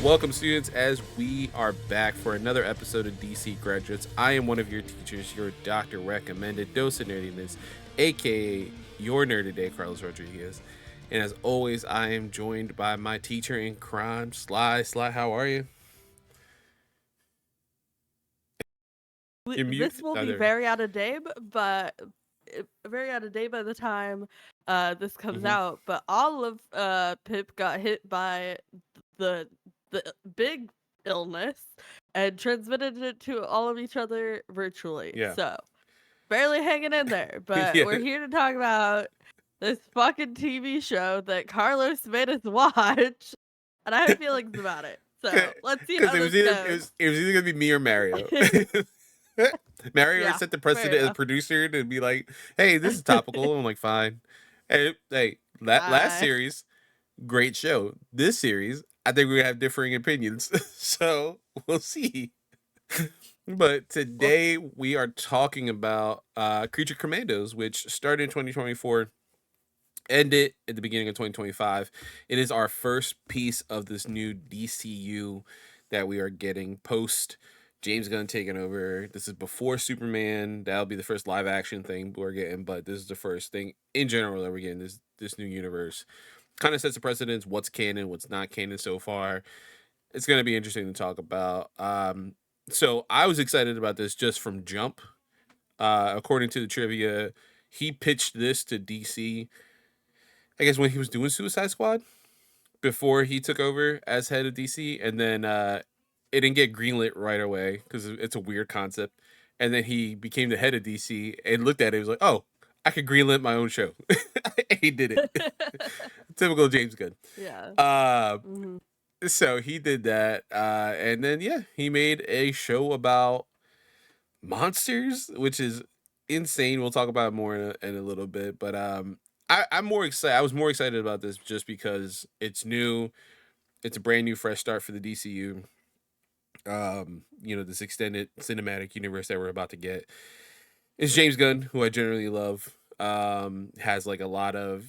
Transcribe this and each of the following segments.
Welcome, students, as we are back for another episode of DC Graduates. I am one of your teachers, your doctor recommended dose of nerdiness, aka your nerd today, Carlos Rodriguez. And as always, I am joined by my teacher in crime, Sly. Sly, how are you? You're This mute. will Oh, be there we go. very out of date, but very out of date by the time this comes Mm-hmm. out. But all of Pip got hit by the big illness and transmitted it to all of each other virtually. Yeah. So barely hanging in there. But Yeah. we're here to talk about this fucking TV show that Carlos made us watch, and I have feelings about it. So let's see Because how it was this either goes. gonna be me or Mario. Mario Yeah, set the fair precedent as enough. producer to be like, "Hey, this is topical." I'm like, "Fine." Hey, last Bye. series, great show. This series, I think we have differing opinions, so we'll see. But Well, today we are talking about Creature Commandos, which started in 2024, ended at the beginning of 2025. It is our first piece of this new DCU that we are getting post James Gunn taking over. This is before Superman. That'll be the first live action thing we're getting, but this is the first thing in general that we're getting this new universe. Kind of sets the precedence, what's canon, what's not canon so far. It's going to be interesting to talk about. So I was excited about this just from jump. According to the trivia, he pitched this to DC, I guess, when he was doing Suicide Squad before he took over as head of DC, and then it didn't get greenlit right away because it's a weird concept. And then he became the head of DC and looked at it. He was like, "Oh, I could greenlit my own show." He did it. Typical James Gunn. yeah. Uh, Mhm. so he did that, and then yeah, he made a show about monsters, which is insane. We'll talk about it more in a little bit, but I'm more excited. I was more excited about this just because it's new. It's a brand new, fresh start for the DCU. This extended cinematic universe that we're about to get. It's James Gunn, who I generally love. Has like a lot of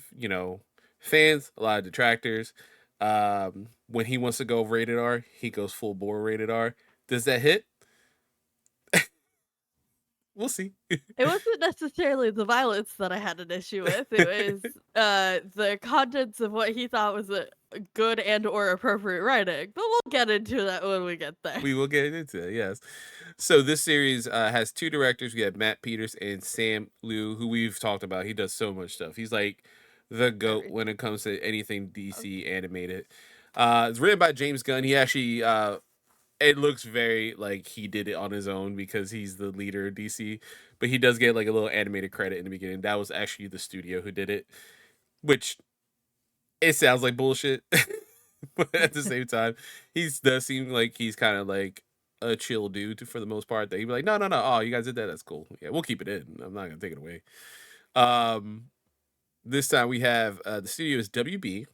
fans, a lot of detractors. When he wants to go rated R, he goes full bore rated R. Does that hit? We'll see. It wasn't necessarily the violence that I had an issue with. It was the contents of what he thought was a good and or appropriate writing. But we'll get into that when we get there. We will get into it, yes. So this series has two directors. We have Matt Peters and Sam Liu, who we've talked about. He does so much stuff. He's like the GOAT Everything. when it comes to anything DC animated. It's written by James Gunn. He actually it looks very like he did it on his own because he's the leader of DC, but he does get like a little animated credit in the beginning. That was actually the studio who did it, which it sounds like bullshit. But at the same time, he does seem like he's kind of like a chill dude for the most part. That he'd be like, no, no, no. Oh, you guys did that. That's cool. Yeah, we'll keep it in. I'm not gonna take it away. Um, this time we have the studio is WB,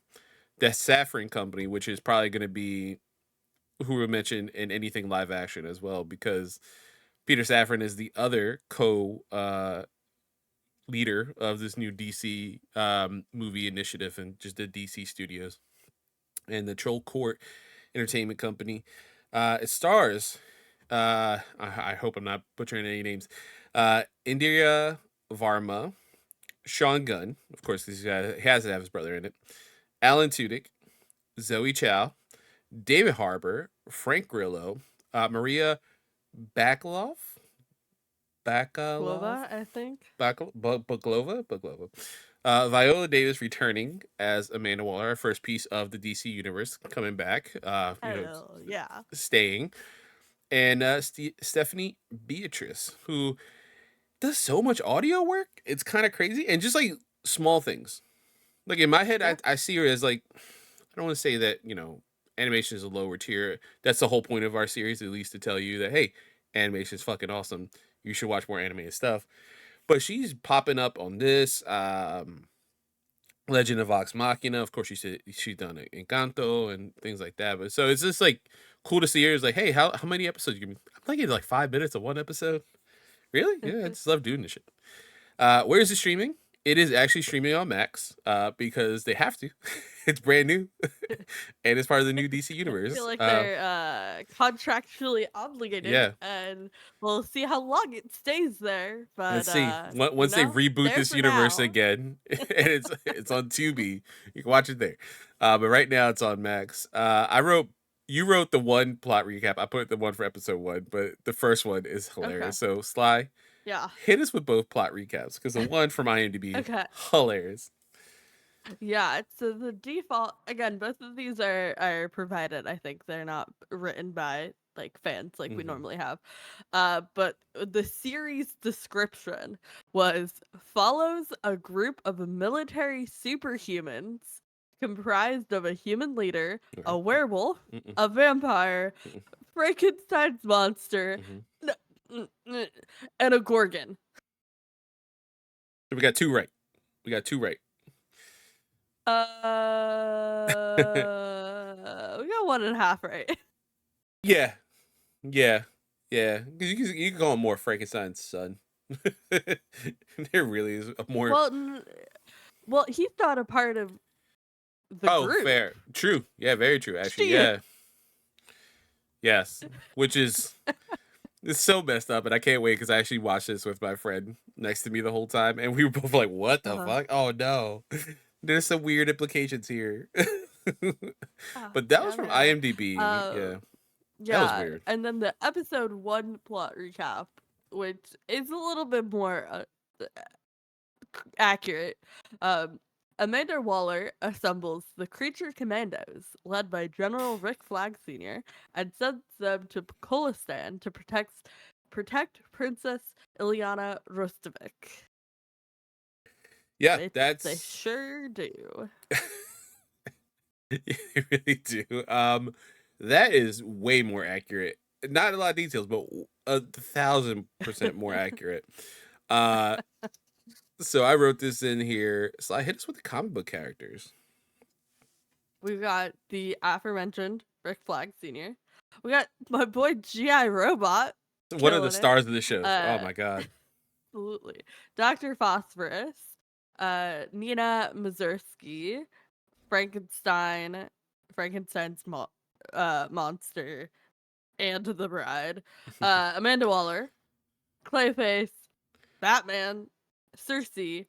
that Saffron company, which is probably gonna be who we mentioned in anything live action as well, because Peter Safran is the other co leader of this new DC movie initiative and just the DC studios and the Troll Court Entertainment Company. It stars, I hope I'm not butchering any names, Indira Varma, Sean Gunn, of course, he has to have his brother in it, Alan Tudyk, Zoe Chow, David Harbour, Frank Grillo, Maria Bakalov, Bakalov, Glova, I think. Baglova. Viola Davis returning as Amanda Waller, our first piece of the DC universe coming back. Hell yeah. Staying, and Stephanie Beatrice, who does so much audio work. It's kind of crazy, and just like small things. Like in my head, Yeah. I see her as like, I don't want to say that animation is a lower tier. That's the whole point of our series, at least to tell you that hey, animation is fucking awesome. You should watch more animated stuff. But she's popping up on this. Legend of Vox Machina. Of course, she's done Encanto and things like that. But so it's just like cool to see her. It's like, hey, how many episodes you give me? I'm thinking like 5 minutes of one episode. Really? Yeah, I just love doing this shit. Where is it streaming? It is actually streaming on Max because they have to. It's brand new, and it's part of the new DC I feel universe. like they're contractually obligated, Yeah, and we'll see how long it stays there. But let's see. Once they reboot there this for universe now. again, and it's on Tubi, you can watch it there. But right now it's on Max. You wrote the one plot recap. I put the one for episode 1, but the first one is Okay. hilarious. So Sly, Yeah. hit us with both plot recaps because the one from IMDb, Okay. hilarious. Yeah. So the default again, both of these are provided. I think they're not written by like fans like we Mhm. normally have. But the series description was follows a group of military superhumans comprised of a human leader, Okay. a werewolf, Mm-mm. a vampire, Mm-mm. Frankenstein's monster, Mhm. and a gorgon. So we got two right. We got two right. We got 1.5 right. Yeah, yeah, yeah. 'Cause you can call him more Frankenstein's son. There really is a more. Well, well, he's not a part of the Oh, group. fair. True. Yeah, very true. Actually, She is. yeah. Yes. Which is it's so messed up, and I can't wait because I actually watched this with my friend next to me the whole time, and we were both like, "What the Uh-huh. fuck? Oh no, there's some weird implications here." Oh, But that was yeah, from there are. IMDb. Yeah, that was Yeah, weird. and then the episode 1 plot recap, which is a little bit more accurate. Amanda Waller assembles the Creature Commandos, led by General Rick Flag Sr., and sends them to Kolistan to protect Princess Ilyana Rostovic. Yeah, Which they that's sure do. you really do. That is way more accurate. Not a lot of details, but 1,000% more accurate. Uh, so I wrote this in here. So I hit us with the comic book characters. We've got the aforementioned Rick Flag Sr. We got my boy G.I. Robot One of the killing it. stars of the show. Oh Uh, my god. absolutely. Dr. Phosphorus, Nina Mazursky, Frankenstein's monster, and the bride, Amanda Waller, Clayface, Batman, Cersei.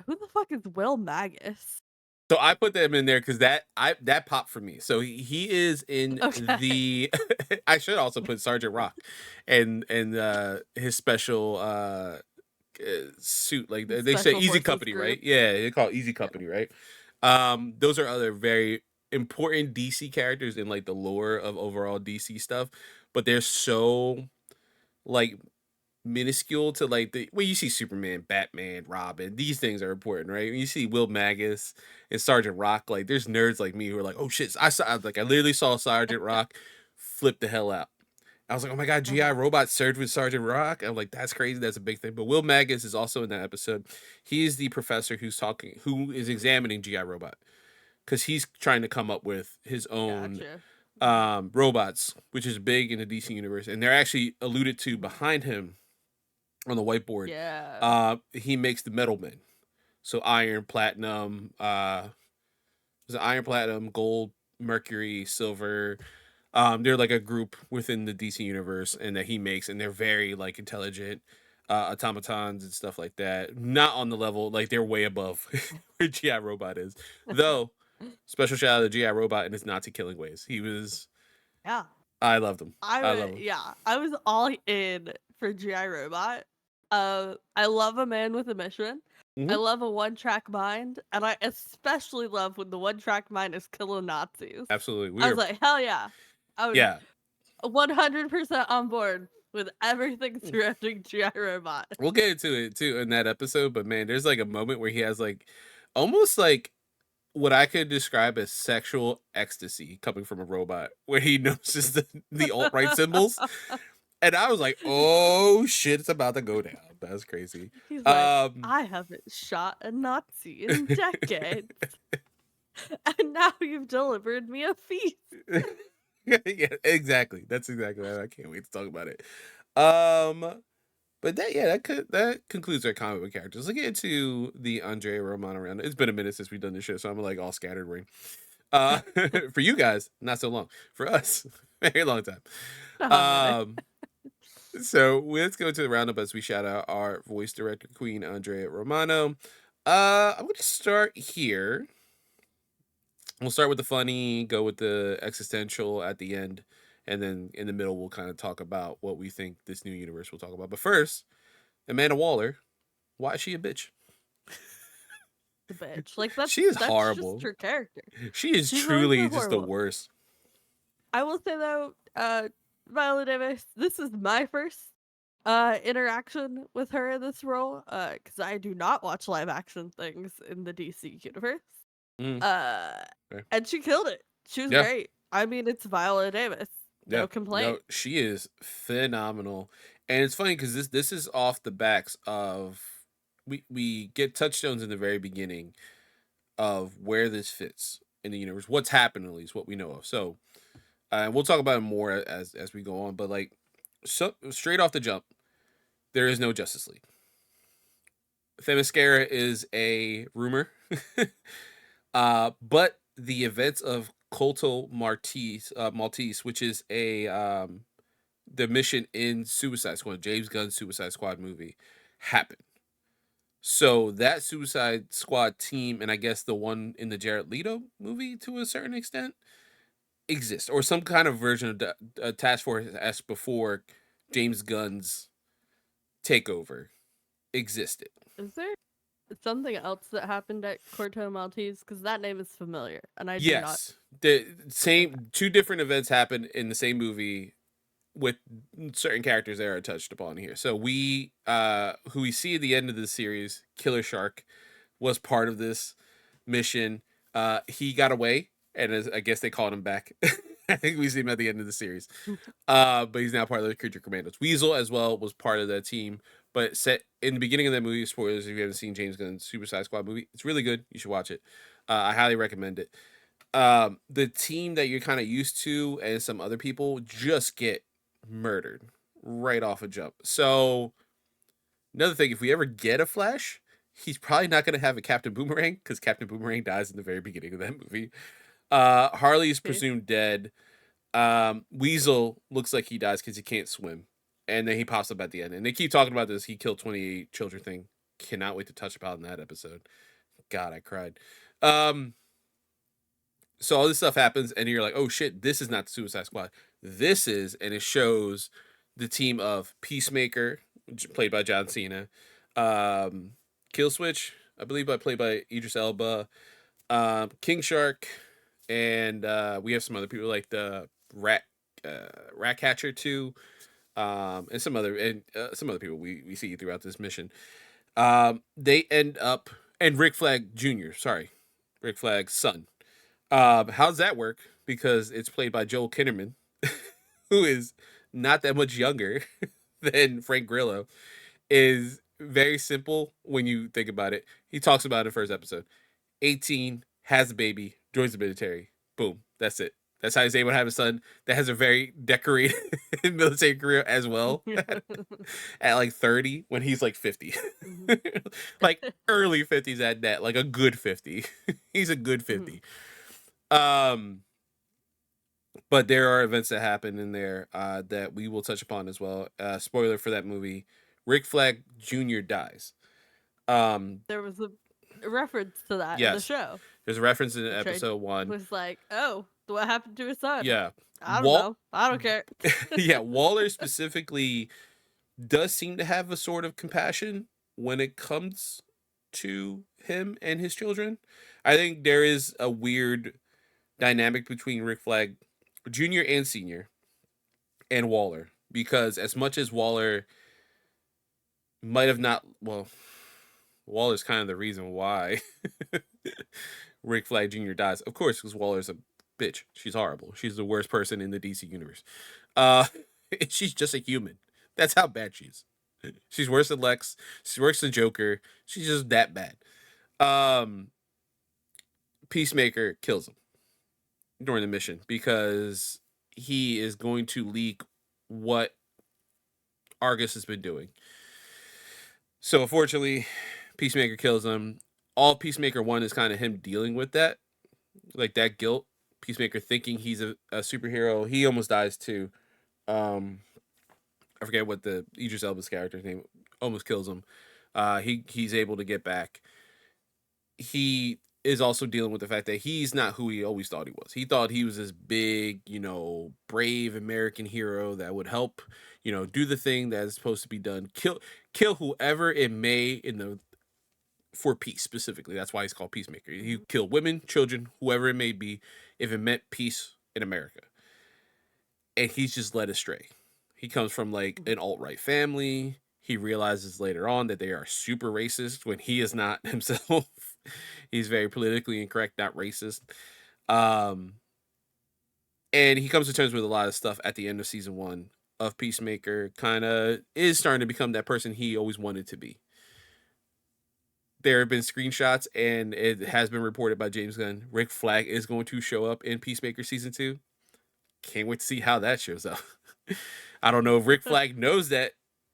Who the fuck is Will Magus? So I put them in there because that popped for me. So he is in Okay. the. I should also put Sergeant Rock, and his special suit, like they say Special Easy Forces Company, group. right? Yeah, they call it Easy Yeah. Company, right? Those are other very important DC characters in like the lore of overall DC stuff, but they're so like minuscule to like the when you see Superman, Batman, Robin, these things are important, right? When you see Will Magus and Sergeant Rock, like there's nerds like me who are like, oh shit, I literally saw Sergeant Rock flip the hell out. I was like, oh my god, GI Uh-huh. Robot served with Sergeant Rock. I'm like, that's crazy. That's a big thing. But Will Magus is also in that episode. He's the professor who is examining GI Robot because he's trying to come up with his own Gotcha. Mhm. robots, which is big in the DC universe, and they're actually alluded to behind him on the whiteboard. Yeah. He makes the metal men, so iron, platinum, iron, platinum, gold, mercury, silver. They're like a group within the DC universe, and that he makes, and they're very like intelligent automatons and stuff like that. Not on the level like they're way above where GI Robot is, though. Special shout out to GI Robot and his Nazi killing ways. He was. Yeah. I loved him. I love him. I was all in for GI Robot. I love a man with a mission. I Hmm. love a one-track mind, and I especially love when the one-track mind is killing Nazis. Absolutely, we I was are. like, hell yeah. I was Yeah, 100% on board with everything surrounding GI Robot. we'll get into it too in that episode. But man, there's like a moment where he has like almost like what I could describe as sexual ecstasy coming from a robot, where he notices the alt right symbols, and I was like, "Oh shit, it's about to go down." That's crazy. He's like, Um, I haven't shot a Nazi in decades, and now you've delivered me a feast. yeah, exactly. That's exactly. I can't wait to talk about it. Um, But that concludes our comic book characters. Let's get into the Andrea Romano round. It's been a minute since we've done this show, so I'm like all scattered ring. For you guys, not so long. For us, very long time. So let's go to the roundup as we shout out our voice director queen, Andrea Romano. I'm going to start here. We'll start with the funny, go with the existential at the end, and then in the middle we'll kind of talk about what we think this new universe will talk about. But first, Amanda Waller, why is she a bitch? The bitch, like that's she is that's horrible. Just her character. She's truly just the worst. I will say though, Viola Davis, this is my first interaction with her in this role, because I do not watch live action things in the DC universe. And she killed it. She was great. I mean, it's Viola Davis. No complaint. No, she is phenomenal. And it's funny because this is off the backs of we get touchstones in the very beginning of where this fits in the universe. What's happened, at least what we know of. So we'll talk about it more as we go on. But like, so straight off the jump, there is no Justice League. Themyscira is a rumor. But the events of Colto Maltese, which is a the mission in Suicide Squad, James Gunn's Suicide Squad movie, happened. So that Suicide Squad team, and I guess the one in the Jared Leto movie to a certain extent, exists, or some kind of version of the Task Force S before James Gunn's takeover existed. Is there something else that happened at Corto Maltese? Because that name is familiar, and I do not. The same two different events happened in the same movie with certain characters that are touched upon here. So we, who we see at the end of the series, Killer Shark, was part of this mission. He got away, and I guess they called him back. I think we see him at the end of the series. But he's now part of the Creature Commandos. Weasel as well was part of that team. But set in the beginning of that movie, spoilers if you haven't seen James Gunn's Suicide Squad movie, it's really good. You should watch it. I highly recommend it. The team that you're kind of used to and some other people just get murdered right off a jump. So another thing, if we ever get a Flash, he's probably not going to have a Captain Boomerang because Captain Boomerang dies in the very beginning of that movie. Harley is presumed dead. Weasel looks like he dies because he can't swim, and then he pops up at the end. And they keep talking about this "he killed 28 children" thing. Cannot wait to touch upon that episode. God, I cried. So all this stuff happens, and you're like, oh shit, this is not the Suicide Squad. This is, and it shows the team of Peacemaker, played by John Cena, Killswitch, I believe played by Idris Elba, King Shark, and we have some other people like the Ratcatcher too, and some other people we see throughout this mission. They end up, and Rick Flag Jr., Rick Flag's son. How's that work? Because it's played by Joel Kinnaman, who is not that much younger than Frank Grillo. Is very simple when you think about it. He talks about it in the first episode. 18, has a baby, joins the military. Boom. That's it. That's how he's able to have a son that has a very decorated military career as well. At like 30, when he's like 50. Like early 50s at that. Like a good 50. He's a good 50. But there are events that happen in there that we will touch upon as well. Spoiler for that movie: Rick Flag Jr. dies. There was a reference to that in the show. There's a reference in episode 1. It was like, oh, what happened to his son? Yeah. I don't know. I don't care. Yeah, Waller specifically does seem to have a sort of compassion when it comes to him and his children. I think there is a weird dynamic between Rick Flag Jr. and Sr. and Waller, because as much as Waller might have not, well, Waller's kind of the reason why Rick Flag Jr. dies, of course, because Waller's a bitch. She's horrible. She's the worst person in the DC universe. She's just a human. That's how bad she is. She's worse than Lex. She's worse than Joker. She's just that bad. Peacemaker kills him during the mission because he is going to leak what Argus has been doing. So unfortunately, Peacemaker kills him. All Peacemaker 1 is kind of him dealing with that, like that guilt. Peacemaker thinking he's a superhero. He almost dies too. Um, I forget what the Idris Elba's character's name, almost kills him. He's able to get back. He is also dealing with the fact that he's not who he always thought he was. He thought he was this big, brave American hero that would help, do the thing that is supposed to be done. Kill whoever it may for peace specifically. That's why he's called Peacemaker. He kill women, children, whoever it may be, if it meant peace in America. And he's just led astray. He comes from like an alt-right family. He realizes later on that they are super racist when he is not himself. He's very politically incorrect, not racist. And he comes to terms with a lot of stuff at the end of season 1 of Peacemaker. Kind of is starting to become that person he always wanted to be. There have been screenshots, and it has been reported by James Gunn. Rick Flag is going to show up in Peacemaker season 2. Can't wait to see how that shows up. I don't know if Rick Flag knows that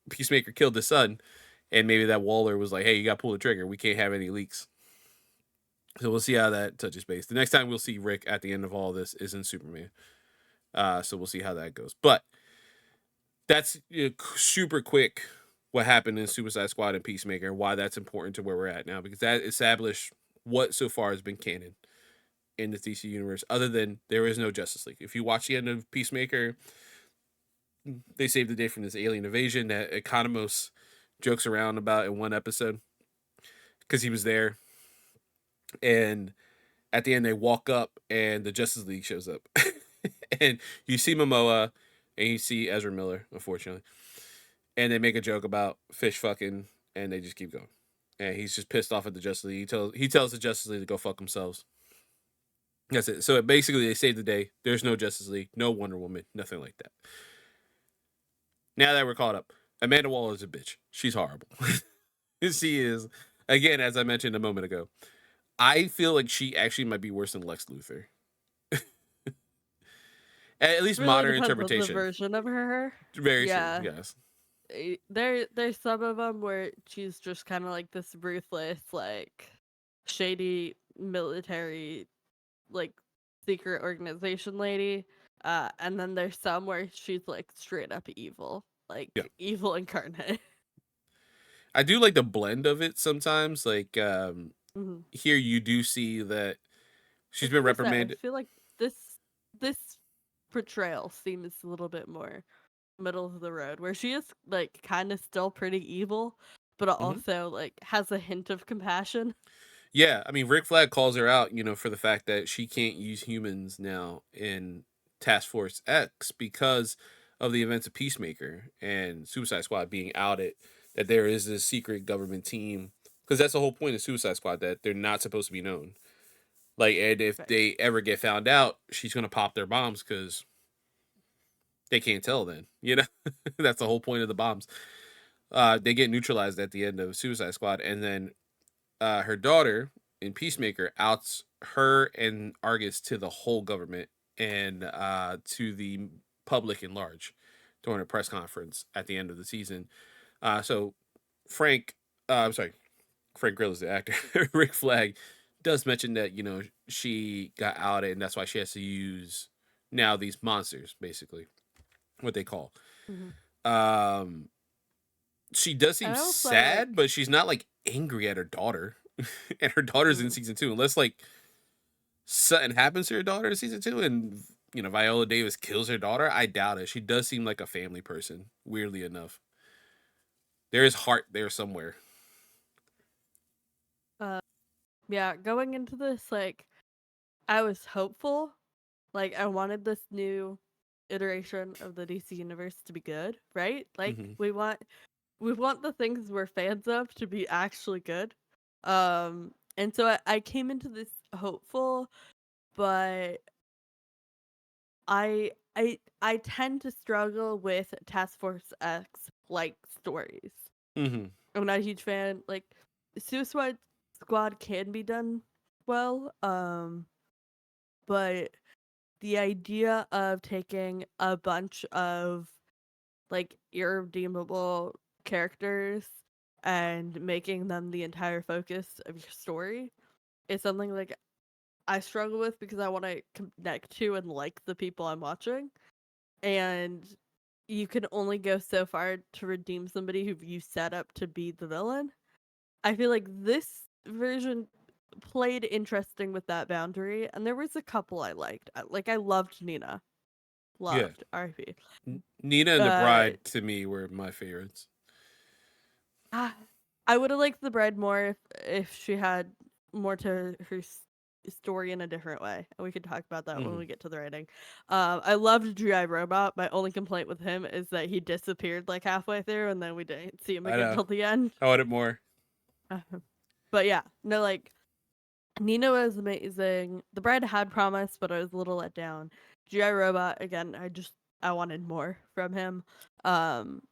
Peacemaker killed his son, and maybe that Waller was like, hey, you got to pull the trigger. We can't have any leaks. So we'll see how that touches base. The next time we'll see Rick at the end of all this is in Superman. So we'll see how that goes. But that's super quick what happened in Suicide Squad and Peacemaker, why that's important to where we're at now, because that established what so far has been canon in the DC universe, other than there is no Justice League. If you watch the end of Peacemaker, they saved the day from this alien invasion that Economos jokes around about in one episode because he was there. And at the end, they walk up and the Justice League shows up. And you see Momoa and you see Ezra Miller, unfortunately. And they make a joke about fish fucking, and they just keep going. And he's just pissed off at the Justice League. He tells the Justice League to go fuck themselves. That's it. So basically, they saved the day. There's no Justice League, no Wonder Woman, nothing like that. Now that we're caught up, Amanda Waller is a bitch. She's horrible. She is, again, as I mentioned a moment ago. I feel like she actually might be worse than Lex Luthor. At least Really modern depends on the interpretation. version of her. Very true. Yeah. Yes. There's some of them where she's just kind of like this ruthless, like shady military, like secret organization lady. And then there's some where she's like straight up evil, like Yeah. evil incarnate. I do like the blend of it sometimes. Like Mm-hmm. here, you do see that she's Like been I said, I reprimanded. feel like this portrayal seems a little bit more middle of the road, where she is like kind of still pretty evil, but Mm-hmm. also like has a hint of compassion. Yeah, I mean, Rick Flag calls her out, for the fact that she can't use humans now in Task Force X because of the events of Peacemaker and Suicide Squad being outed that there is this secret government team. Because that's the whole point of Suicide Squad, that they're not supposed to be known. Like, and if Right. they ever get found out, she's gonna pop their bombs because they can't tell. Then that's the whole point of the bombs. They get neutralized at the end of Suicide Squad, and then her daughter in Peacemaker outs her and Argus to the whole government and to the public in large during a press conference at the end of the season. So Frank, I'm sorry, Frank Grill is the actor. Rick Flag does mention that she got outed and that's why she has to use now these monsters, basically what they call. Mm-hmm. Um, she does seem And also sad, like, but she's not like angry at her daughter. And her daughter's in season 2, unless like something happens to her daughter in season 2 and Viola Davis kills her daughter. I doubt it. She does seem like a family person, weirdly enough. There is heart there somewhere. yeah, going into this, like, I was hopeful. Like, I wanted this new iteration of the DC universe to be good, right? Like, Mm-hmm. we want the things we're fans of to be actually good. And so I came into this hopeful, but I tend to struggle with Task Force X like stories. Mm-hmm. I'm not a huge fan. Like, Suicide Squad can be done well, but the idea of taking a bunch of like irredeemable characters and making them the entire focus of your story is something like I struggle with because I want to connect to and like the people I'm watching. And you can only go so far to redeem somebody who you set up to be the villain. I feel like this version played interesting with that boundary, and there was a couple I liked. Like I loved Nina, Yeah. loved RP. Nina and the Uh, Bride to me were my favorites. I would have liked the bride more if she had more to her story in a different way, and we can talk about that when we get to the writing. I loved GI Robot. My only complaint with him is that he disappeared like halfway through, and then we didn't see him I again know. till the end. I wanted more. But yeah, no, like Nina was amazing. The bride had promise, but I was a little let down. GI Robot again. I wanted more from him. Um,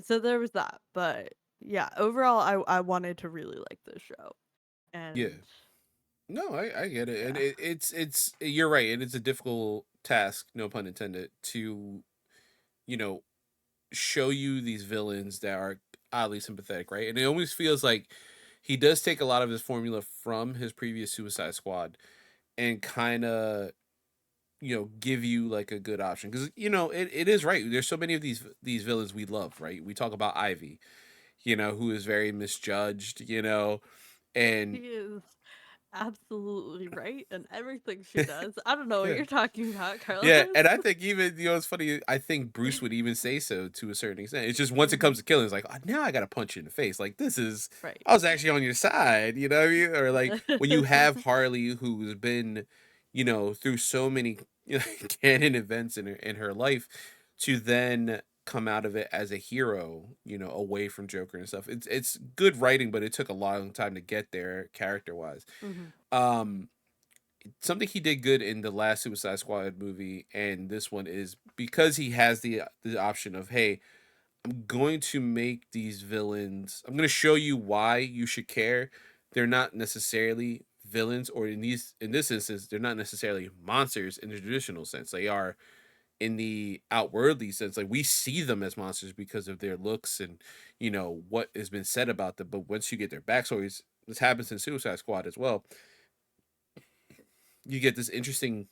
so there was that, but yeah, overall, I wanted to really like this show, Yeah. and No, I get it, and yeah, it's you're right. It is a difficult task, no pun intended, to you know show you these villains that are oddly sympathetic, right? And it almost feels like he does take a lot of his formula from his previous Suicide Squad and kind of give you like a good option because it is right. There's so many of these villains we love, right? We talk about Ivy, who is very misjudged, she and is absolutely right in everything she does. I don't know what yeah. you're talking about, Yeah, Carlos. and I think even it's funny. I think Bruce would even say so to a certain extent. It's just once it comes to killing, it's like now I got to punch you in the face. Like this is Right. I was actually on your side, you know what I mean? Or like when you have Harley, who's been, through so many canon events in her life, to then come out of it as a hero, away from Joker and stuff. It's good writing, but it took a long time to get there character wise. Mhm. Um, Something he did good in the last Suicide Squad movie and this one is because he has the option of, hey, I'm going to make these villains. I'm going to show you why you should care. They're not necessarily villains, or in this instance, they're not necessarily monsters in the traditional sense. They are in the outwardly sense. Like we see them as monsters because of their looks and what has been said about them. But once you get their backstories, this happens in Suicide Squad as well. You get this interesting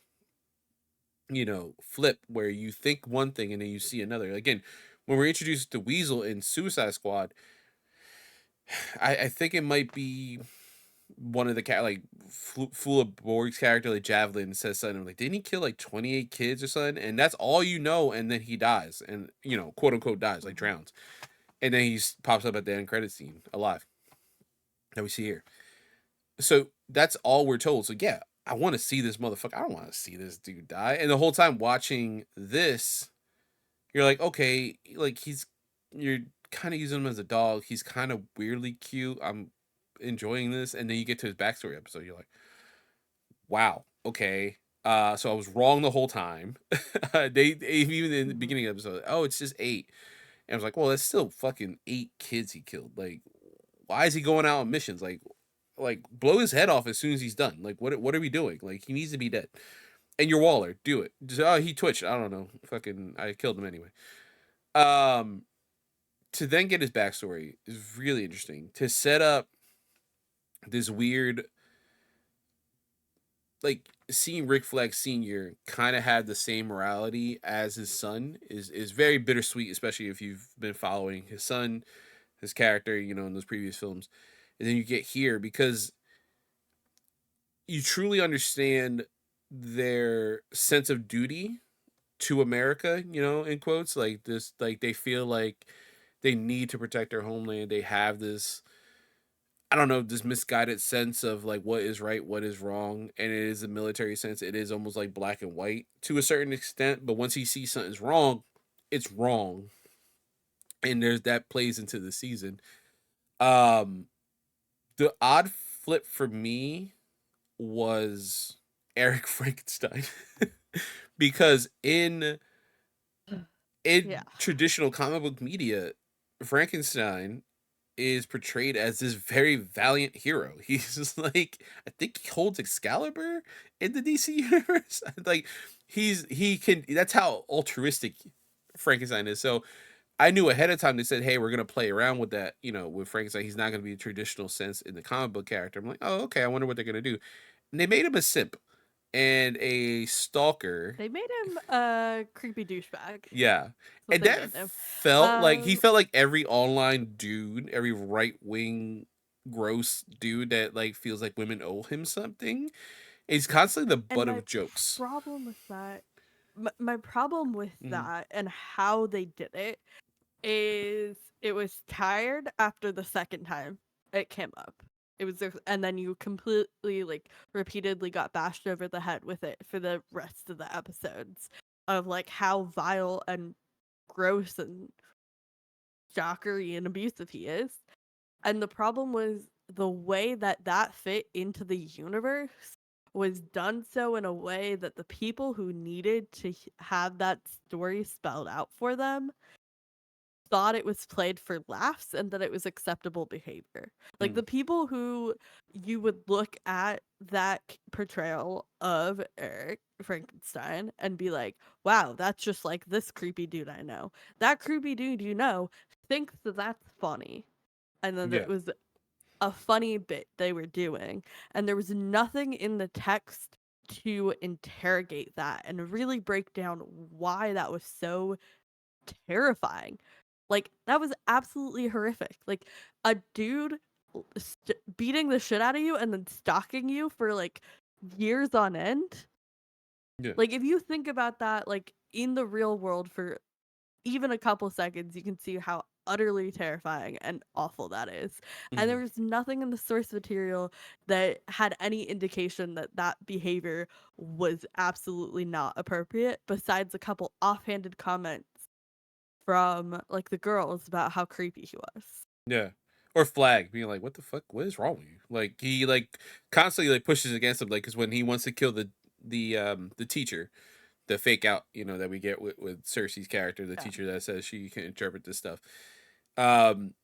flip where you think one thing and then you see another. Again, when we're introduced to Weasel in Suicide Squad, I think it might be one of the like Fool Borg's character, like Javelin, says something like, "Didn't he kill like 28 kids or something?" And that's all and then he dies, and quote unquote dies, like drowns, and then he pops up at the end credit scene alive that we see here. So that's all we're told. So yeah, I want to see this motherfucker. I don't want to see this dude die. And the whole time watching this, you're like, okay, like you're kind of using him as a dog. He's kind of weirdly cute. I'm enjoying this. And then you get to his backstory episode. You're like, wow, okay. So I was wrong the whole time. They even in the Mhm. beginning of the episode, oh, it's just 8. And I was like, well, that's still fucking 8 kids he killed. Like, why is he going out on missions? Like blow his head off as soon as he's done. Like, what are we doing? Like, he needs to be dead. And you're Waller, do it. Just, oh, he twitched. I don't know. Fucking, I killed him anyway. Um, to then get his backstory is really interesting. To set up this weird, like seeing Rick Flag Senior kind of have the same morality as his son is very bittersweet, especially if you've been following his son, his character, in those previous films, and then you get here because you truly understand their sense of duty to America, in quotes, like this, like they feel like they need to protect their homeland. They have this, I don't know, this misguided sense of like what is right, what is wrong, and it is a military sense. It is almost like black and white to a certain extent, but once he sees something's wrong, it's wrong, and there's that plays into the season. Um, the odd flip for me was Eric Frankenstein because in Yeah. traditional comic book media, Frankenstein is portrayed as this very valiant hero. He's just like, I think he holds Excalibur in the DC universe. Like he can, that's how altruistic Frankenstein is. So I knew ahead of time they said, hey, we're gonna play around with that, with Frankenstein. He's not gonna be a traditional sense in the comic book character. I'm like, oh, okay, I wonder what they're gonna do. And they made him a simp and a stalker. They made him a creepy douchebag. Yeah. That's what And they that made him. he felt like every online dude, every right wing gross dude that like feels like women owe him something. He's constantly the And butt of jokes. problem with that, my problem with Mhm. that and how they did it is it was tired after the second time it came up. It was and then you completely like repeatedly got bashed over the head with it for the rest of the episodes of like how vile and gross and shockery and abusive he is. And the problem was the way that that fit into the universe was done so in a way that the people who needed to have that story spelled out for them thought it was played for laughs and that it was acceptable behavior. Like the people who you would look at that portrayal of Eric Frankenstein and be like, wow, that's just like this creepy dude I know. That creepy dude you know thinks that that's funny. And then Yeah. it was a funny bit they were doing. And there was nothing in the text to interrogate that and really break down why that was so terrifying. Like that was absolutely horrific. Like a dude beating the shit out of you and then stalking you for like years on end. Yeah. Like if you think about that like in the real world for even a couple seconds, you can see how utterly terrifying and awful that is. And there Mhm. was nothing in the source material that had any indication that that behavior was absolutely not appropriate besides a couple offhanded comments from like the girls about how creepy he was. Yeah. Or Flag being like, "What the fuck? What is wrong with you?" Like he like constantly like pushes against him, like because when he wants to kill the teacher, the fake out, that we get with Cersei's character, the Yeah. teacher that says she can interpret this stuff. Um,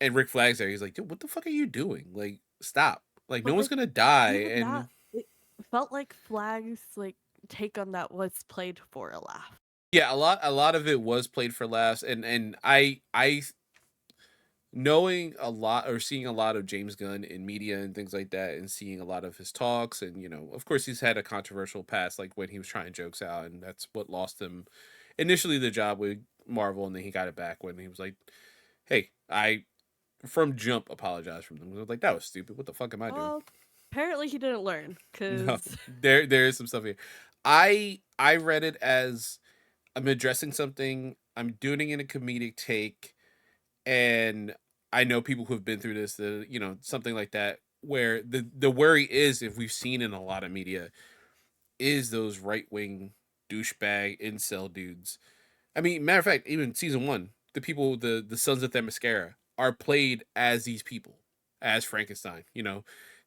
and Rick Flag's there. He's like, "Dude, what the fuck are you doing? Like, stop! Like, no But one's like gonna die." even that And it felt like Flag's like take on that was played for a laugh. yeah, a lot of it was played for laughs, and I knowing a lot or seeing a lot of James Gunn in media and things like that, and seeing a lot of his talks, and of course he's had a controversial past, like when he was trying jokes out, and that's what lost him initially the job with Marvel, and then he got it back when he was like, "Hey, I from jump apologized from them." I was like, "That was stupid. What the fuck am I doing?" Well, apparently he didn't learn No, because there is some stuff here. I read it as I'm addressing something. I'm doing it in a comedic take, and I know people who have been through this, something like that, where the worry is, if we've seen in a lot of media, is those right wing douchebag incel dudes. I mean, matter of fact, even season one, the people, the sons of Themyscira, are played as these people, as Frankenstein.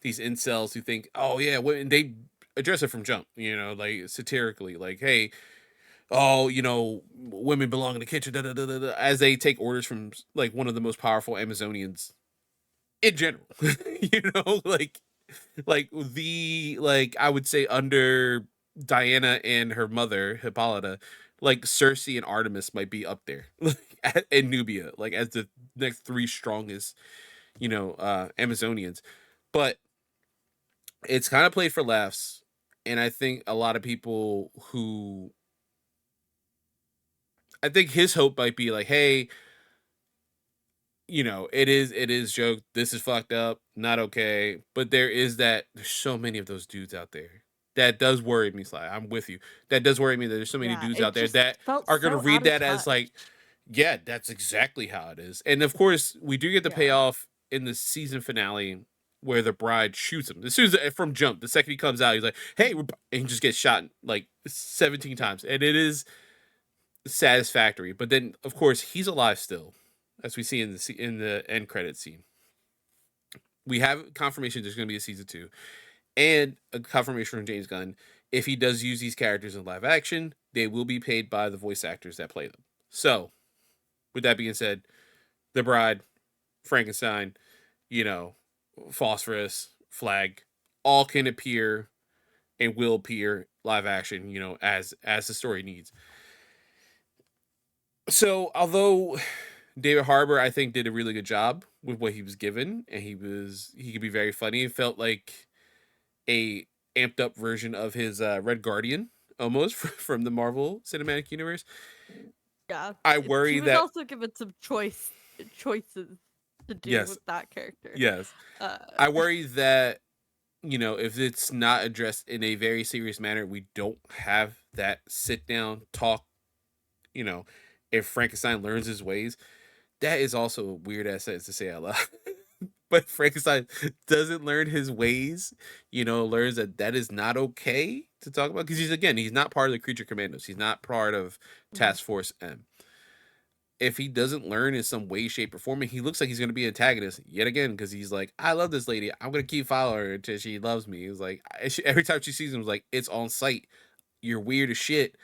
These incels who think, oh yeah, and they address it from jump. Like satirically, like, hey, oh, women belong in the kitchen, da, da, da, da, da, as they take orders from like one of the most powerful Amazonians in general. Like I would say under Diana and her mother Hippolyta, like Cersei and Artemis might be up there, like in Nubia, like as the next three strongest, Amazonians. But it's kind of played for laughs, and I think a lot of people who I think his hope might be like, hey, it is joke. This is fucked up, not okay. But there's so many of those dudes out there. That does worry me, Sly. I'm with you. That does worry me that there's so many yeah, dudes it out there just that felt are gonna so read out of that as like, touch. yeah, that's exactly how it is. And of course, we do get the Yeah. payoff in the season finale where the bride shoots him. As soon as from jump, the second he comes out, he's like, "Hey," and he just gets shot like 17 times, and it is satisfactory. But then, of course, he's alive still, as we see in the end credit scene. We have confirmation there's going to be a season two, and a confirmation from James Gunn. If he does use these characters in live action, they will be paid by the voice actors that play them. So, with that being said, the Bride, Frankenstein, you know, Phosphorus, Flag, all can appear and will appear live action, as the story needs. So although David Harbour, I think, did a really good job with what he was given, and he could be very funny. It felt like a amped up version of his Red Guardian, almost from the Marvel Cinematic Universe. Yeah, I he worry was that also given some choices to do yes, with that character. yes, Uh, I worry that if it's not addressed in a very serious manner, we don't have that sit down talk. You know, if Frankenstein learns his ways, that is also a weird ass sentence to say out loud. But Frankenstein doesn't learn his ways, learns that is not okay to talk about, because he's not part of the Creature Commandos. He's not part of mhm. Task Force M. If he doesn't learn in some way, shape, or form, he looks like he's going to be an antagonist yet again, because he's like, I love this lady. I'm going to keep following her until she loves me. He's like, every time she sees him, it's like, it's on sight. You're weird as shit.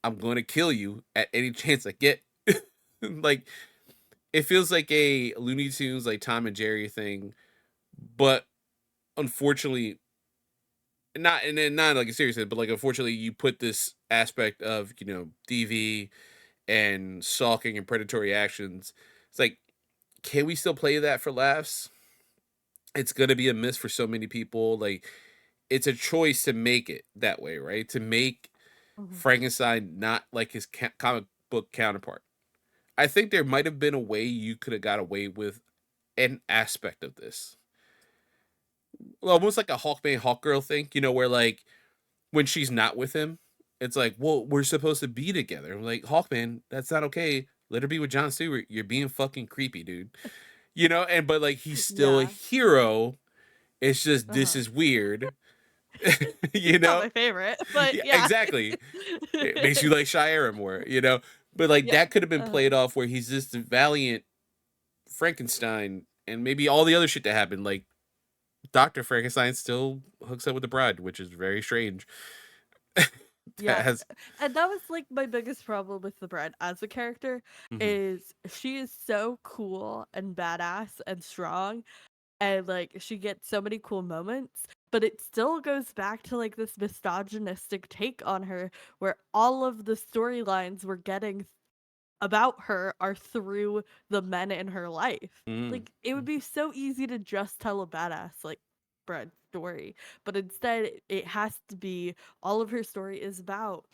I'm going to kill you at any chance I get. Like, it feels like a Looney Tunes, like Tom and Jerry thing, but unfortunately, not and then not like a serious thing, but like unfortunately, you put this aspect of DV and stalking and predatory actions. It's like, can we still play that for laughs? It's gonna be a miss for so many people. Like, it's a choice to make it that way, right? To make Mhm. Frankenstein not like his comic book counterpart. I think there might have been a way you could have got away with an aspect of this, almost like a Hawkman Hawkgirl thing, where like when she's not with him, it's like, well, we're supposed to be together. I'm like, Hawkman, that's not okay. Let her be with John Stewart. You're being fucking creepy, dude. And but like he's still a Yeah. hero. It's just this Uh-huh. is weird. He's you not know? my favorite, but Yeah, yeah. exactly. It makes you like Shira more. But like Yeah. that could have been Uh-huh. played off where he's just a valiant Frankenstein, and maybe all the other shit that happened, like Dr. Frankenstein still hooks up with the bride, which is very strange. That Yeah. has And that was like my biggest problem with the bride as a character mhm. is she is so cool and badass and strong and like she gets so many cool moments, but it still goes back to like this misogynistic take on her where all of the storylines we're getting about her are through the men in her life. Mm. Like it would be so easy to just tell a badass like Bread story, but instead it has to be all of her story is about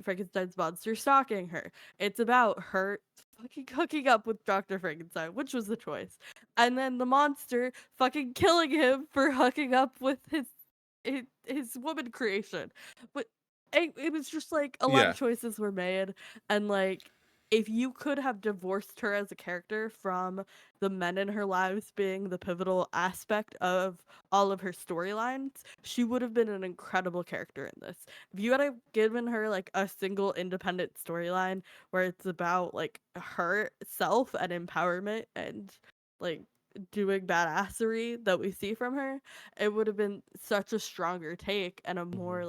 Frankenstein's monster stalking her. It's about her fucking hooking up with Dr. Frankenstein, which was the choice. And then the monster fucking killing him for hooking up with his woman creation. But it was just like a lot Yeah. of choices were made, and like if you could have divorced her as a character from the men in her lives being the pivotal aspect of all of her storylines, she would have been an incredible character in this. If you had given her like a single independent storyline where it's about like herself and empowerment and like doing badassery that we see from her, it would have been such a stronger take and a more Mhm.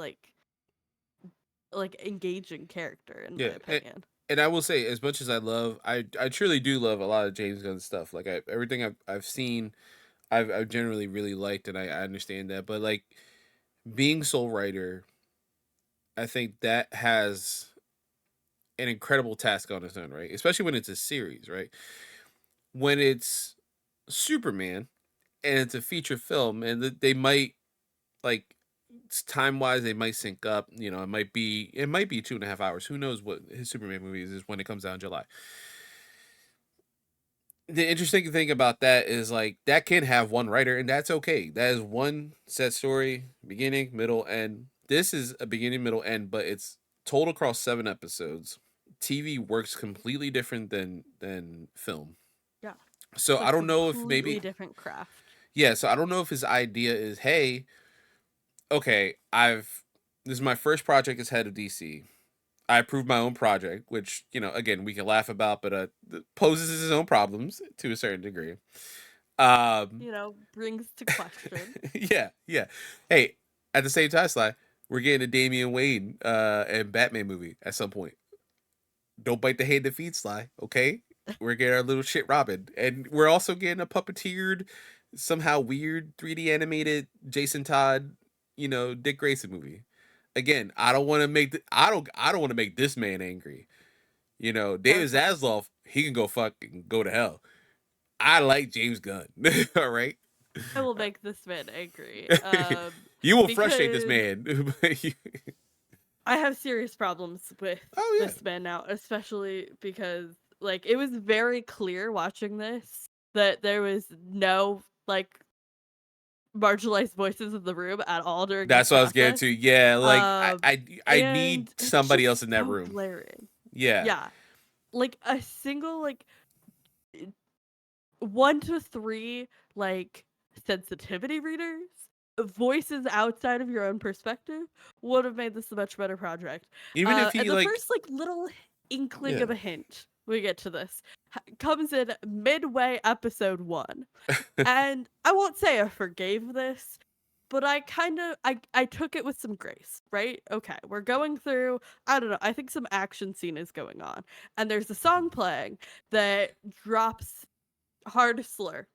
like engaging character in my Yeah. opinion. And I will say, as much as I truly do love a lot of James Gunn stuff. Like everything I've seen, I've generally really liked, and I understand that. But like being sole writer, I think that has an incredible task on its own, right? Especially when it's a series, right? When it's Superman and it's a feature film, and they might like time wise they might sync up. It might be 2.5 hours. Who knows what his Superman movie is when it comes out in July. The interesting thing about that is like that can have one writer, and that's okay. That is one set story, beginning, middle, end. This is a beginning, middle, end, but it's told across 7 episodes. TV works completely different than film. Yeah. So It's a I don't know if completely maybe different craft. yeah. So I don't know if his idea is, hey, okay, this is my first project as head of DC. I approved my own project, which again we can laugh about, but poses its own problems to a certain degree. Um, Brings to question. yeah, yeah. Hey, at the same time, Sly, we're getting a Damian Wayne and Batman movie at some point. Don't bite the hand that feeds, Sly. Okay, we're getting our little shit Robin, and we're also getting a puppeteered, somehow weird 3D animated Jason Todd, Dick Grayson movie. Again, I don't want to make I don't want to make this man angry. You know, David Okay. Zaslav, he can go fucking go to hell. I like James Gunn. All right. I will make this man angry. You will frustrate this Because man. I have serious problems with Oh yeah. this man now, especially because like it was very clear watching this that there was no like marginalized voices in the room at all during this That's what I was getting process. to. Yeah, like Um I need and it's somebody else just in that so room. glaring. Yeah. Yeah. Like a single like 1 to 3 like sensitivity readers, voices outside of your own perspective would have made this a much better project. Even if And he the like first like little inkling yeah. of a hint we get to this comes in midway episode 1. And I won't say I forgave this, but I kind of I took it with some grace, right? Okay, we're going through, I don't know, I think some action scene is going on, and there's a song playing that drops hard slur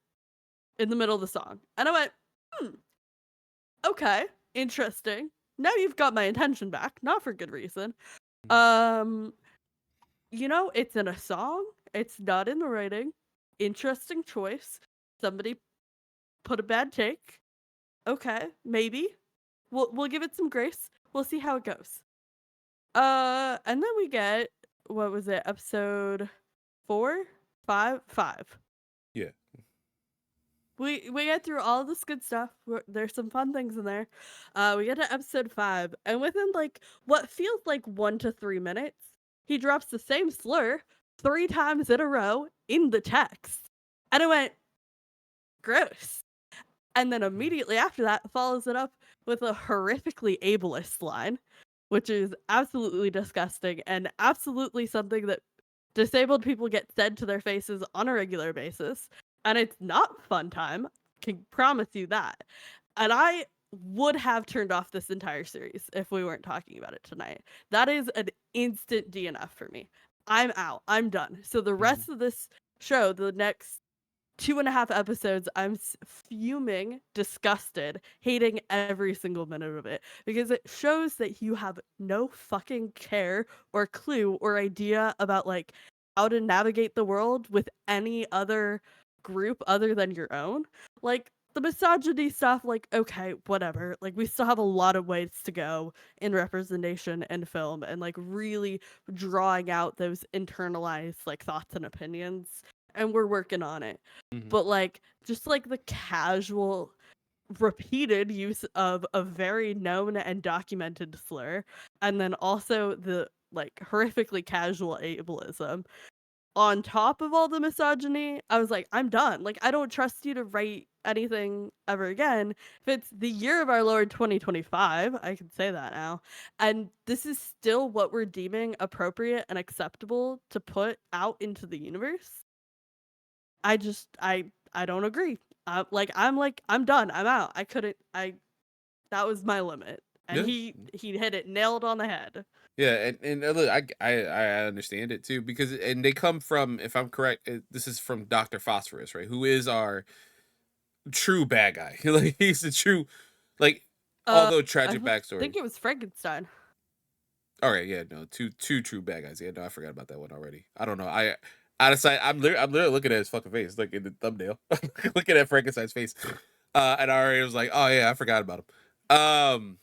in the middle of the song. And I went, hmm, okay, interesting. Now you've got my attention back, not for good reason. Um, it's in a song, it's not in the writing. Interesting choice. Somebody put a bad take. Okay, maybe. We'll give it some grace. We'll see how it goes. And then we get, what was it, episode 4? 5? 5. Yeah. We get through all this good stuff. There's some fun things in there. We get to episode 5, and within like what feels like 1 to 3 minutes, he drops the same slur 3 times in a row in the text, and I went, gross. And then immediately after that, follows it up with a horrifically ableist line, which is absolutely disgusting and absolutely something that disabled people get said to their faces on a regular basis. And it's not fun time, can promise you that. And I would have turned off this entire series if we weren't talking about it tonight. That is an instant DNF for me. I'm out. I'm done. So the rest of this show, the next 2.5 episodes, I'm fuming, disgusted, hating every single minute of it because it shows that you have no fucking care or clue or idea about like how to navigate the world with any other group other than your own. Like the misogyny stuff, like, okay, whatever. Like, we still have a lot of ways to go in representation and film and like really drawing out those internalized like thoughts and opinions. And we're working on it. Mm-hmm. But like just like the casual repeated use of a very known and documented slur, and then also the like horrifically casual ableism on top of all the misogyny, I was like, I'm done. Like, I don't trust you to write anything ever again. If it's the year of our Lord 2025, I can say that now. And this is still what we're deeming appropriate and acceptable to put out into the universe. I just I don't agree. I'm done. I'm out. I couldn't. That was my limit, and Yeah. he hit it nailed on the head. Yeah, and look, I understand it too because and they come from, if I'm correct, this is from Dr. Phosphorus, right? Who is our true bad guy? Like he's the true, like although I tragic think backstory. it was Frankenstein. All right, yeah, no, two true bad guys. Yeah, no, I forgot about that one already. I don't know. Honestly, I'm literally looking at his fucking face, like in the thumbnail, looking at Frankenstein's face, and I already was like, oh yeah, I forgot about him.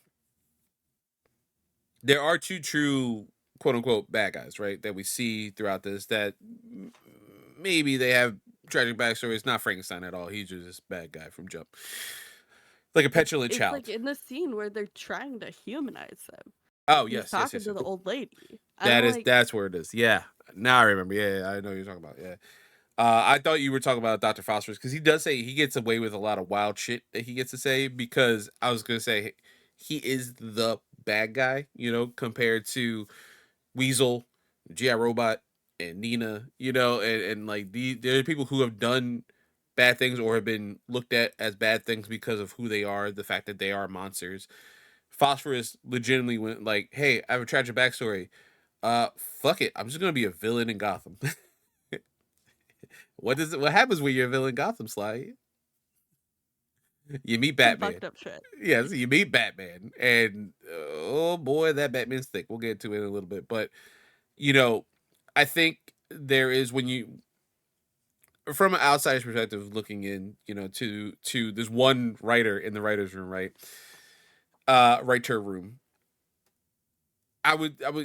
There are two true quote unquote bad guys, right? That we see throughout this that maybe they have tragic backstory. It's not Frankenstein at all. He's just this bad guy from jump. Like a petulant It's like child. in the scene where they're trying to humanize him. Oh He's yes, yes, talking yes, to yes. the old lady. And I'm That is like, that's where it is. Yeah. Now I remember. Yeah, I know what you're talking about. Yeah. I thought you were talking about Dr. Phosphorus because he does say he gets away with a lot of wild shit that he gets to say because I was gonna say he is the bad guy, compared to Weasel, G.I. Robot, and Nina, and like there are people who have done bad things or have been looked at as bad things because of who they are, the fact that they are monsters. Phosphorus legitimately went like, "Hey, I have a tragic backstory. Fuck it, I'm just gonna be a villain in Gotham." What happens when you're a villain in Gotham, Sly? You meet some Batman. fucked up shit. Yes, you meet Batman, and oh boy, that Batman's thick. We'll get to it in a little bit, but you know, I think there is, when you, from an outsider's perspective, looking in, to this one writer in the writer's room, right? Writer room.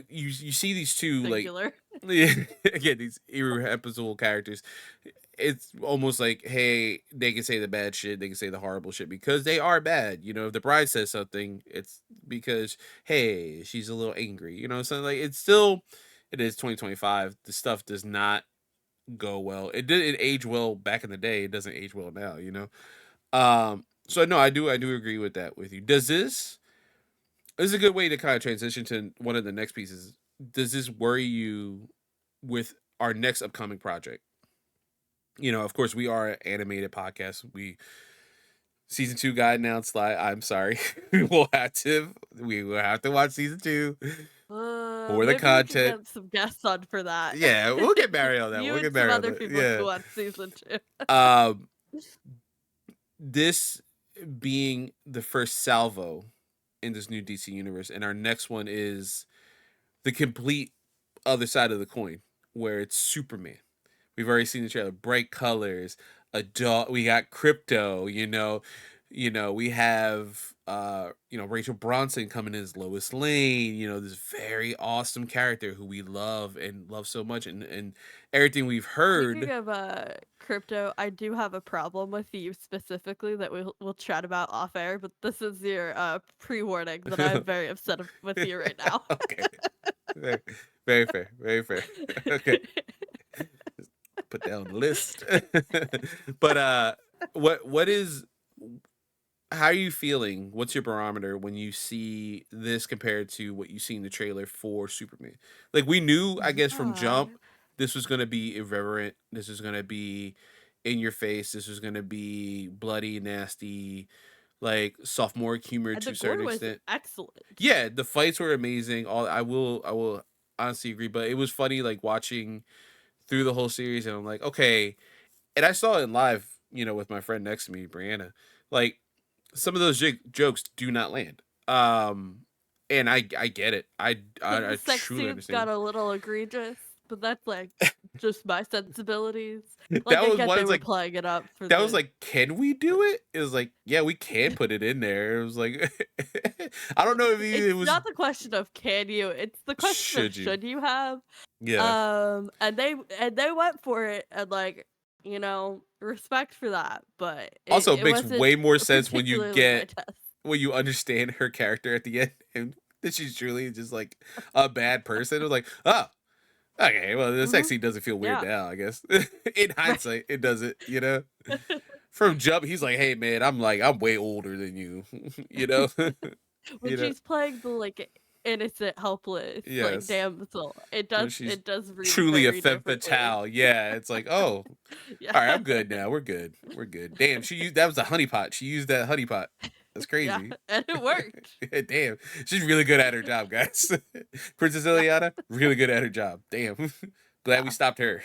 You see these two, Singular. again, these irrepressible characters. It's almost like, hey, they can say the bad shit, they can say the horrible shit because they are bad. If the bride says something, it's because, hey, she's a little angry. So like, it is 2025. The stuff does not go well. It age well back in the day. It doesn't age well now. So no, I do agree with that with you. This is a good way to kind of transition to one of the next pieces. Does this worry you with our next upcoming project? Of course, we are an animated podcast. Season 2 got announced. I'm sorry, we will have to watch season 2 for the Maybe we can content. get some guests on for that. Yeah, we'll get married on that. You We'll and get some married on other that. people Yeah. can watch season 2. This being the first salvo in this new DC universe, and our next one is the complete other side of the coin, where it's Superman. We've already seen the trailer, bright colors, a dog. We got crypto. We have Rachel Bronson coming in as Lois Lane. This very awesome character who we love so much, and everything we've heard. Speaking of crypto, I do have a problem with you specifically that we'll chat about off air, but this is your pre-warning that I'm very upset with you right now. Okay. Very, very fair. Very fair. Okay. Put that on the list. But how are you feeling? What's your barometer when you see this compared to what you see in the trailer for Superman? Like, we knew, I guess, from jump, this was going to be irreverent. This was going to be in your face. This was going to be bloody, nasty, like sophomore humor to a certain extent. Excellent. Yeah, the fights were amazing. I will honestly agree, but it was funny, like, watching through the whole series, and I'm like, okay. And I saw it in live, with my friend next to me, Brianna. Like, some of those jokes do not land. And I get it. I sex truly scenes understand. got a little egregious, but that's like just my sensibilities. Like, That was I one. get they were Like, playing it up for that was like, can we do it? It was like, yeah, we can put it in there. It was like, I don't know if it was not the question of can you, it's the question of should you have. Yeah. And they went for it, and like, respect for that. But Also, it makes wasn't way more sense when you particularly my test. when you understand her character at the end, and that she's truly just like a bad person. It was like, oh, okay, well, the sex scene doesn't feel weird now, I guess. In hindsight, it doesn't, From jump, he's like, hey, man, I'm way older than you, When she's playing the, like, innocent, helpless, like, damsel, it does read truly a very femme differently. fatale. Yeah, it's like, oh, Yeah. all right, I'm good now. We're good. Damn, that was a honeypot. She used that honeypot. That's crazy. Yeah, and it worked. Damn, she's really good at her job, guys. Princess Ileana, really good at her job. Damn, glad we stopped her.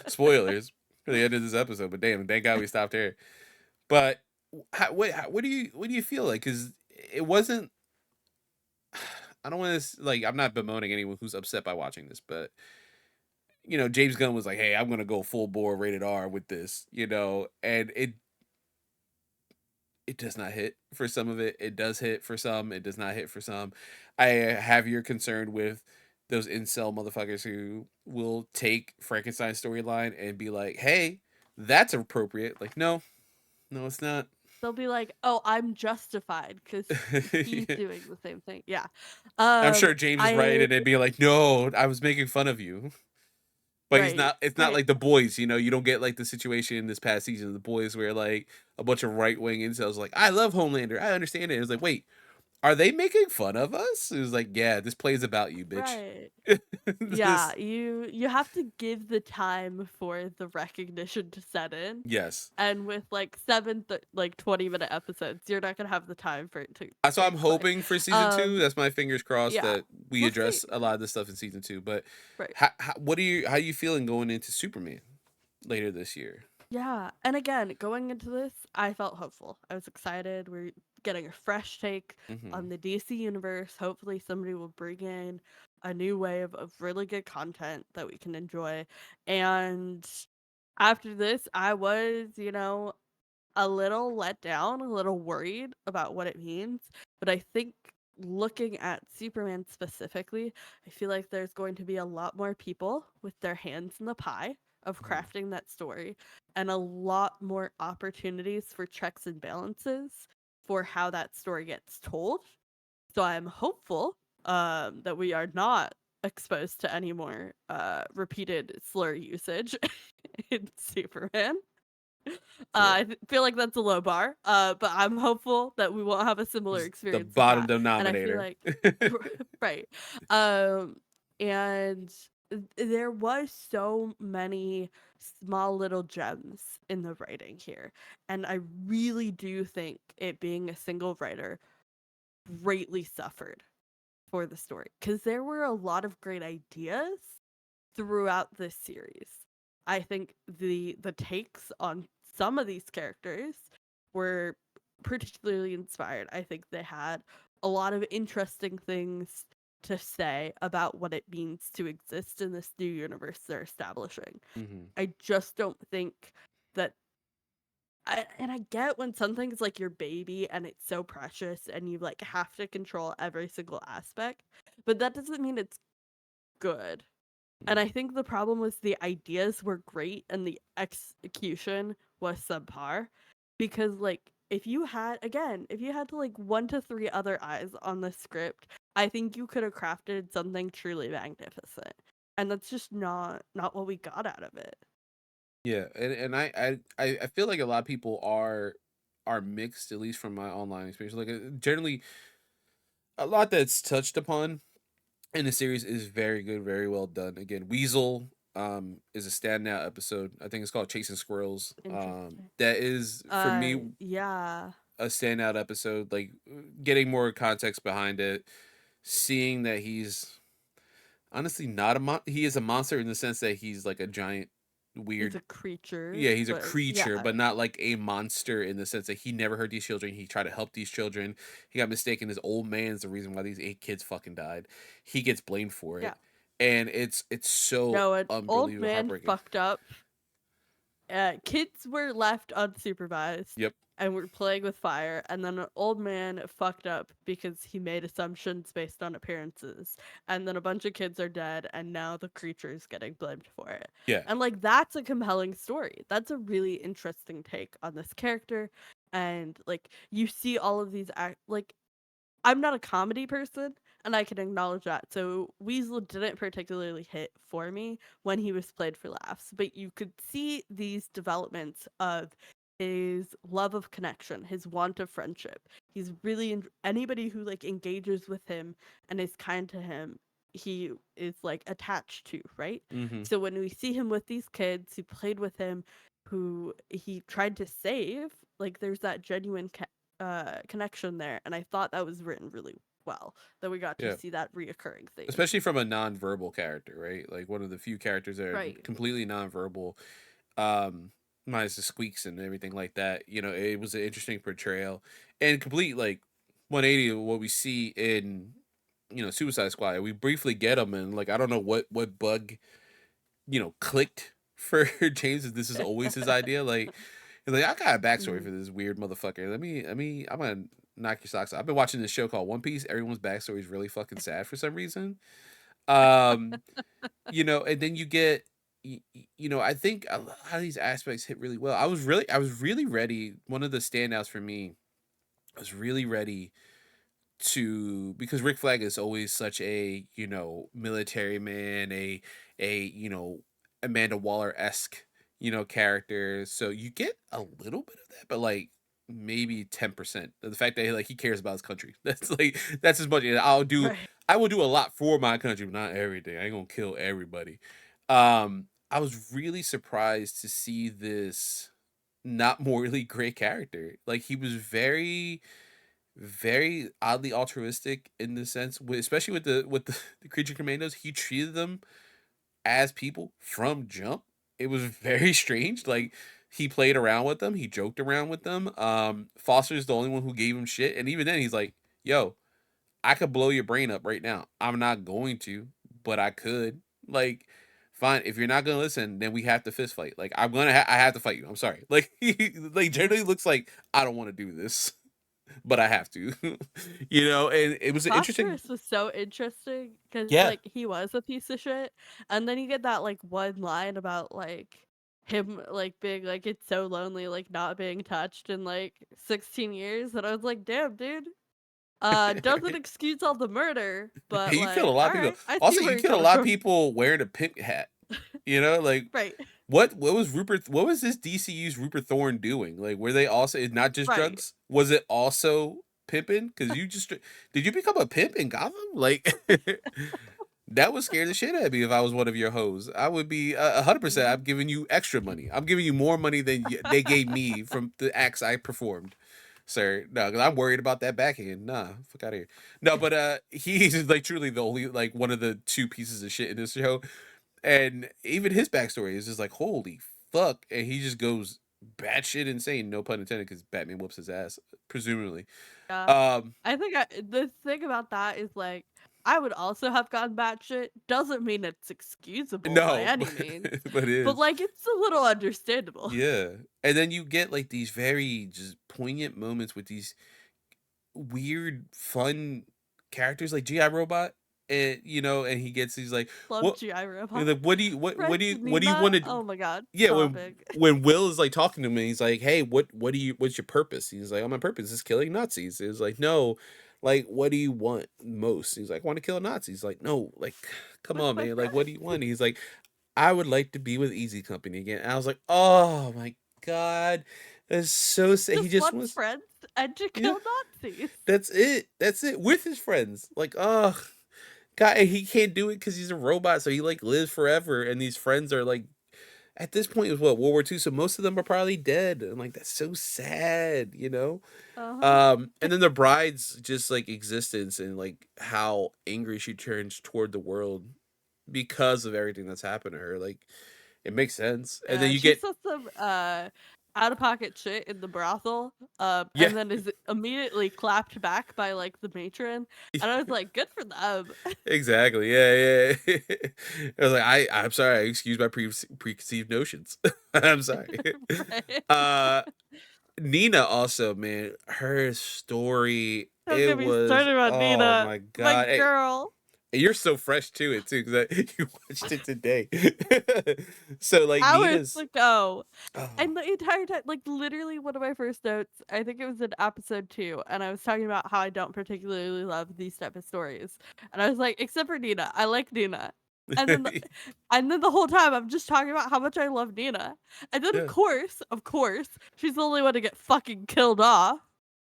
Spoilers for the end of this episode, but damn, thank God we stopped her. But what do you feel like? Because it wasn't. I don't want to, like, I'm not bemoaning anyone who's upset by watching this, but James Gunn was like, hey, I'm gonna go full bore rated R with this, and it does not hit for some of it. It does hit for some. It does not hit for some. I have your concern with those incel motherfuckers who will take Frankenstein's storyline and be like, hey, that's appropriate. Like, no, it's not. They'll be like, oh, I'm justified because he's doing the same thing. Yeah. I'm sure James is right, and it'd be like, no, I was making fun of you. But he's not. It's not like The Boys, you don't get like the situation in this past season of The Boys where like a bunch of right wing incels like, I love Homelander, I understand it. It's like, wait, are they making fun of us? It was like, yeah, this plays about you, bitch. Right. Yeah, you have to give the time for the recognition to set in. Yes. And with like 20-minute episodes, you're not gonna have the time for it to. So I'm hoping for season 2. That's my fingers crossed that we'll address see. a lot of this stuff in season 2. But right. how are you feeling going into Superman later this year? Yeah, and again, going into this, I felt hopeful. I was excited. getting a fresh take Mm-hmm. on the DC universe. Hopefully, somebody will bring in a new wave of really good content that we can enjoy. And after this, I was, a little let down, a little worried about what it means. But I think looking at Superman specifically, I feel like there's going to be a lot more people with their hands in the pie of Mm-hmm. crafting that story and a lot more opportunities for checks and balances for how that story gets told. So I'm hopeful that we are not exposed to any more repeated slur usage in Superman. Yeah. I feel like that's a low bar, but I'm hopeful that we won't have a similar It's the experience with bottom that. And I feel denominator. like, right. Um, and there was so many small little gems in the writing here. And I really do think it being a single writer greatly suffered for the story because there were a lot of great ideas throughout this series. I think the takes on some of these characters were particularly inspired. I think they had a lot of interesting things to say about what it means to exist in this new universe they're establishing. Mm-hmm. I just don't think that I get when something's like your baby and it's so precious and you like have to control every single aspect, but that doesn't mean it's good. And I think the problem was the ideas were great and the execution was subpar. Because like if you had to like 1 to 3 other eyes on the script, I think you could have crafted something truly magnificent. And that's just not what we got out of it. Yeah, and I feel like a lot of people are mixed, at least from my online experience. Like generally, a lot that's touched upon in the series is very good, very well done. Again, Weasel is a standout episode. I think it's called Chasing Squirrels. Interesting. That is for me Yeah. a standout episode. Like getting more context behind it, seeing that he's honestly not he is a monster in the sense that he's like a giant He's weird. a creature, Yeah, he's a but creature, yeah. but not like a monster in the sense that he never hurt these children. He tried to help these children. He got mistaken as old man's the reason why these 8 kids fucking died. He gets blamed for Yeah. it. And it's so No, an old unbelievable man heartbreaking. fucked up. Kids were left unsupervised Yep. and were playing with fire, and then an old man fucked up because he made assumptions based on appearances, and then a bunch of kids are dead, and now the creature is getting blamed for it. Yeah. And like that's a compelling story. That's a really interesting take on this character, and like you see all of these like I'm not a comedy person, and I can acknowledge that. So Weasel didn't particularly hit for me when he was played for laughs, but you could see these developments of his love of connection, his want of friendship. He's really anybody who like engages with him and is kind to him, he is like attached to, right? Mm-hmm. So when we see him with these kids who played with him, who he tried to save, like there's that genuine connection there, and I thought that was written really well. That we got to Yeah. see that reoccurring theme. Especially from a non-verbal character, right? Like one of the few characters that are Right. completely non-verbal. Um, minus the squeaks and everything like that. You know, it was an interesting portrayal and complete like 180 of what we see in Suicide Squad. We briefly get him and like I don't know what bug clicked for James. This is always his idea. Like he's like I got a backstory for Mhm. this weird motherfucker. Let me. I'm gonna knock your socks off. I've been watching this show called One Piece. Everyone's backstory is really fucking sad for some reason. Um, and then you get I think a lot of these aspects hit really well. I was really ready. One of the standouts for me, I was really ready to because Rick Flag is always such a military man, a Amanda Waller esque character. So you get a little bit of that, but like maybe 10%. The fact that like he cares about his country. That's as much. Right. I will do a lot for my country, but not everything. I ain't gonna kill everybody. I was really surprised to see this not morally great character. Like he was very very oddly altruistic in the sense, especially with the creature commandos. He treated them as people from jump. It was very strange. Like he played around with them. He joked around with them. Foster's the only one who gave him shit, and even then, he's like, "Yo, I could blow your brain up right now. I'm not going to, but I could. Like, fine. If you're not gonna listen, then we have to fist fight. Like, I have to fight you. I'm sorry. Like, he like generally looks like I don't want to do this, but I have to. And it was an interesting. Phosphorus was so interesting because Yeah, like he was a piece of shit, and then you get that like one line about like him like being like it's so lonely like not being touched in like 16 years, and I was like, damn, dude. Doesn't excuse all the murder, but you killed a like, lot all of people. right, I see Also, where you you're killed a coming lot of from. people wearing a pimp hat. Like Right, what was Rupert? What was this DCU's Rupert Thorne doing? Like, were they also it's not just right. drugs? Was it also pimping? Because did you become a pimp in Gotham? Like that would scare the shit out of me if I was one of your hoes. I would be 100%. Mhm. I'm giving you extra money. I'm giving you more money than they gave me from the acts I performed. Sir, no, because I'm worried about that backhand. Nah, fuck out of here. No, but he's like truly the only like one of the two pieces of shit in this show, and even his backstory is just like holy fuck, and he just goes batshit insane. No pun intended, because Batman whoops his ass, presumably. Yeah. Um, The thing about that is like I would also have gone batshit. Doesn't mean it's excusable by no, any means, but it but is. like it's a little understandable. Yeah. And then you get like these very just poignant moments with these weird, fun characters like GI Robot. And he gets these like, Love what GI Robot. like Friends what do you Nina. want to Oh my god, yeah, stop when it. when Will is like talking to him and he's like, "Hey, what's your purpose?" He's like, "Oh, my purpose is killing Nazis." It's like, "No, like what do you want most?" He's like, "I want to kill Nazis." He's like, "No, like come With on, my man. Like what do you friends. want?" He's like, "I would like to be with Easy Company again." And I was like, "Oh my god." That's so sad. He Just just wants wants friends and to yeah, kill Nazis. that's it. That's it with his friends. Like, oh god, and he can't do it because he's a robot, so he like lives forever, and these friends are like at this point it was what World War II, so most of them are probably dead. I'm like, that's so sad. Uh-huh. And then the bride's just like existence and like how angry she turns toward the world because of everything that's happened to her. Like, it makes sense. And then Yeah, you she get says some out of pocket shit in the brothel, yeah, and then is immediately clapped back by like the matron, and I was like, good for them. exactly. Yeah, yeah. I was like, I'm sorry, I excuse my preconceived notions. I'm sorry. Right? uh Nina also, man, her story, Don't it get me was started on oh Nina, my my god. girl. And you're so fresh to it too, because you watched it today. So like Hours Nina's ago. oh And the entire time, like literally one of my first notes, I think it was in episode 2, and I was talking about how I don't particularly love these type of stories. And I was like, except for Nina, I like Nina. And then the, and then the whole time I'm just talking about how much I love Nina. And then yeah. of course, she's the only one to get fucking killed off.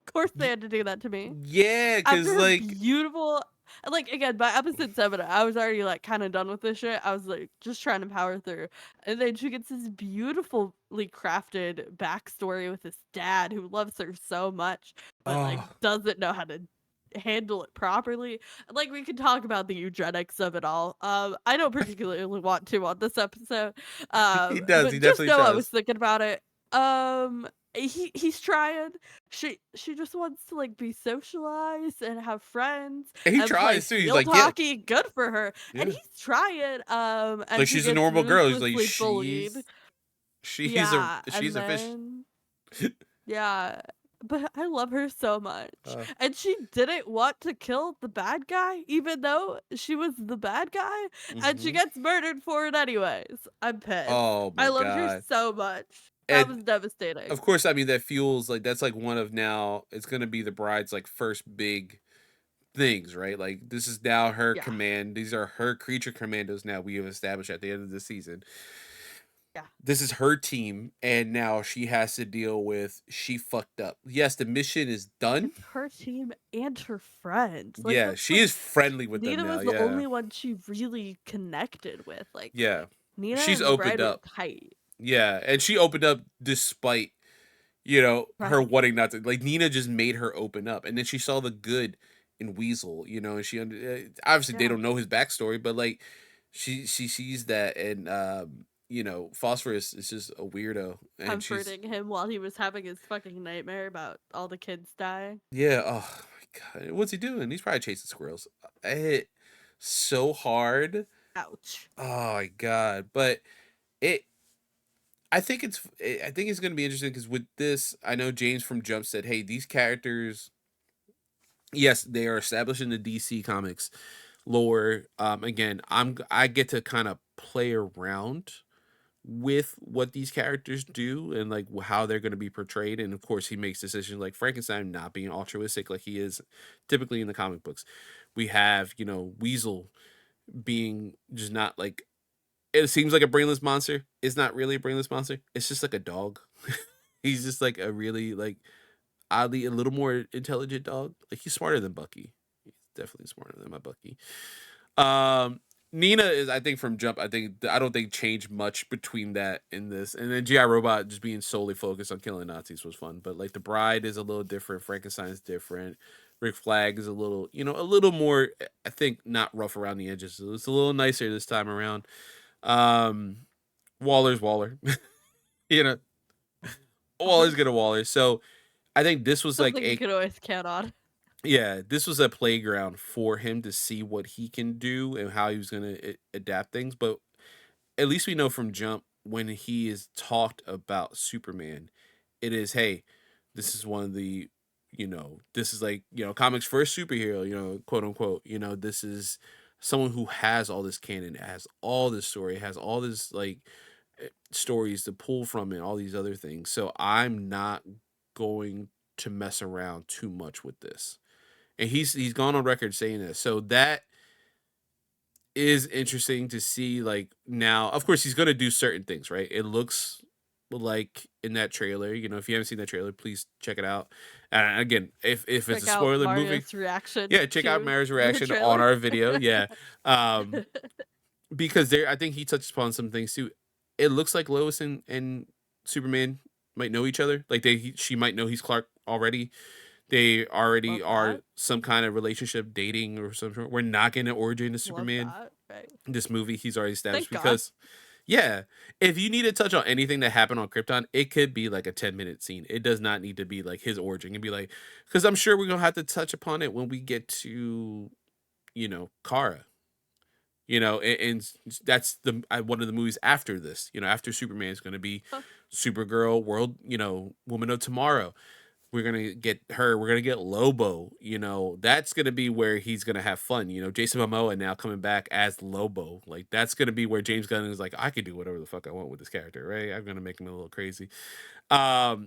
Of course they had to do that to me. Yeah, After because her like beautiful and, like, again, by episode 7, I was already, like, kinda done with this shit. I was, like, just trying to power through. And then she gets this beautifully crafted backstory with this dad who loves her so much, but, like, oh doesn't know how to handle it properly. Like, we could talk about the eugenics of it all. I don't particularly want to on this episode, he but just definitely know I was tries. thinking about it. He's trying. She just wants to like be socialized and have friends And he and play tries too. He's field like, yeah, hockey. Good for her. And yeah. he's trying. And Like she she's a gets normal girl. He's like, ruthlessly bullied. Yeah, she's and a fish. then yeah. But I love her so much. Uh, And she didn't want to kill the bad guy, even though she was the bad guy. And she mhm. gets murdered for it anyways. I'm pissed. Oh I my loved her god. so much. That And was devastating. of course, I mean that fuels like that's like one of now it's gonna be the bride's like first big things, right? Like this is now her Yeah. command. These are her creature commandos now we have established at the end of the season. Yeah. This is her team, and now she has to deal with she fucked up. Yes, the mission is done. It's her team and her friends. Like Yeah, that's she like is friendly with them Nina now. was the Yeah. only one she really connected with. Like Yeah. Nina She's and the opened bride were up. tight. Yeah, and she opened up despite, her Right. wanting not to. Like Nina just made her open up, and then she saw the good in Weasel, and she obviously they Yeah. don't know his backstory, but like she sees that, and Phosphorus is just a weirdo, and she's Comforting him while he was having his fucking nightmare about all the kids dying. yeah. Oh my god, what's he doing? He's probably chasing squirrels. I hit so hard. Ouch. Oh my god, but it. I think it's going to be interesting because with this, I know James from Jump said, "Hey, these characters, yes, they are established in the DC Comics lore. Again, I get to kind of play around with what these characters do and like how they're going to be portrayed. And of course, he makes decisions like Frankenstein not being altruistic like he is typically in the comic books. We have Weasel being just not like it seems like a brainless monster. It's not really a brainless monster. It's just like a dog. He's just like a really like oddly a little more intelligent dog. Like he's smarter than Bucky. He's definitely smarter than my Bucky. Um, Nina is, I think, from Jump. I don't think changed much between that and this, and then GI Robot just being solely focused on killing Nazis was fun. But like the Bride is a little different. Frankenstein's different. Rick Flag is a little more. I think not rough around the edges. It's a little nicer this time around. Um, Waller's Waller. you know, Waller's gonna Waller. So I think this was like Something you could always count on. yeah, this was a playground for him to see what he can do and how he was going to adapt things. But at least we know from Jump when he is talked about Superman, it is, hey, this is one of the, this is like, comics first superhero, quote unquote, this is someone who has all this canon, has all this story, has all this like stories to pull from and all these other things. So I'm not going to mess around too much with this, and he's gone on record saying this. So that is interesting to see. Like now, of course, he's gonna do certain things, right? It looks like in that trailer. If you haven't seen that trailer, please check it out. And again, if it's Check a out spoiler movie, Mario's reaction. yeah, check out Mary's reaction on our video. Yeah, because there, I think he touches upon some things too. It looks like Lois and Superman might know each other. Like she might know he's Clark already. They already are some kind of relationship, dating or something. We're not getting an origin to Superman. Right. This movie, he's already established. Thank because, God. Yeah, if you need to touch on anything that happened on Krypton, it could be like a 10-minute scene. It does not need to be like his origin. It'd be like, because I'm sure we're going to have to touch upon it when we get to, Kara. And that's the one of the movies after this. After Superman is going to be Supergirl, World, Woman of Tomorrow. We're gonna get her. We're gonna get Lobo. That's gonna be where he's gonna have fun. Jason Momoa now coming back as Lobo. Like that's gonna be where James Gunn is like, I can do whatever the fuck I want with this character, right? I'm gonna make him a little crazy. I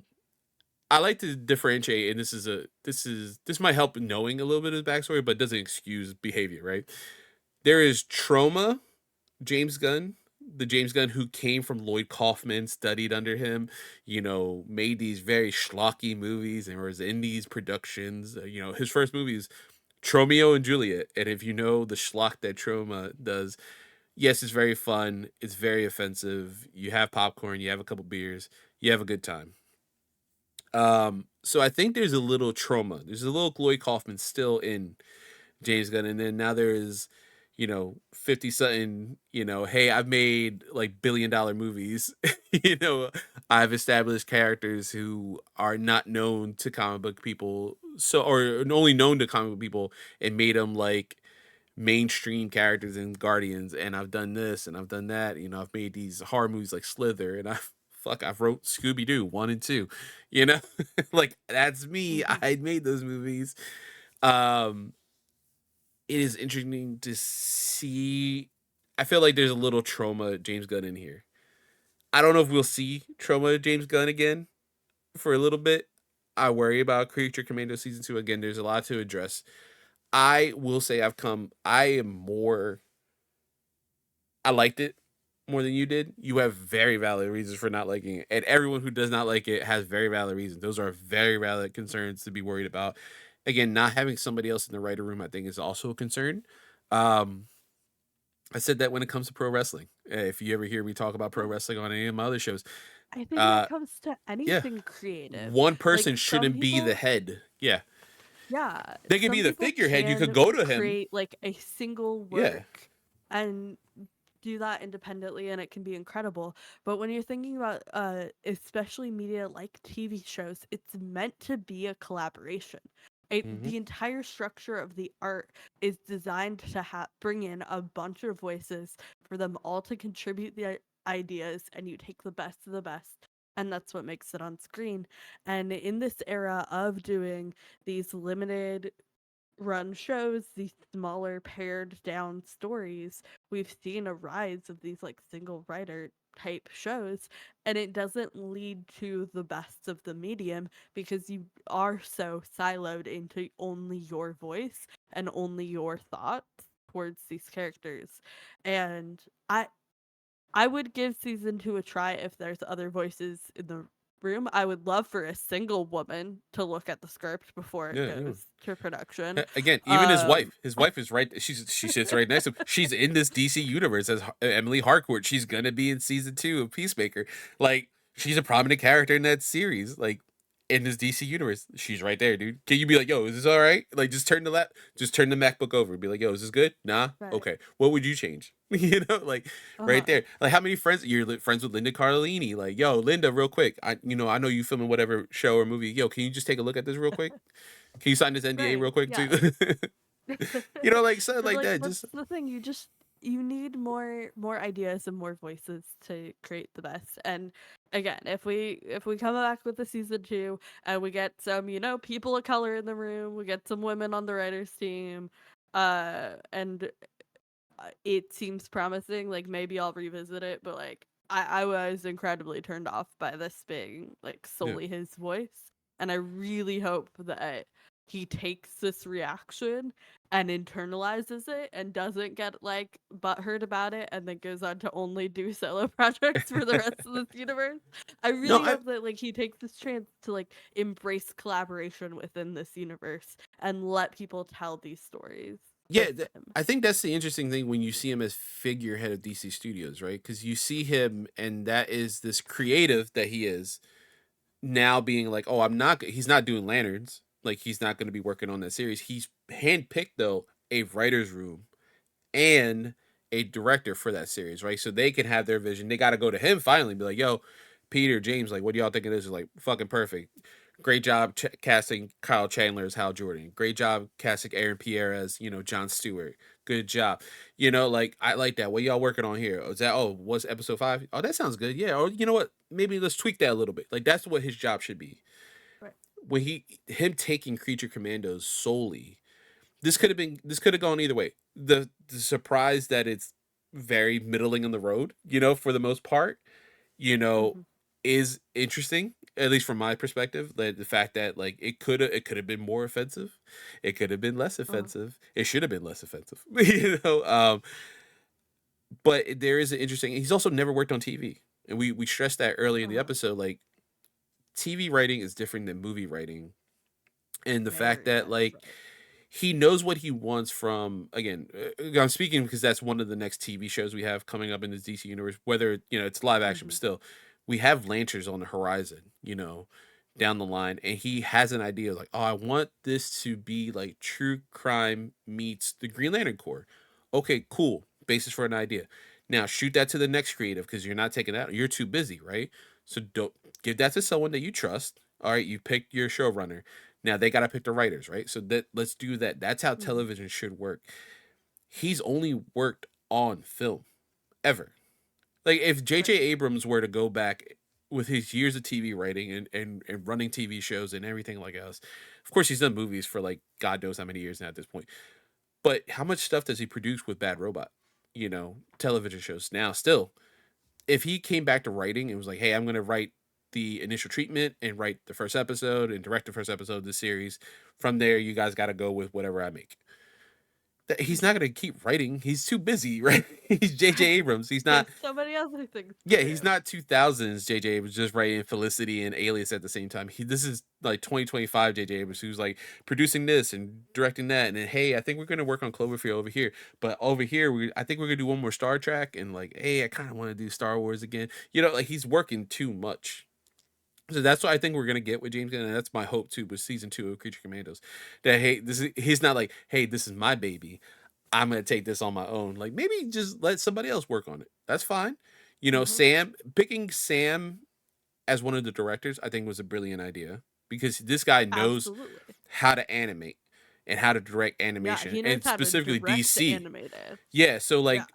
like to differentiate, and this might help knowing a little bit of his backstory, but doesn't excuse behavior, right? There is trauma, James Gunn. The James Gunn who came from Lloyd Kaufman, studied under him, made these very schlocky movies and was in these productions. His first movie is Tromeo and Juliet. And if you know the schlock that Troma does, yes, it's very fun. It's very offensive. You have popcorn, you have a couple beers, you have a good time. So I think there's a little trauma. There's a little Lloyd Kaufman still in James Gunn. And then now there is 50 something, hey, I've made like $1 billion movies. I've established characters who are not known to comic book people, or only known to comic book people, and made them like mainstream characters in Guardians. And I've done this and I've done that. I've made these horror movies like Slither, and I've wrote Scooby-Doo 1 and 2. Like that's me. I made those movies. It is interesting to see. I feel like there's a little trauma James Gunn in here. I don't know if we'll see trauma James Gunn again for a little bit. I worry about Creature Commando season 2 again. There's a lot to address. I will say I liked it more than you did. You have very valid reasons for not liking it, and everyone who does not like it has very valid reasons. Those are very valid concerns to be worried about. Again, not having somebody else in the writer room, I think, is also a concern. I said that when it comes to pro wrestling. If you ever hear me talk about pro wrestling on any of my other shows, I think when it comes to anything creative, one person shouldn't be the head. Yeah. Yeah. They can be the figurehead. You could go to him. Create like a single work and do that independently and it can be incredible. But when you're thinking about especially media like TV shows, it's meant to be a collaboration. Mm-hmm. The entire structure of the art is designed to bring in a bunch of voices for them all to contribute the ideas, and you take the best of the best, and that's what makes it on screen. And in this era of doing these limited run shows, these smaller pared down stories, we've seen a rise of these like single writer type shows, and it doesn't lead to the best of the medium because you are so siloed into only your voice and only your thoughts towards these characters. And I would give season 2 a try if there's other voices in the room. I would love for a single woman to look at the script before it Yeah, yeah. goes to production. Again, even his wife is right. She sits right next to him. She's in this DC universe as Emily Harcourt. She's gonna be in season 2 of Peacemaker. Like, she's a prominent character in that series. Like, in this DC universe, she's right there, dude. Can you be like, yo, is this all right? Like, just turn the MacBook over and be like, yo, is this good? Nah, Right. okay. What would you change? Like, right Uh-huh. there. Like, how many friends you're friends with Linda Cardellini? Like, yo, Linda, real quick. I know you filming whatever show or movie. Yo, can you just take a look at this real quick? Can you sign this NDA Right. real quick too? Yes. Like something But like like that. that's Just the thing, you need more ideas and more voices to create the best. And again, if we come back with the season 2 and we get some, people of color in the room, we get some women on the writers team, and it seems promising, like maybe I'll revisit it, but like I was incredibly turned off by this being like yeah. solely his voice. And I really hope that he takes this reaction and internalizes it and doesn't get like butthurt about it and then goes on to only do solo projects for the rest of this universe. I No, really I hope that like he takes this chance to like embrace collaboration within this universe and let people tell these stories yeah, with him. I think that's the interesting thing when you see him as figurehead of DC Studios, right? Because you see him, and that is this creative that he is now being like, oh, he's not doing Lanterns. Like, he's not going to be working on that series. He's handpicked though a writer's room and a director for that series, right? So they can have their vision. They got to go to him finally and be like, yo, Peter, James, like, what do y'all think of this? Is like fucking perfect. Great job casting Kyle Chandler as Hal Jordan. Great job casting Aaron Pierre as, John Stewart. Good job. Like, I like that. What y'all working on here? What's episode 5? Oh, that sounds good. Yeah. Or you know what? Maybe let's tweak that a little bit. Like, that's what his job should be. Right. When him taking Creature Commandos solely, this could have gone either way. The surprise that it's very middling on the road, for the most part, you know, Mm-hmm. is interesting, at least from my perspective. The fact that like it could have been more offensive, it could have been less Uh-huh. offensive, it should have been less offensive, But there is an interesting. He's also never worked on TV, and we stressed that early in the Uh-huh. episode. Like, TV writing is different than movie writing, and the fact Very that much like so. he knows what he wants from, again, I'm speaking because that's one of the next TV shows we have coming up in this DC universe, whether it's live action, but Mhm. still we have Lancers on the horizon, down the line, and he has an idea like, oh, I want this to be like true crime meets the Green Lantern Corps. Okay, cool, basis for an idea. Now shoot that to the next creative, because you're not taking that, you're too busy, right? So don't give that to someone that you trust. All right, you picked your showrunner. Now they got to pick the writers, right? So let's do that. That's how Mhm. television should work. He's only worked on film ever. Like, if Right. J.J. Abrams were to go back with his years of TV writing and running TV shows and everything like else, of course he's done movies for like God knows how many years now at this point. But how much stuff does he produce with Bad Robot? Television shows now still. If he came back to writing and was like, hey, I'm going to write the initial treatment and write the first episode and direct the first episode of the series, from there you guys got to go with whatever I make. He's not Mhm. going to keep writing. He's too busy, right? He's J.J. Right. Abrams. He's He not. has so many other things to Yeah, he's do. not 2000s J.J. Abrams just writing Felicity and Alias at the same time. This is like 2025 J.J. Abrams, who's like producing this and directing that, and then, hey, I think we're gonna work on Cloverfield over here, but over here I think we're gonna do one more Star Trek, and like, hey, I kind of want to do Star Wars again. Like, he's working too much. So that's what I think we're gonna get with James Gunn, and that's my hope too with season 2 of Creature Commandos. That, hey, he's not like, hey, this is my baby. I'm gonna take this on my own. Like maybe just let somebody else work on it. That's fine. You know, Mhm. picking Sam as one of the directors, I think was a brilliant idea because this guy knows Absolutely. how to animate and how to direct Yeah, animation he knows and how to specifically direct DC. animated. Yeah, so Yeah. like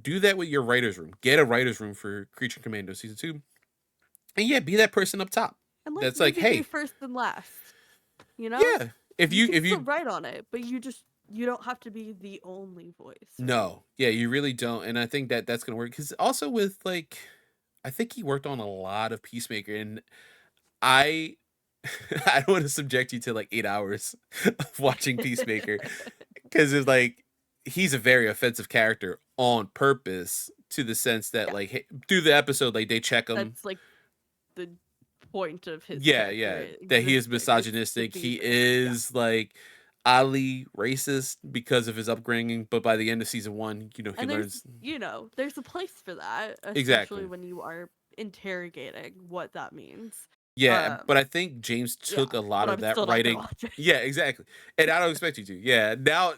do that with your writers room. Get a writers room for Creature Commando season 2. And yeah, be that person up top. And like That's like, maybe be hey, first and last. You know? yeah, if You you can if still you write on it, but you don't have to be the only voice, right? no, yeah, you really don't. And I think that that's going to work cuz also with like I think he worked on a lot of Peacemaker and I I don't want to subject you to like 8 hours of watching Peacemaker cuz it's like he's a very offensive character on purpose to the sense that Yeah. like hey, through the episode like they check him. That's like the point of his Yeah, character yeah, that he is existing is to misogynistic. be He this. Yeah. is like oddly racist because of his upbringing, but by the end of season 1, you know, he And learns there's a place for that, especially exactly. when you are interrogating what that means. Yeah, but Um, I think James yeah, took a lot but of I'm that still not gonna writing. watch it. Yeah, exactly. And I don't expect you to. Yeah, now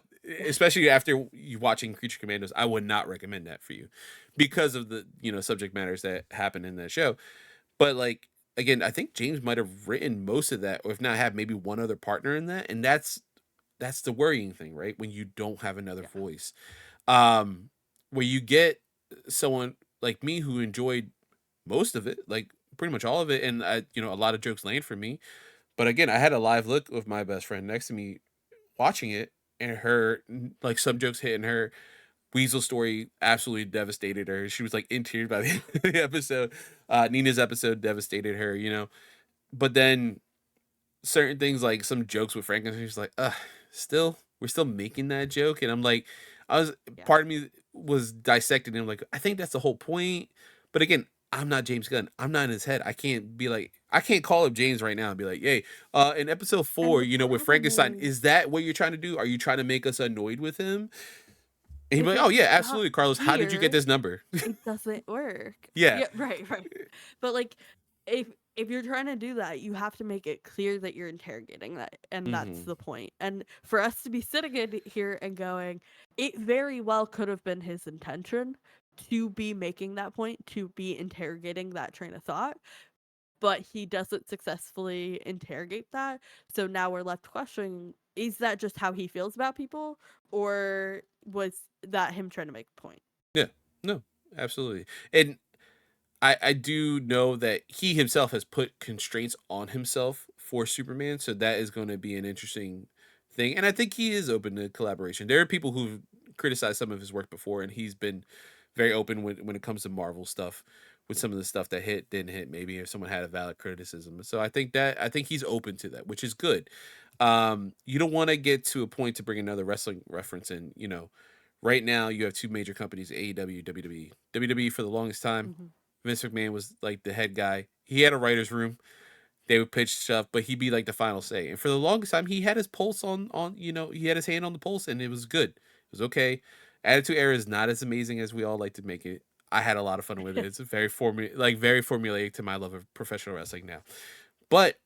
especially after you watching Creature Commandos, I would not recommend that for you because of the, you know, subject matters that happen in that show. But like again, I think James might have written most of that or if not have maybe one other partner in that, and that's the worrying thing, right? When you don't have another Yeah. voice. Um where you get someone like me who enjoyed most of it, like pretty much all of it, and I, you know, a lot of jokes land for me. But again, I had a live look with my best friend next to me watching it, and her like some jokes hitting her. Weasel story absolutely devastated her. She was like in tears by the end of the episode. Nina's episode devastated her, you know. But then certain things like some jokes with Frankenstein, she's like, still, we're still making that joke. And I'm like, I was Yeah. part of me was dissecting him, like, I think that's the whole point. But again, I'm not James Gunn. I'm not in his head. I can't be like, I can't call up James right now and be like, hey, in episode And 4, the you know, with problem Frankenstein, is is that what you're trying to do? Are you trying to make us annoyed with him? And he'd be if like, oh it's yeah, not absolutely, Carlos. How did you get clear, this number? it doesn't work. Yeah. Yeah, right, right. But like if you're trying to do that, you have to make it clear that you're interrogating that, and that's Hmm. the point. And for us to be sitting in here and going, it very well could have been his intention to be making that point, to be interrogating that train of thought, but he doesn't successfully interrogate that. So now we're left questioning, is that just how he feels about people, or was that him trying to make a point? Yeah. No, absolutely. And I do know that he himself has put constraints on himself for Superman, so that is going to be an interesting thing. And I think he is open to collaboration. There are people who've criticized some of his work before, and he's been very open when it comes to Marvel stuff. With some of the stuff that hit didn't hit, maybe if someone had a valid criticism. So I think he's open to that, which is good. You don't want to get to a point to bring another wrestling reference in. You know, right now you have two major companies: AEW, WWE. WWE for the longest time Mhm. Vince McMahon was like the head guy. He had a writer's room. They would pitch stuff, but he'd be like the final say. And for the longest time, he had his pulse on you know, he had his hand on the pulse, and it was good. It was okay. Attitude Era is not as amazing as we all like to make it. I had a lot of fun with it. It's very very formulaic to my love of professional wrestling now. But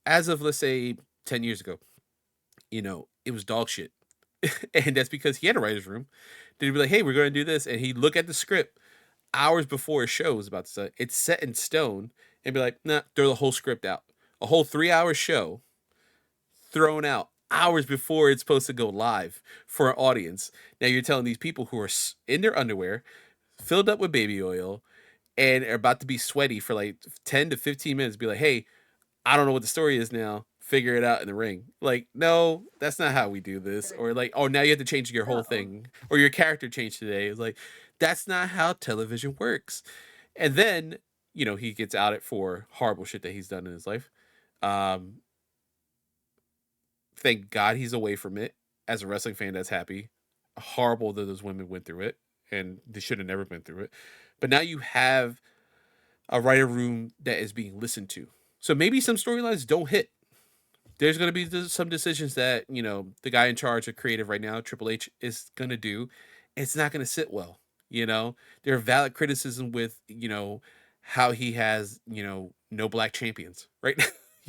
as of let's say 10 years ago, you know, it was dog shit. And that's because he had a writer's room. Then he'd be like, hey, we're gonna do this. And he'd look at the script hours before a show was about to start. It's set in stone and be like, nah, throw the whole script out. A whole 3 hour show thrown out hours before it's supposed to go live for an audience. Now you're telling these people who are in their underwear, filled up with baby oil, and are about to be sweaty for like 10 to 15 minutes, be like, hey, I don't know what the story is now. Figure it out in the ring. Like, no, that's not how we do this. Right. Or like, oh, now you have to change your whole No. thing. Or your character changed today. It's like, that's not how television works. And then, you know, he gets outed for horrible shit that he's done in his life. Um, thank God he's away from it. As a wrestling fan, that's happy. Horrible that those women went through it, and they should have never been through it. But now you have a writer room that is being listened to. So maybe some storylines don't hit. There's going to be some decisions that, you know, the guy in charge of creative right now, Triple H, is going to do. It's not going to sit well. You know, there are valid criticism with, you know, how he has, you know, no black champions, right?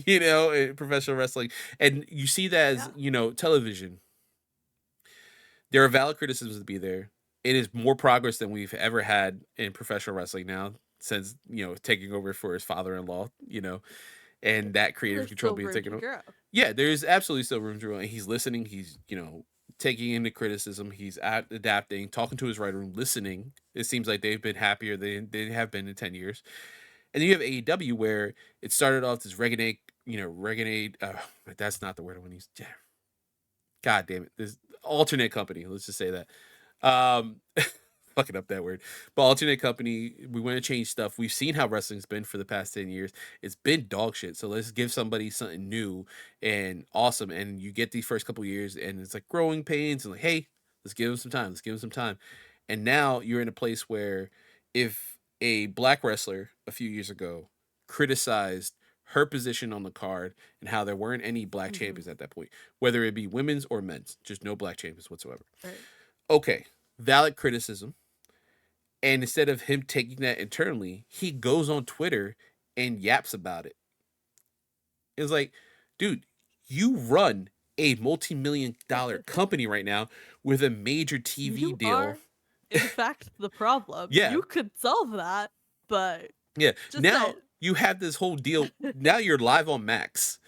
You know, in professional wrestling. And you see that as, Yeah. you know, television. There are valid criticisms to be there. It is more progress than we've ever had in professional wrestling now, since taking over for his father-in-law, and that creative There's control still being room taken to over. grow. Yeah, there's absolutely still room to grow. And he's listening. He's taking into criticism. He's adapting, talking to his writer room, listening. It seems like they've been happier than they have been in 10 years. And then you have AEW where it started off this Reganade. That's not the word I want to use. God damn it, this alternate company. Let's just say that. Um, fucking up that word. But alternate company, we want to change stuff. We've seen how wrestling's been for the past 10 years. It's been dog shit. So let's give somebody something new and awesome. And you get these first couple years and it's like growing pains and like, hey, let's give them some time. Let's give them some time. And now you're in a place where if a black wrestler a few years ago criticized her position on the card and how there weren't any black champions at that point, whether it be women's or men's, just no black champions whatsoever. Right. Okay, valid criticism. And instead of him taking that internally, he goes on Twitter and yaps about it. It's like, dude, you run a multi-million-dollar company right now with a major TV You deal. are, in fact, the problem. Yeah. You could solve that, but yeah. just Now that. you have this whole deal. Now you're live on Max.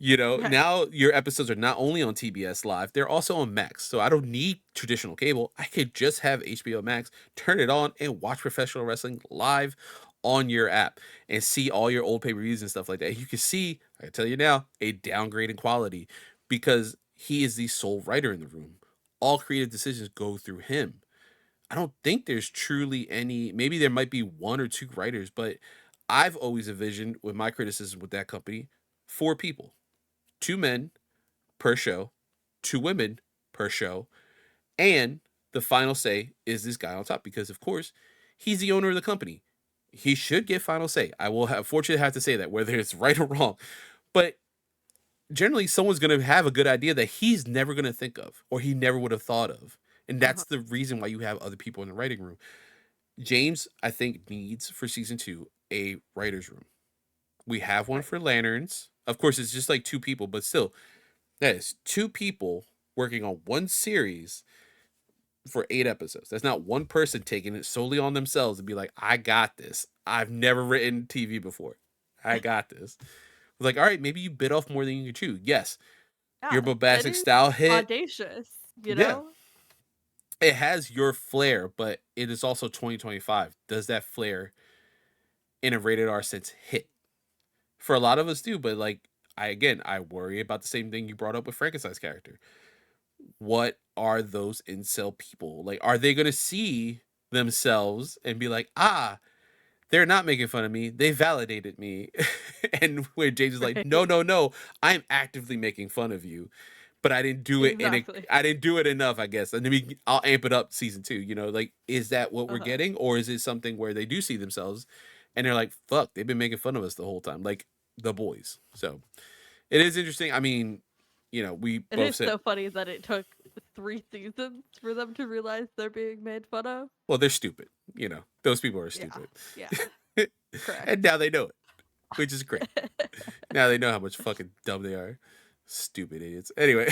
Right. Now your episodes are not only on TBS Live, they're also on Max. So I don't need traditional cable. I could just have HBO Max, turn it on, and watch professional wrestling live on your app and see all your old pay-per-views and stuff like that. You can see, I can tell you now, a downgrade in quality because he is the sole writer in the room. All creative decisions go through him. I don't think there's truly any, maybe there might be one or two writers, but I've always envisioned with my criticism with that company, 4 people. 2 men per show, 2 women per show, and the final say is this guy on top because, of course, he's the owner of the company. He should get final say. I will fortunately have to say that, whether it's right or wrong. But generally, someone's going to have a good idea that he's never going to think of or he never would have thought of. And that's the reason why you have other people in the writing room. James, I think, needs for season 2 a writer's room. We have one for Lanterns. Of course, it's just like 2 people, but still, that is 2 people working on one series for 8 episodes. That's not one person taking it solely on themselves and be like, I got this. I've never written TV before. I got this. It's like, all right, maybe you bit off more than you can chew. Yes. Your bombastic style hit. Audacious, Yeah. It has your flair, but it is also 2025. Does that flair in a rated R sense hit? For a lot of us do, but like I worry about the same thing you brought up with Frankenstein's character. What are those incel people? Like, are they gonna see themselves and be like, they're not making fun of me, they validated me. And where James is like, no, I'm actively making fun of you. But I didn't do it I didn't do it enough, I guess. And then I'll amp it up season 2. Like, is that what we're getting? Or is it something where they do see themselves and they're like, fuck, they've been making fun of us the whole time. Like the boys. So it is interesting. I mean, we it both is so funny that it took 3 seasons for them to realize they're being made fun of. Well, they're stupid. Those people are stupid. Yeah. Correct. And now they know it, which is great. Now they know how much fucking dumb they are. Stupid idiots. Anyway,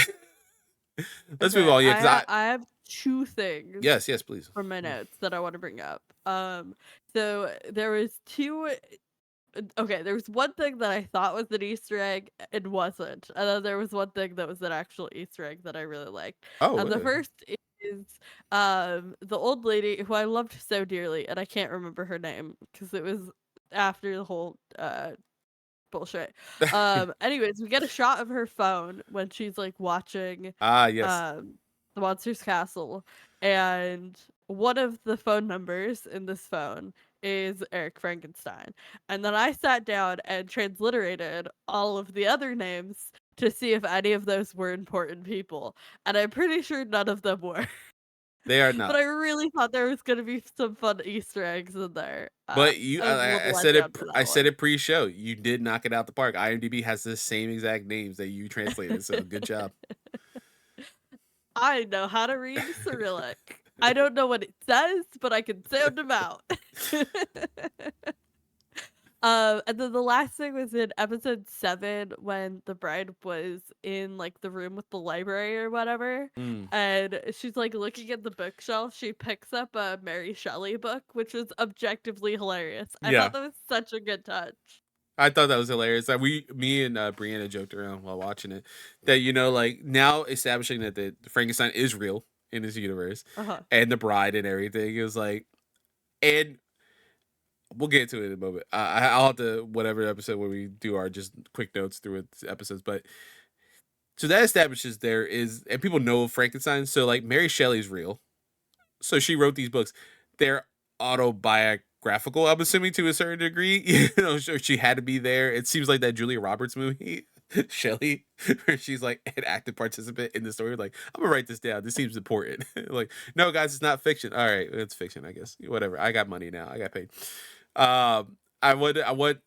let's move on. Yeah, I have 2 things. Yes, please. From my notes that I want to bring up. So there was 2. Okay, there was one thing that I thought was an Easter egg. It wasn't. And then there was one thing that was an actual Easter egg that I really liked. Oh, and the first is the old lady who I loved so dearly, and I can't remember her name because it was after the whole bullshit. Anyways, we get a shot of her phone when she's like watching yes. The Monsters Castle, and one of the phone numbers in this phone is Eric Frankenstein. And then I sat down and transliterated all of the other names to see if any of those were important people. And I'm pretty sure none of them were. They are not. But I really thought there was going to be some fun Easter eggs in there. But I said it. I said it pre-show. You did knock it out the park. IMDb has the same exact names that you translated. So good job. I know how to read Cyrillic. I don't know what it says, but I can sound them out. And then the last thing was in episode 7 when the bride was in like the room with the library or whatever, Mm. and she's like looking at the bookshelf. She picks up a Mary Shelley book, which was objectively hilarious. I Yeah. thought that was such a good touch. I thought that was hilarious. That me and Brianna joked around while watching it. That like now establishing that the Frankenstein is real in this universe, Uh-huh. and the bride and everything is like, and we'll get to it in a moment. I'll have to whatever episode where we do our just quick notes through it episodes, but so that establishes there is, and people know Frankenstein. So like Mary Shelley's real, so she wrote these books. They're autobiographical, I'm assuming, to a certain degree. So she had to be there. It seems like that Julia Roberts movie, Shelley, where she's like an active participant in the story. Like, I'm gonna write this down. This seems important. Like, no, guys, it's not fiction. All right, it's fiction, I guess. Whatever. I got money now. I got paid. I want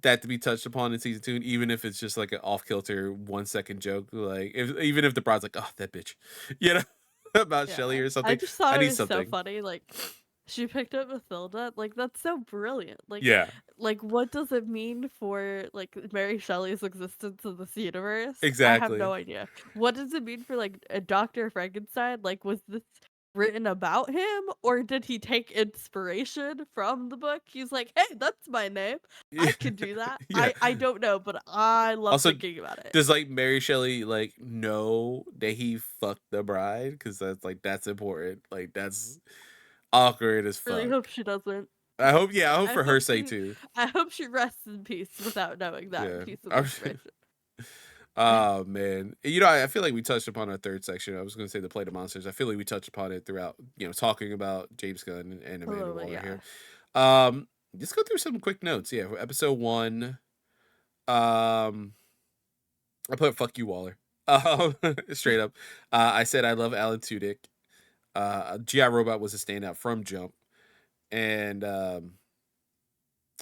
that to be touched upon in season 2, even if it's just like an off kilter 1 second joke. Like, even if the bride's like, oh, that bitch, you know, about Shelley Yeah. or I something. just I thought it need was so something. funny. Like, she picked up Mathilda. Like, that's so brilliant. Yeah, Like, what does it mean for like Mary Shelley's existence in this universe? I have exactly. no idea. What does it mean for like a Dr. Frankenstein? Like, was this written about him, or did he take inspiration from the book? He's like, hey, that's my name. Yeah. I could do that. Yeah. I don't know, but I love Also, thinking about it. does like Mary Shelley like know that he fucked the bride? Because that's important. Like that's awkward as Really fuck. hope she doesn't. I hope. Yeah, I hope I for her hope sake she too. I hope she rests in peace without knowing that Yeah. piece of information. Oh man, I feel like we touched upon our third section. I was going to say the play the monsters. I feel like we touched upon it throughout. Talking about James Gunn and A Amanda little bit, Waller yeah. here. Let's go through some quick notes. Yeah, for episode 1. I put fuck you, Waller. Straight up. I said I love Alan Tudyk. GI Robot was a standout from Jump, and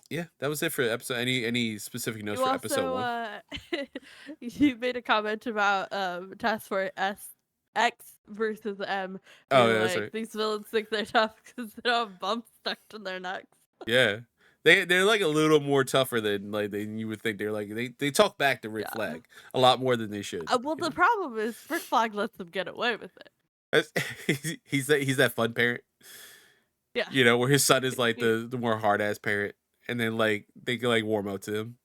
yeah, that was it for episode. Any specific notes You for episode also 1? you made a comment about Task Force X versus M. Oh You're yeah, that's like, right. these villains think they're tough because they don't have bumps stuck to their necks. Yeah, they're like a little more tougher than you would think. They're like they talk back to Rick Yeah. Flag a lot more than they should. Well, the problem is Rick Flag lets them get away with it. He's that fun parent, Yeah. where his son is like the more hard ass parent, and then like they can like warm up to him.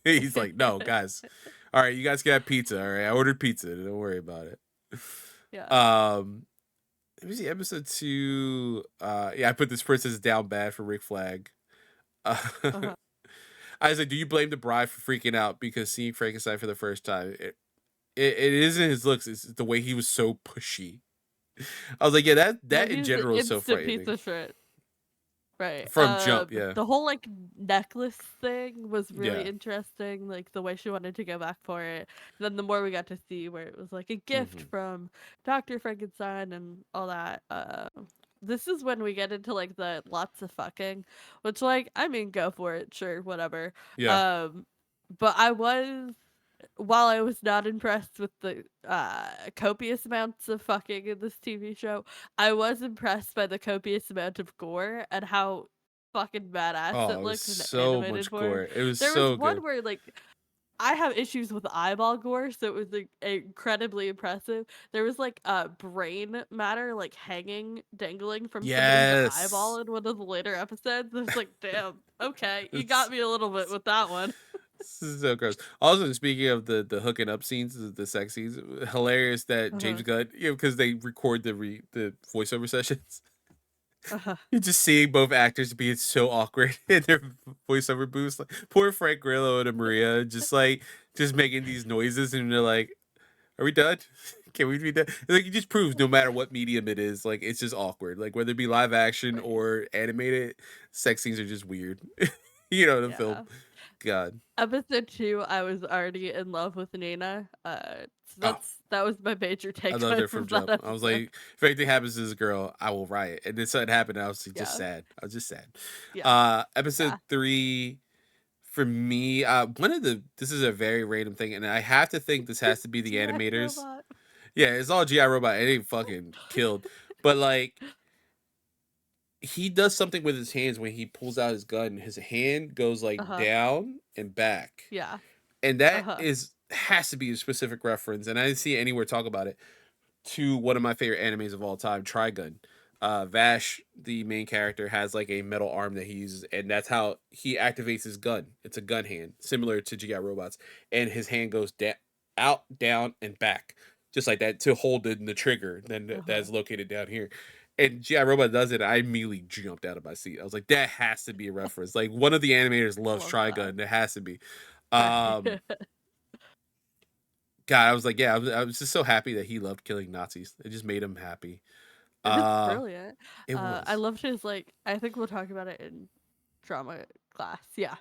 He's like, no, guys, all right, you guys can have pizza. All right, I ordered pizza. Don't worry about it. Yeah. Let me see episode 2. Yeah, I put this princess down bad for Rick Flag. Uh-huh. I was like, do you blame the bride for freaking out because seeing Frankenstein for the first time? It isn't his looks; it's the way he was so pushy. I was like, yeah, Yeah, that in he's an general is so instant piece frightening. of shit. Right. From Jump, yeah, The whole like necklace thing was really yeah, interesting. Like the way she wanted to go back for it. Then the more we got to see where it was like a gift hmm from Dr. Frankenstein and all that. This is when we get into like the lots of fucking, which like I mean, go for it, sure, whatever. yeah. Um, but I was while I was not impressed with the copious amounts of fucking in this TV show, I was impressed by the copious amount of gore and how fucking badass Oh, it it was looked in the so animated much form. gore. It was There was so one good. where like I have issues with eyeball gore, so it was like, incredibly impressive. There was like brain matter like hanging, dangling from somebody's eyeball Yes. in one of the later episodes. I was like, damn, okay, you It's, got me a little bit with that one. this is so gross. Also, speaking of the hooking up scenes, the sex scenes, hilarious that James Uh-huh. Gunn, because they record the voiceover sessions. Uh-huh. You're just seeing both actors being so awkward in their voiceover booths. Like, poor Frank Grillo and Maria, just making these noises, and they're like, "Are we done? Can we be done?" Like, it just proves no matter what medium it is, like it's just awkward. Like whether it be live action Right. or animated, sex scenes are just weird. The Yeah. film. God. Episode 2, I was already in love with Nina. So Oh, that was my major I loved takeaway her from from that Jump. I was episode. like, if anything happens to this girl, I will riot. And then something happened. And I was just Yeah. sad. I was just sad. Yeah. Episode Yeah. 3 for me, this is a very random thing, and I have to think this has to be the GI animators. robot. Yeah, it's all GI Robot. It ain't fucking killed, but like he does something with his hands when he pulls out his gun. His hand goes like Uh-huh. down and back, Yeah. and that Uh-huh. has to be a specific reference. And I didn't see anywhere talk about it to one of my favorite animes of all time, Trigun. Vash, the main character, has like a metal arm that he uses, and that's how he activates his gun. It's a gun hand, similar to GI Robots, and his hand goes out, down, and back, just like that to hold the trigger. Then that Uh-huh. is located down here. And GI Robot does it. I immediately jumped out of my seat. I was like, that has to be a reference. Like one of the animators loves Love that. Trigun. It has to be. Right. God, I was like, yeah, I was just so happy that he loved killing Nazis. It just made him happy. It's Uh, brilliant. it I was. loved his, like, I think we'll talk about it in drama class. Yeah.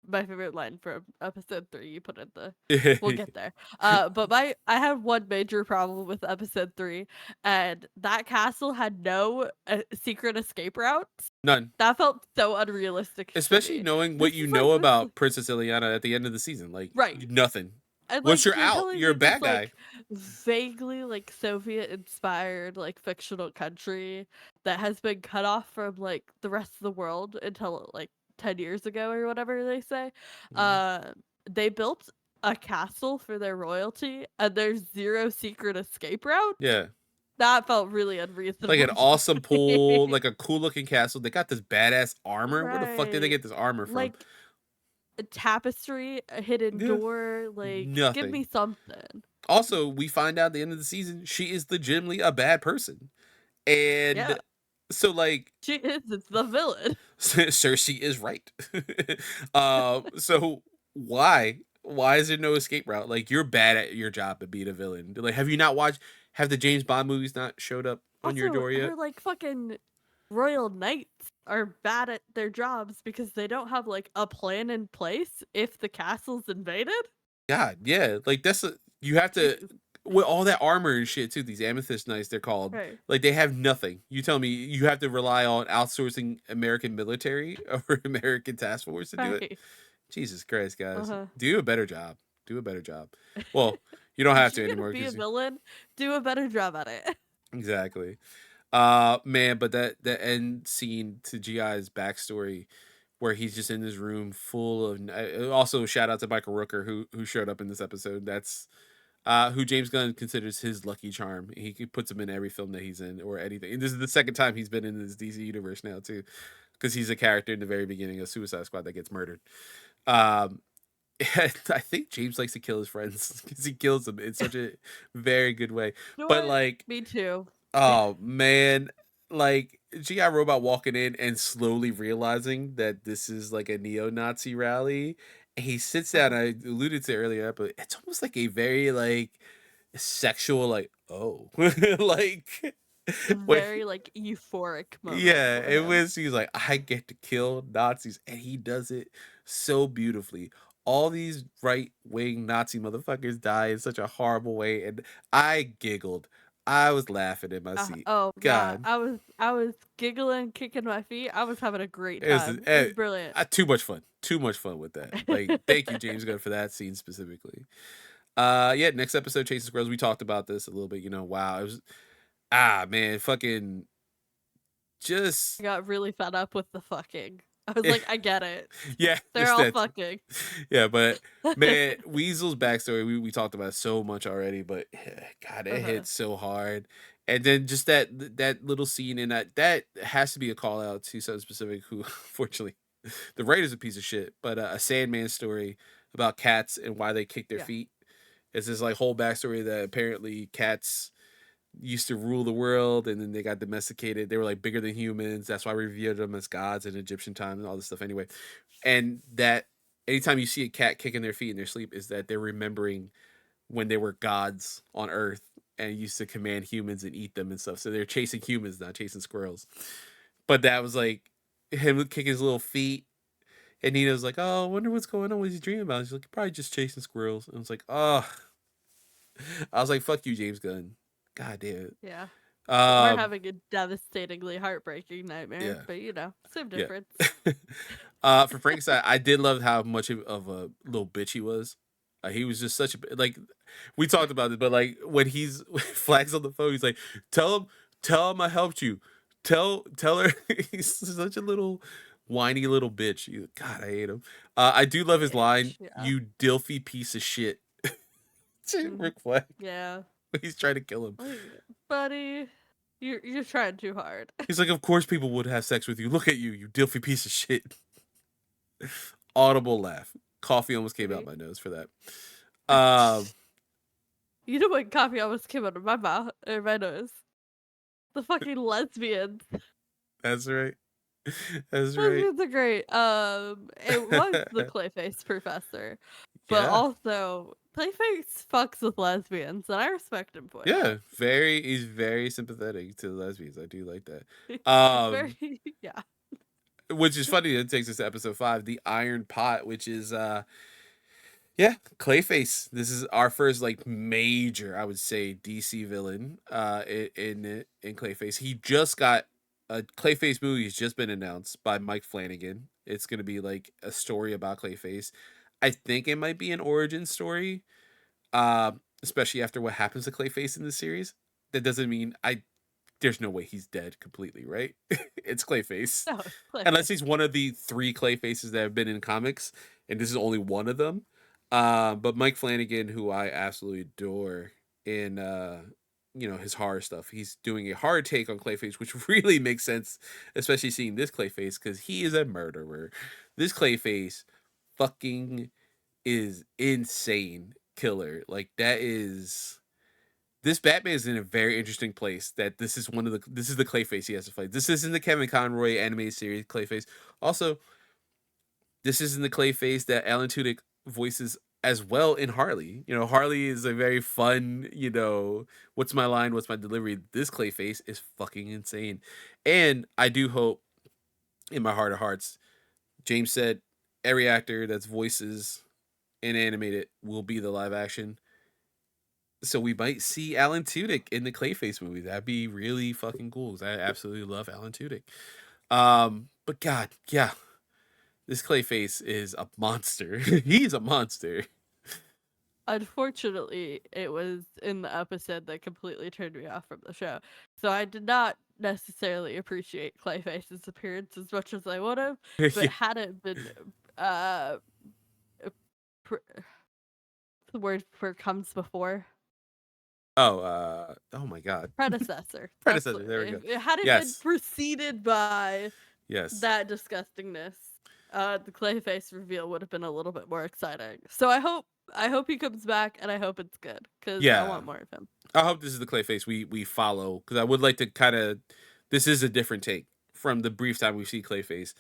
My favorite line from episode 3 you put in the we'll get there. But I had one major problem with episode 3, and that castle had no secret escape routes. None. That felt so unrealistic to Especially me. knowing what This you is like know this about Princess Ileana at the end of the season. Like, right. nothing. And Once like you're you're out, telling you're a me this bad guy. like vaguely like Soviet inspired like fictional country that has been cut off from like the rest of the world until like 10 years ago or whatever they say. Mhm. Uh they built a castle for their royalty and there's zero secret escape routes. Yeah. That felt really Like unreasonable an to awesome pool, me. like a cool looking castle. They got this badass armor. Where the fuck did they Right. get this armor from? Like a tapestry, a hidden Yeah. door, like give Nothing. me something. Also, we find out at the end of the season, she is legitimately a bad person. Yeah. And so, like, She is, it's the villain. Cersei is right. So why is there no escape route? Like you're bad at your job to beat a villain. Like have you not watched? Have the James Bond movies not showed up on your Also, door yet? her like fucking royal knights are bad at their jobs because they don't have like a plan in place if the castle's invaded. God, yeah. Like you have to Jesus. with all that armor and shit too. These amethyst knights, they're called. Right. Like they have nothing. You tell me you have to rely on outsourcing American military or American task force to do it. Right. Jesus Christ, guys, Uh-huh. do a better job. Do a better job. Well, you don't have If to you're gonna anymore be a because villain, do a better job at it. exactly. Man, but that end scene to GI's backstory where he's just in this room full of also shout out to Michael Rooker who showed up in this episode. That's who James Gunn considers his lucky charm. He puts him in every film that he's in or anything. And this is the second time he's been in this DC universe now too, because he's a character in the very beginning of Suicide Squad that gets murdered. Um, I think James likes to kill his friends because he kills them in such a very good way. You know But what? like, Me too. oh man, like GI Robot walking in and slowly realizing that this is like a neo-Nazi rally. And he sits down. Uh-huh. I alluded to earlier, but it's almost like a very like sexual, like oh, like when Very like euphoric moment yeah, for it him. was. He's like, I get to kill Nazis, and he does it so beautifully. All these right wing Nazi motherfuckers die in such a horrible way, and I giggled. I was laughing in my seat. Oh yeah, God, I was giggling, kicking my feet. I was having a great it was time. It was brilliant. too much fun. Too much fun with that. Like, thank you, James Gunn, for that scene specifically. Yeah, next episode, Chasing Squirrels. We talked about this a little bit. Wow, it was man, fucking I just got really fed up with the fucking. I was like, I get it. yeah, They're just all that. fucking. Yeah, but man, Weasel's backstory, we talked about so much already, but God, it Uh-huh. hits so hard. And then just that little scene in that has to be a call out to something specific who unfortunately the writer's a piece of shit, but a Sandman story about cats and why they kick their Yeah. feet. It's this like whole backstory that apparently cats used to rule the world and then they got domesticated. They were like bigger than humans. That's why we revered them as gods in Egyptian time and all this stuff anyway. And that anytime you see a cat kicking their feet in their sleep is that they're remembering when they were gods on earth and used to command humans and eat them and stuff. So they're chasing humans, not chasing squirrels. But that was like him kicking his little feet. And Nina's like, oh, I wonder what's going on. What's he dreaming about? She's like, probably just chasing squirrels. And I was like, oh, I was like, fuck you, James Gunn. God damn it. Yeah. We're Um, having a devastatingly heartbreaking nightmare, yeah, but same yeah. difference. For Frank's side, I did love how much of a little bitch he was. He was just such a like. We talked about it, but like when he's flags on the phone, he's like, tell him I helped you. Tell her he's such a little whiny little bitch. God, I hate him. I do love his line, Yeah. "You Dilfy piece of shit." To Mhm. Rick Flag. Yeah. He's trying to kill him. Like, buddy, you're trying too hard. He's like, "Of course people would have sex with you. Look at you, you Dilfy piece of shit." Audible laugh. Coffee almost came out my nose for that. You know what coffee almost came out of my mouth or my nose? The fucking lesbians. That's right. That's right. Lesbians are great. It was the Clayface professor, but Yeah. also Clayface fucks with lesbians, and I respect him for that. He's very sympathetic to lesbians. I do like that. He's very yeah. Which is funny. It takes us to episode 5, the Iron Pot, which is Clayface. This is our first like major, I would say, DC villain in Clayface. He just got a Clayface movie has just been announced by Mike Flanagan. It's gonna be like a story about Clayface. I think it might be an origin story, especially after what happens to Clayface in the series. That doesn't mean there's no way he's dead completely, right? It's Clayface. No, Clayface. Unless he's one of the 3 Clayfaces that have been in comics, and this is only one of them. But Mike Flanagan, who I absolutely adore in his horror stuff, he's doing a horror take on Clayface, which really makes sense, especially seeing this Clayface, because he is a murderer. This Clayface fucking is insane killer. Like that is this Batman is in a very interesting place. That this is the Clayface he has to fight. This isn't the Kevin Conroy animated series Clayface. Also, this isn't the Clayface that Alan Tudyk voices as well in Harley. Harley is a very fun, what's my line, what's my delivery. This Clayface is fucking insane. And I do hope in my heart of hearts, James said every actor that's voices in animated will be the live action. So we might see Alan Tudyk in the Clayface movie. That'd be really fucking cool, because I absolutely love Alan Tudyk. But God, yeah, this Clayface is a monster. He's a monster. Unfortunately, it was in the episode that completely turned me off from the show. So I did not necessarily appreciate Clayface's appearance as much as I would have. But Yeah. had it been the word for comes before. Oh my God. Predecessor. Predecessor. There we go. Had it been preceded by yes that disgustingness, the Clayface reveal would have been a little bit more exciting. So I hope he comes back, and I hope it's good, because I want more of him. I hope this is the Clayface we follow, because I would like to kind of. This is a different take from the brief time we see Clayface.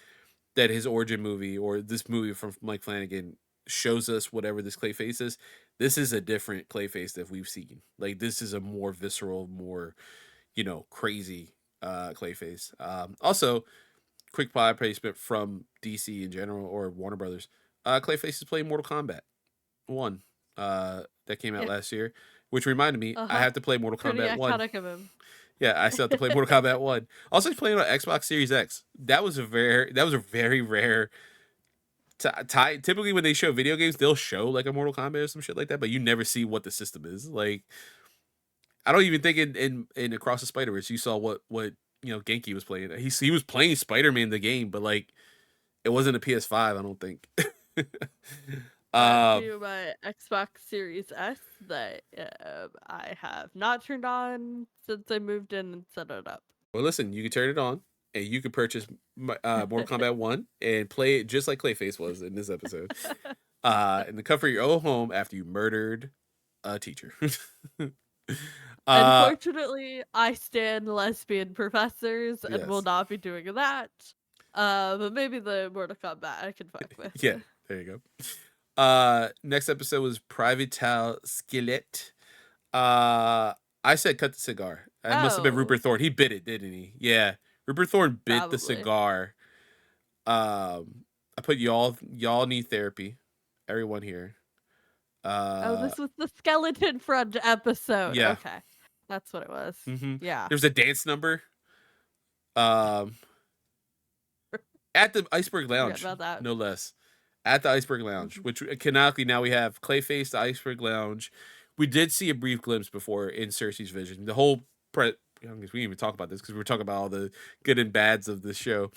That his origin movie, or this movie from Mike Flanagan, shows us whatever this Clayface is. This is a different Clayface that we've seen. Like, this is a more visceral, more, crazy Clayface. Also, quick product placement from DC in general, or Warner Brothers. Clayface is playing Mortal Kombat 1 that came out last year, which reminded me I have to play Mortal Kombat 1. Pretty iconic of him. Yeah, I still have to play Mortal Kombat 1. Also, he's playing on Xbox Series X. That was a very rare tie. Typically, when they show video games, they'll show like a Mortal Kombat or some shit like that, but you never see what the system is. Like, I don't even think in Across the Spider-Verse you saw what Genki was playing. He was playing Spider-Man the game, but like it wasn't a PS5. I don't think. To my Xbox Series S that I have not turned on since I moved in and set it up. Well, listen, you can turn it on, and you can purchase Mortal Kombat 1 and play it just like Clayface was in this episode. In the comfort of your own home after you murdered a teacher. Unfortunately, I stand lesbian professors and will not be doing that. But maybe the Mortal Kombat I can fuck with. Yeah, there you go. Next episode was Privatal Skillet. I said cut the cigar. It must have been Rupert Thorne. He bit it, didn't he? Yeah. Rupert Thorne bit the cigar. I put y'all need therapy. Everyone here. This was the skeleton front episode. Yeah. Okay. That's what it was. Mm-hmm. Yeah. There's a dance number. At the Iceberg Lounge. No less. At the Iceberg Lounge, which canonically now we have Clayface, the Iceberg Lounge. We did see a brief glimpse before in Cersei's vision. The whole I guess we didn't even talk about this because we were talking about all the good and bads of the show.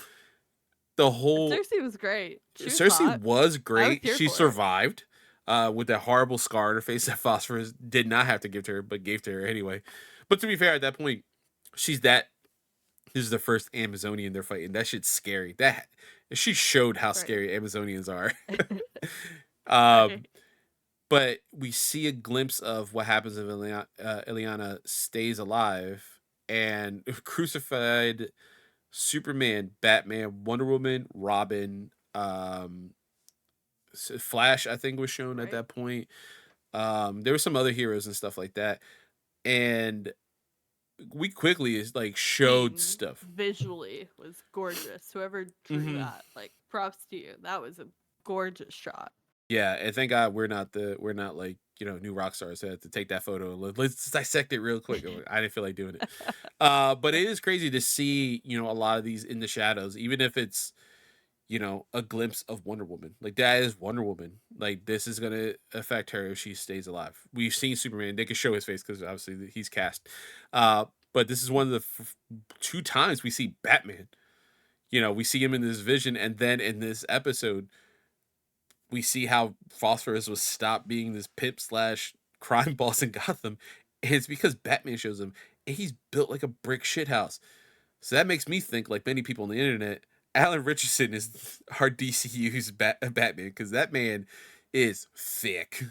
The whole Cersei was great. She was Cersei hot. was I was great. here She for her. survived with that horrible scar on her face that Phosphorus did not have to give to her, but gave to her anyway. But to be fair, at that point, she's that. This is the first Amazonian they're fighting. That shit's scary. That she showed how scary Amazonians are. Right. But we see a glimpse of what happens if Ileana stays alive, and crucified Superman, Batman, Wonder Woman, Robin, Flash, I think was shown at that point. There were some other heroes and stuff like that, and we quickly is like showed stuff. Visually was gorgeous. Whoever drew that, like, props to you. That was a gorgeous shot. Yeah, and thank God we're not like, you know, new rock stars that had to take that photo. Let's dissect it real quick. I didn't feel like doing it. But it is crazy to see, you know, a lot of these in the shadows, even if it's, you know, a glimpse of Wonder Woman. Like, that is Wonder Woman. Like, this is gonna affect her if she stays alive. We've seen Superman. They can show his face because obviously he's cast. But this is one of the 2 times we see Batman. You know, we see him in this vision, and then in this episode, we see how Phosphorus was stopped being this pimp / crime boss in Gotham. And it's because Batman shows him, and he's built like a brick shithouse. So that makes me think, like many people on the internet, Alan Richardson is our DCU's Batman, because that man is thick.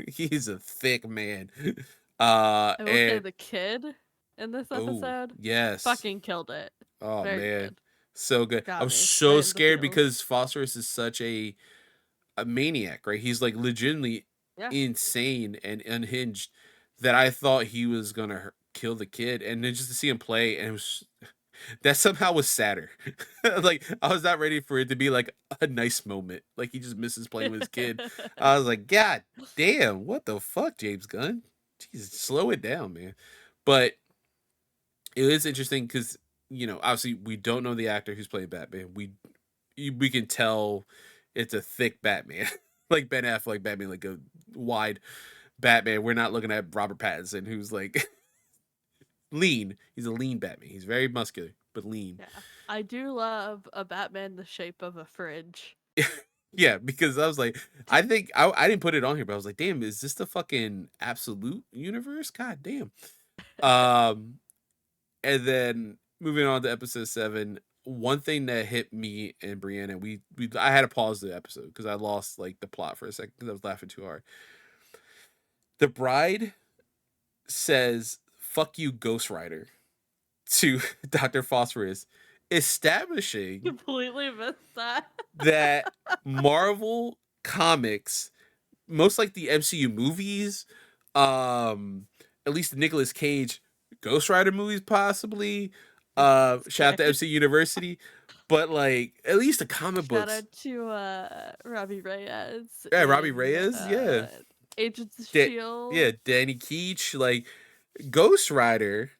He's a thick man. I will say the kid in this episode, yes, fucking killed it. Oh Very man, good. so good. I was so scared because Phosphorus is such a maniac, right? He's like legitimately insane and unhinged, that I thought he was gonna kill the kid, and then just to see him play, and it was that somehow was sadder. Like, I was not ready for it to be like a nice moment. Like, he just misses playing with his kid. I was like, God damn, what the fuck, James Gunn? Jesus, slow it down, man. But it is interesting because, you know, obviously we don't know the actor who's playing Batman. We can tell it's a thick Batman. Like Ben Affleck Batman, like a wide Batman. We're not looking at Robert Pattinson, who's like lean. He's a lean Batman. He's very muscular, but lean. Yeah. I do love a Batman the shape of a fridge. Yeah, because I was like, I think I didn't put it on here, but I was like, damn, is this the fucking absolute universe? God damn. And then moving on to episode 7, one thing that hit me and Brianna, I had to pause the episode because I lost like the plot for a second because I was laughing too hard. The bride says, "Fuck you, Ghost Rider," to Dr. Phosphorus, establishing completely missed that Marvel Comics, most like the MCU movies, at least the Nicolas Cage Ghost Rider movies, possibly. Shout out to MC University, but like at least the comic books. Shout out to Robbie Reyes. Yeah, Robbie Reyes. Yeah, Agents of Shield. Yeah, Danny Keach. Like, Ghost Rider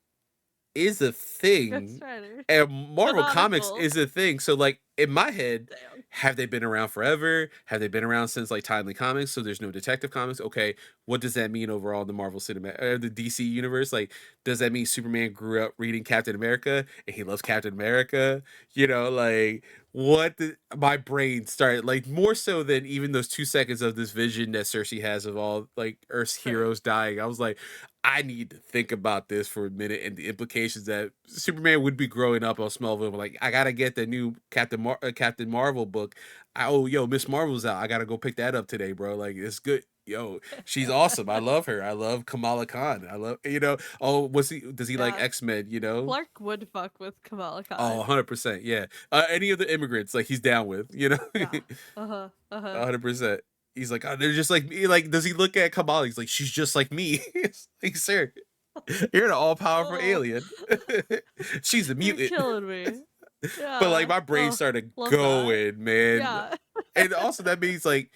is a thing, and Marvel Comics is a thing. So like in my head, have they been around forever? Have they been around since like Timely Comics? So there's no Detective Comics. Okay, what does that mean overall in the Marvel the DC universe? Like, does that mean Superman grew up reading Captain America and he loves Captain America? You know, like my brain started, like, more so than even those 2 seconds of this vision that Cersei has of all like Earth's heroes dying. I was like, I need to think about this for a minute and the implications that Superman would be growing up on Smallville. Like, I gotta get the new Captain Marvel book. Miss Marvel's out. I gotta go pick that up today, bro. Like, it's good. Yo, she's awesome. I love her. I love Kamala Khan. I love, does he like X-Men, you know? Clark would fuck with Kamala Khan. Oh, 100%. Yeah. Any of the immigrants, like, he's down with, you know? Yeah. 100%. He's like, oh, they're just like me. Like, does he look at Kamala? He's like, she's just like me. It's like, sir, you're an all-powerful alien. She's a mutant. You're killing me. Yeah. But like, my brain started going, man. Yeah. And also that means, like,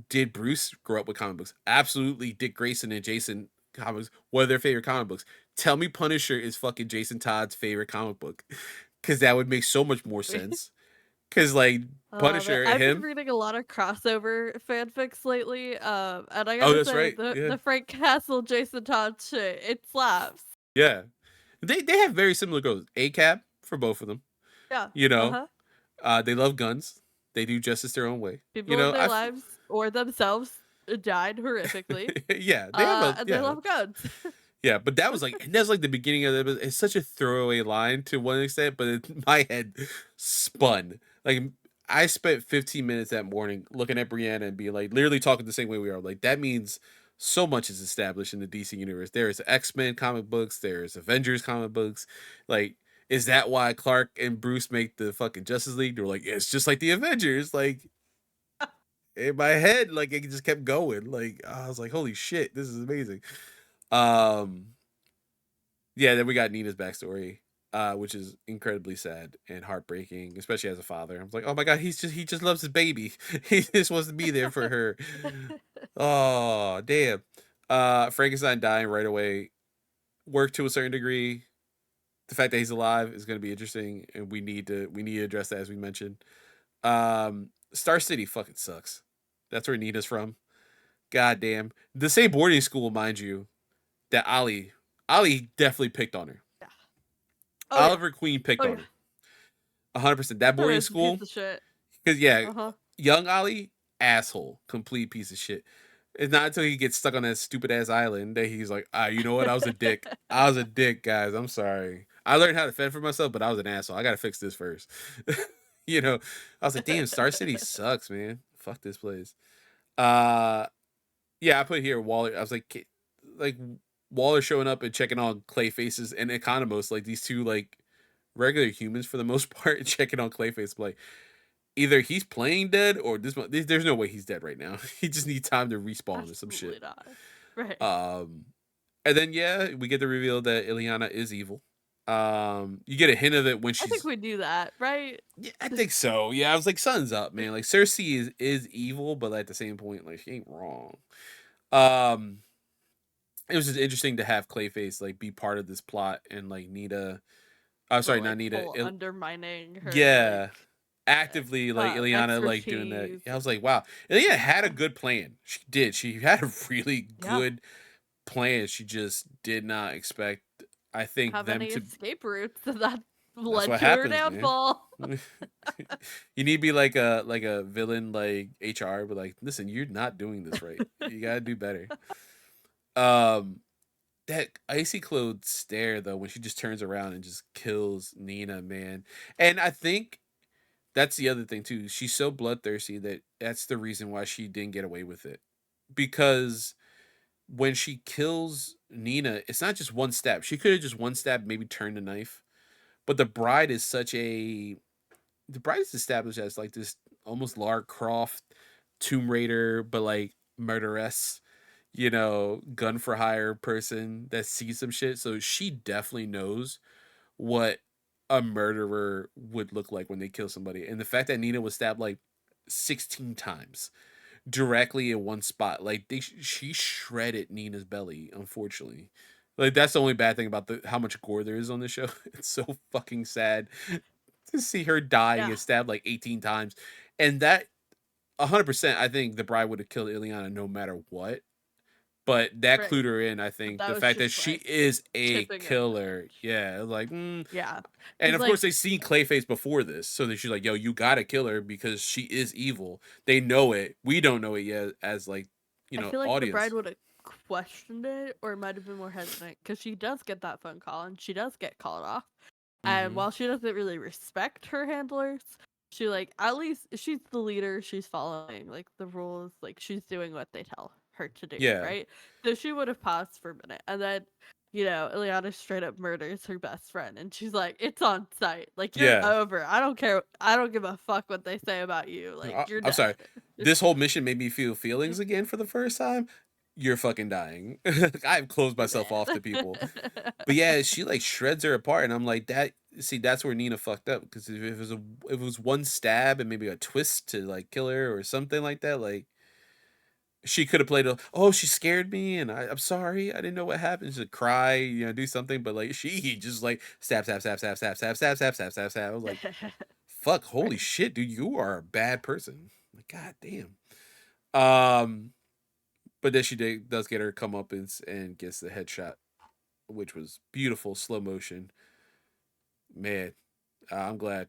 did Bruce grow up with comic books? Absolutely. Dick Grayson and Jason comics, what are their favorite comic books? Tell me Punisher is fucking Jason Todd's favorite comic book, because that would make so much more sense. Because like Punisher, I've been reading a lot of crossover fanfics lately, and I gotta say, the Frank Castle Jason Todd shit, it slaps. Yeah, They have very similar goals. ACAB for both of them. Yeah. You know, Uh-huh. they love guns. They do justice their own way. You People in know, their lives or themselves died horrifically. yeah, they have a And they yeah. love guns. Yeah, but that was like, and that's like the beginning of it. It's such a throwaway line to one extent, but my head spun. Like, I spent 15 minutes that morning looking at Brianna and being like, literally talking the same way we are. Like, that means so much is established in the DC universe. There is X-Men comic books, there's Avengers comic books. Like, is that why Clark and Bruce make the fucking Justice League? They're like, it's just like the Avengers. Like, in my head, like, it just kept going. Like, I was like, holy shit, this is amazing. Um, yeah, then we got Nina's backstory, which is incredibly sad and heartbreaking, especially as a father. I was like, oh my god, he just loves his baby. He just wants to be there for her. Oh damn. Frankenstein dying right away worked to a certain degree. The fact that he's alive is going to be interesting, and we need to address that as we mentioned. Star City fucking sucks. That's where Nina's from. God damn. The same boarding school, mind you, that Ali definitely picked on her. Yeah. Oh yeah. Oliver Queen picked Oh on yeah. her. 100%. That Her boarding is a piece school, of shit. because yeah, Uh-huh. young Ollie, asshole, complete piece of shit. It's not until he gets stuck on that stupid ass island that he's like, you know what? I was a dick. I was a dick, guys. I'm sorry. I learned how to fend for myself, but I was an asshole. I gotta fix this first. You know, I was like, damn, Star City sucks, man. Fuck this place. Uh, yeah, I put here Waller. I was like Waller showing up and checking on Clayface's and Economos, like these two like regular humans for the most part, and checking on Clayface. Like either he's playing dead or there's no way he's dead right now. He just needs time to respawn or some Absolutely shit. not. Right. And then yeah, we get the reveal that Ileana is evil. You get a hint of it when I think she's. we knew that, right? Yeah, I think so. Yeah, I was like, sun's up, man. Like Cersei is evil, but at the same point, like she ain't wrong. Um, it was just interesting to have Clayface like be part of this plot and like Nita. I'm The sorry, not like Nita. whole undermining her Yeah, like actively like Ileana like doing that. expertise. I was like, wow. Ileana had a good plan. She did. She had a really Yeah. good plan. She just did not expect. I think Have them any to. escape routes that That's led what to her happens, man. downfall. You need to be like a villain like HR, but like, listen, you're not doing this right. You gotta do better. Um, that icy clothed stare though, when she just turns around and just kills Nina, man. And I think that's the other thing too. She's so bloodthirsty that's the reason why she didn't get away with it. Because when she kills Nina, it's not just one stab. She could have just one stab, maybe turned the knife. But the bride is established as like this almost Lara Croft Tomb Raider, but like murderess, gun for hire person that sees some shit. So she definitely knows what a murderer would look like when they kill somebody. And the fact that Nina was stabbed like 16 times directly in one spot, like she shredded Nina's belly, unfortunately. Like that's the only bad thing about the how much gore there is on this show. It's so fucking sad to see her die and Yeah. get stabbed like 18 times. And that 100%, I think the bride would have killed Ileana no matter what. But that Right. clued her in, I But think. that The was fact that just she like is a tipping of the killer. Yeah, like, Yeah. and Cause of course, like they seen Clayface before this. So that she's like, yo, you gotta kill her because she is evil. They know it. We don't know it yet as, like, I feel like the bride audience. would have questioned it or might have been more hesitant because she does get that phone call and she does get called off. And Hmm. while she doesn't really respect her handlers, she like at least she's the leader, she's following like the rules, like she's doing what they tell her to do, Yeah. right? So she would have paused for a minute and then Ileana straight up murders her best friend and she's like, it's on site. Like you're Yeah. over. I don't care. I don't give a fuck what they say about you. Like you're I'm sorry. dead. This whole mission made me feel feelings again for the first time. You're fucking dying. I've closed You're myself off dead. to people. But yeah, she like shreds her apart, and I'm like that. See, that's where Nina fucked up because if it was one stab and maybe a twist to like kill her or something like that, like she could have played oh, she scared me and I'm sorry, I didn't know what happened. She'd cry, do something, but like she just like stab, stab, stab, stab, stab, stab, stab, stab, stab, stab, stab. I was like, fuck, holy Right. shit, dude, you are a bad person. Like, god damn. Um, but then she does get her comeuppance and gets the headshot which was beautiful slow motion. Man, I'm glad.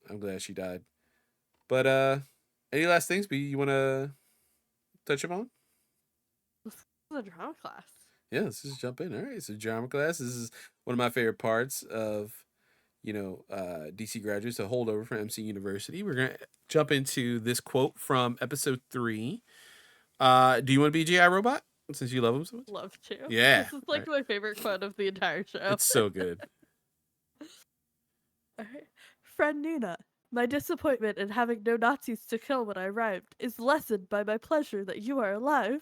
I'm glad she died. But any last things you want to touch upon? This is a drama class. Yeah, let's just jump in. All right, so drama class. This is one of my favorite parts of DC graduates, a holdover from MC University. We're gonna jump into this quote from episode 3. Do you want to be GI Robot since you love him so much? Love to. Yeah, This is like my favorite quote of the entire show. it's so good. All right. Friend Nina, my disappointment in having no Nazis to kill when I arrived is lessened by my pleasure that you are alive.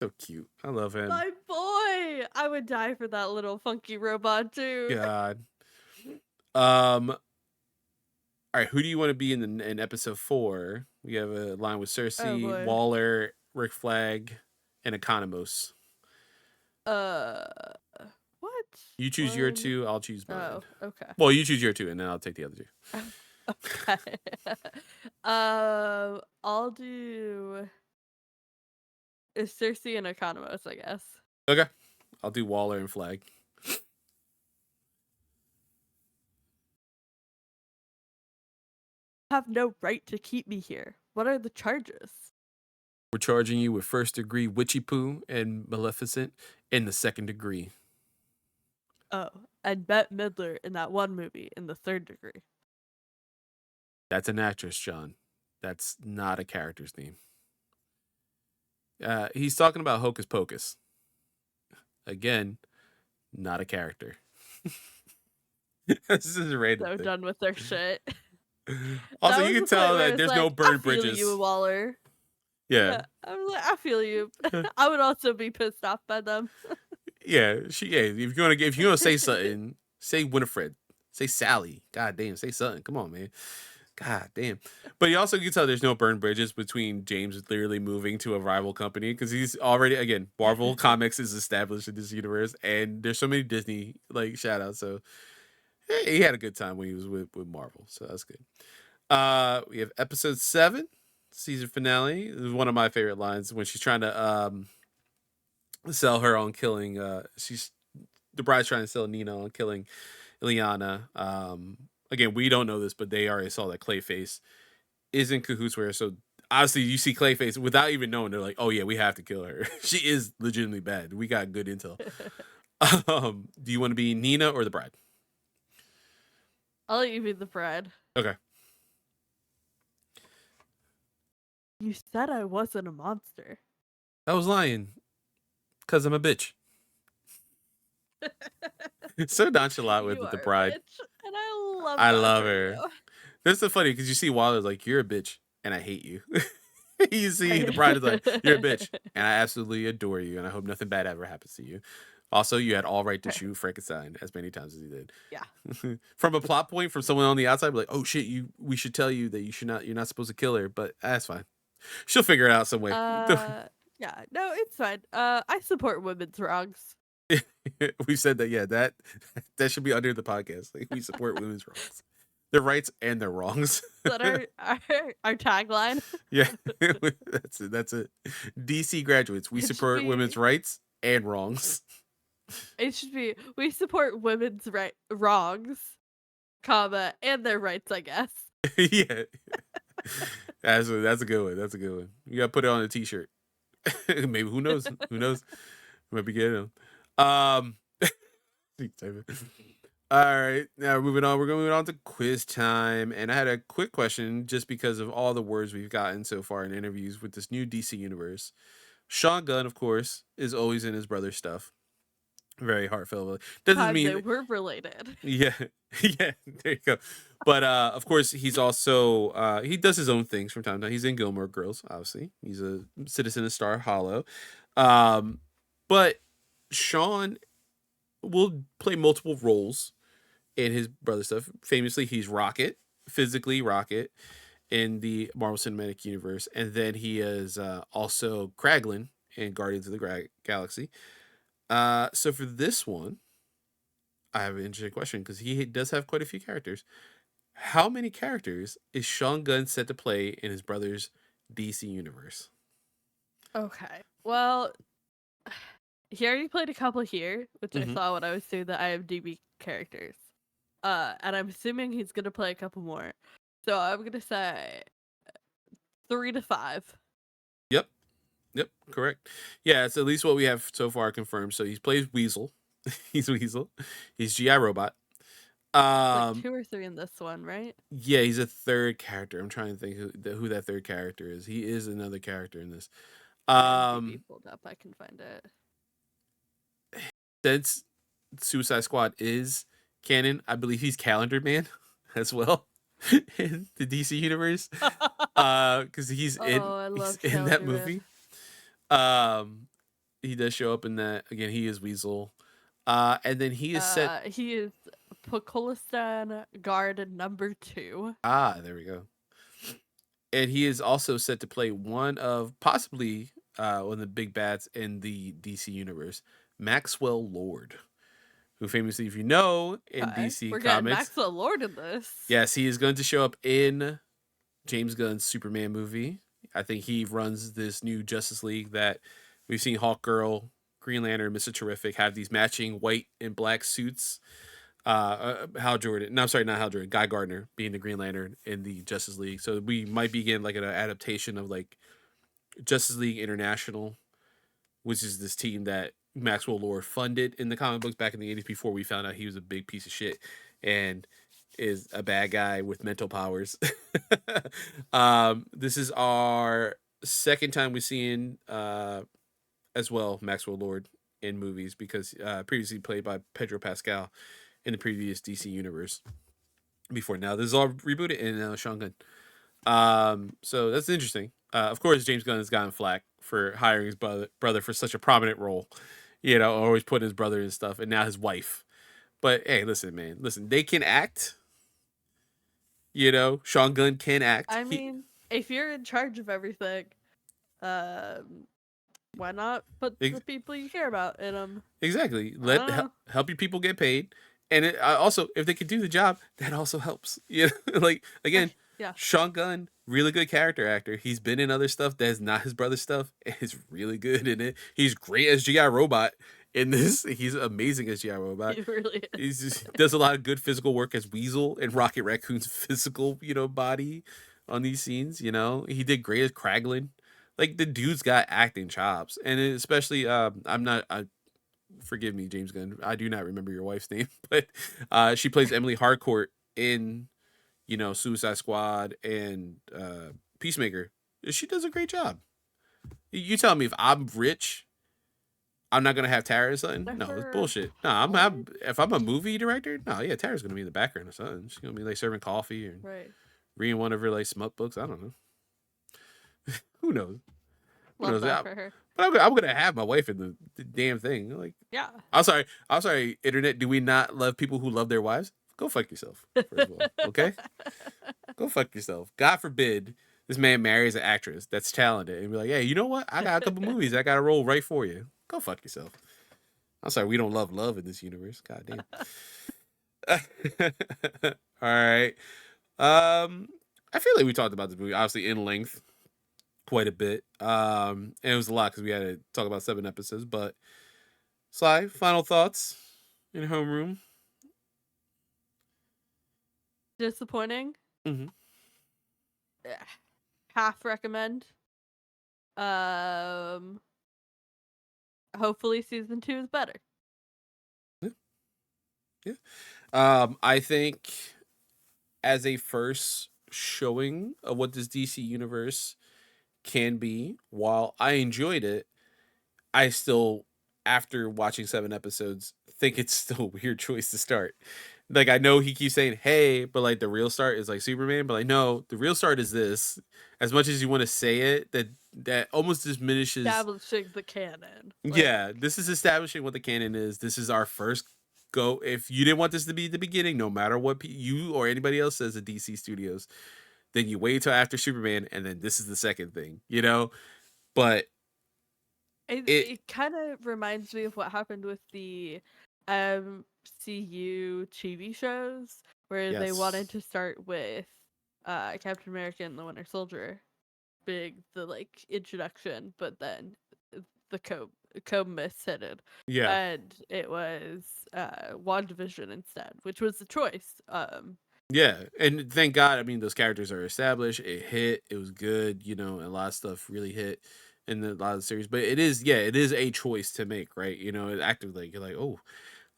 So cute. I love him. My boy! I would die for that little funky robot too. God. All right, who do you want to be in episode 4? We have a line with Cersei, Waller, Rick Flag, and Economos. What? You choose your 2, I'll choose mine. Oh, okay. Well, you choose your 2, and then I'll take the other 2. Okay. I'll do Cersei and Economos, I guess. Okay. I'll do Waller and Flag. Have no right to keep me here. What are the charges? We're charging you with 1st degree witchy poo and maleficent in the 2nd degree. Oh, and Bette Midler in that one movie in the 3rd degree. That's an actress, John. That's not a character's name. He's talking about Hocus Pocus. Again, not a character. This is a random So thing. done with their shit. Also, you can tell that there's no burned bridges. I feel you, Waller. Yeah. I'm like, I feel you. I would also be pissed off by them. Yeah, if you're gonna say something, say Winifred, say Sally. God damn, say something. Come on, man. God damn. But you also can tell there's no burned bridges between James literally moving to a rival company because he's already, again, Marvel Comics is established in this universe, and there's so many Disney like shout outs. So he had a good time when he was with Marvel, so that's good. We have episode 7, season finale. This is one of my favorite lines when she's trying to sell her on killing. The bride's trying to sell Nina on killing Ileana. Again, we don't know this, but they already saw that Clayface is in cahoots with her. So obviously, you see Clayface without even knowing. They're like, "Oh yeah, we have to kill her. She is legitimately bad. We got good intel." Do you want to be Nina or the bride? I'll let you be the bride. Okay. You said I wasn't a monster. I was lying. Because I'm a bitch. So nonchalant with the bride. Bitch, and I love her. That's so funny because you see Waller's like, "You're a bitch and I hate you." You see the bride is like, "You're a bitch and I absolutely adore you and I hope nothing bad ever happens to you." Also, you had all right to shoot Frankenstein as many times as you did. Yeah. From a plot point from someone on the outside, like, "Oh shit, we should tell you that you're not supposed to kill her," but that's fine. She'll figure it out some way. Yeah, no, it's fine. I support women's wrongs. We said that, yeah, that should be under the podcast. Like, we support women's wrongs, their rights and their wrongs. Is that our tagline? Yeah, that's it. DC graduates, we support women's rights and wrongs. It should be we support women's wrongs, comma, and their rights, I guess. Yeah, that's a good one. That's a good one. You gotta put it on a t-shirt. Maybe who knows? Who knows? Might be getting them. All right, now moving on. We're going on to quiz time, and I had a quick question just because of all the words we've gotten so far in interviews with this new DC universe. Sean Gunn, of course, is always in his brother's stuff. Very heartfelt. Doesn't mean we're related. Yeah, yeah. There you go. But of course, he's also he does his own things from time to time. He's in Gilmore Girls, obviously. He's a citizen of Star Hollow. But Sean will play multiple roles in his brother stuff. Famously, he's Rocket, physically Rocket, in the Marvel Cinematic Universe, and then he is also Kraglin in Guardians of the Galaxy. So for this one, I have an interesting question because he does have quite a few characters. How many characters is Sean Gunn set to play in his brother's DC universe? Okay. Well, he already played a couple here, which I Hmm. saw when I was doing the IMDb characters. And I'm assuming he's gonna play a couple more. So I'm gonna say 3 to 5. Yep. Yep. Correct. Yeah, it's at least what we have so far confirmed. So he plays Weasel. He's Weasel. He's GI Robot. Like Um, 2 or 3 in this one, right? yeah, he's a third character. I'm trying to think who that third character is. He is another character in this. IMDb Um, pulled up. I can find it. since Suicide Squad is canon, I believe he's Calendar Man as well in the DC universe. Because Oh, I he's love in that Calendar Man. movie. He does show up in that again. He is Weasel. And then he is set. He is Pokolistan Guard number 2. There we go. And he is also set to play one of possibly one of the big bats in the DC universe, Maxwell Lord, who famously, if you know, in Okay. DC We're getting Comics, Maxwell Lord in this. yes, he is going to show up in James Gunn's Superman movie. I think he runs this new Justice League that we've seen Hawk Girl, Green Lantern, Mr. Terrific have these matching white and black suits. Hal Jordan. No, I'm sorry, not Hal Jordan. Guy Gardner being the Green Lantern in the Justice League. So we might be getting like an adaptation of like Justice League International, which is this team that Maxwell Lord funded in the comic books back in the 80s before we found out he was a big piece of shit and is a bad guy with mental powers. This is our second time we've seen as well Maxwell Lord in movies because previously played by Pedro Pascal in the previous DC universe before. Now this is all rebooted in Sean Gunn. So that's interesting. Of course, James Gunn has gotten flack for hiring his brother for such a prominent role. You know, always put his brother in stuff, and now his wife. But hey, listen, man, listen, they can act. You know, Sean Gunn can act. I mean, if you're in charge of everything, um, why not put the people you care about in them? Exactly. I don't know. Help your people get paid, and also if they can do the job, that also helps. You know, like again, Yeah. Sean Gunn, really good character actor. He's been in other stuff that's not his brother's stuff, and he's really good in it. He's great as GI Robot in this. He's amazing as GI Robot. He really is. He does a lot of good physical work as Weasel and Rocket Raccoon's physical, body on these scenes. You know, he did great as Kraglin. Like the dude's got acting chops, and especially forgive me, James Gunn. I do not remember your wife's name, but she plays Emily Harcourt in Suicide Squad and Peacemaker. She does a great job. You tell me if I'm rich, I'm not gonna have Tara or something. No, it's bullshit. No, if I'm a movie director, no, yeah, Tara's gonna be in the background or something. She's gonna be like serving coffee or reading one of her like smut books. I don't know. Who knows? Who knows? For her. But I'm gonna have my wife in the damn thing. Like, yeah. I'm sorry, internet. Do we not love people who love their wives? Go fuck yourself. First of all, okay? Go fuck yourself. God forbid this man marries an actress that's talented and be like, hey, you know what? I got a couple movies I got to roll right for you. Go fuck yourself. I'm sorry, we don't love in this universe. God damn. All right. I feel like we talked about this movie obviously in length quite a bit. And it was a lot because we had to talk about 7 episodes. But Sly, final thoughts in homeroom? Disappointing. Mm-hmm. Half recommend. Hopefully season 2 is better. Yeah. I think as a first showing of what this DC universe can be, while I enjoyed it, I still, after watching 7 episodes, think it's still a weird choice to start. Like, I know he keeps saying, hey, but like the real start is like Superman, but like, no, the real start is this. As much as you want to say it, that almost diminishes establishing the canon. Yeah, this is establishing what the canon is. This is our first go. If you didn't want this to be the beginning, no matter what you or anybody else says at DC Studios, then you wait till after Superman, and then this is the second thing, But it kind of reminds me of what happened with the MCU TV shows, where they wanted to start with Captain America and the Winter Soldier, the like introduction, but then the co-misheaded, Yeah. and it was WandaVision instead, which was the choice. Yeah, and thank God. I mean, those characters are established. It hit. It was good. You know, and a lot of stuff really hit in a lot of the series. But it is, yeah, it is a choice to make, right? You know, it actively, you're like, oh,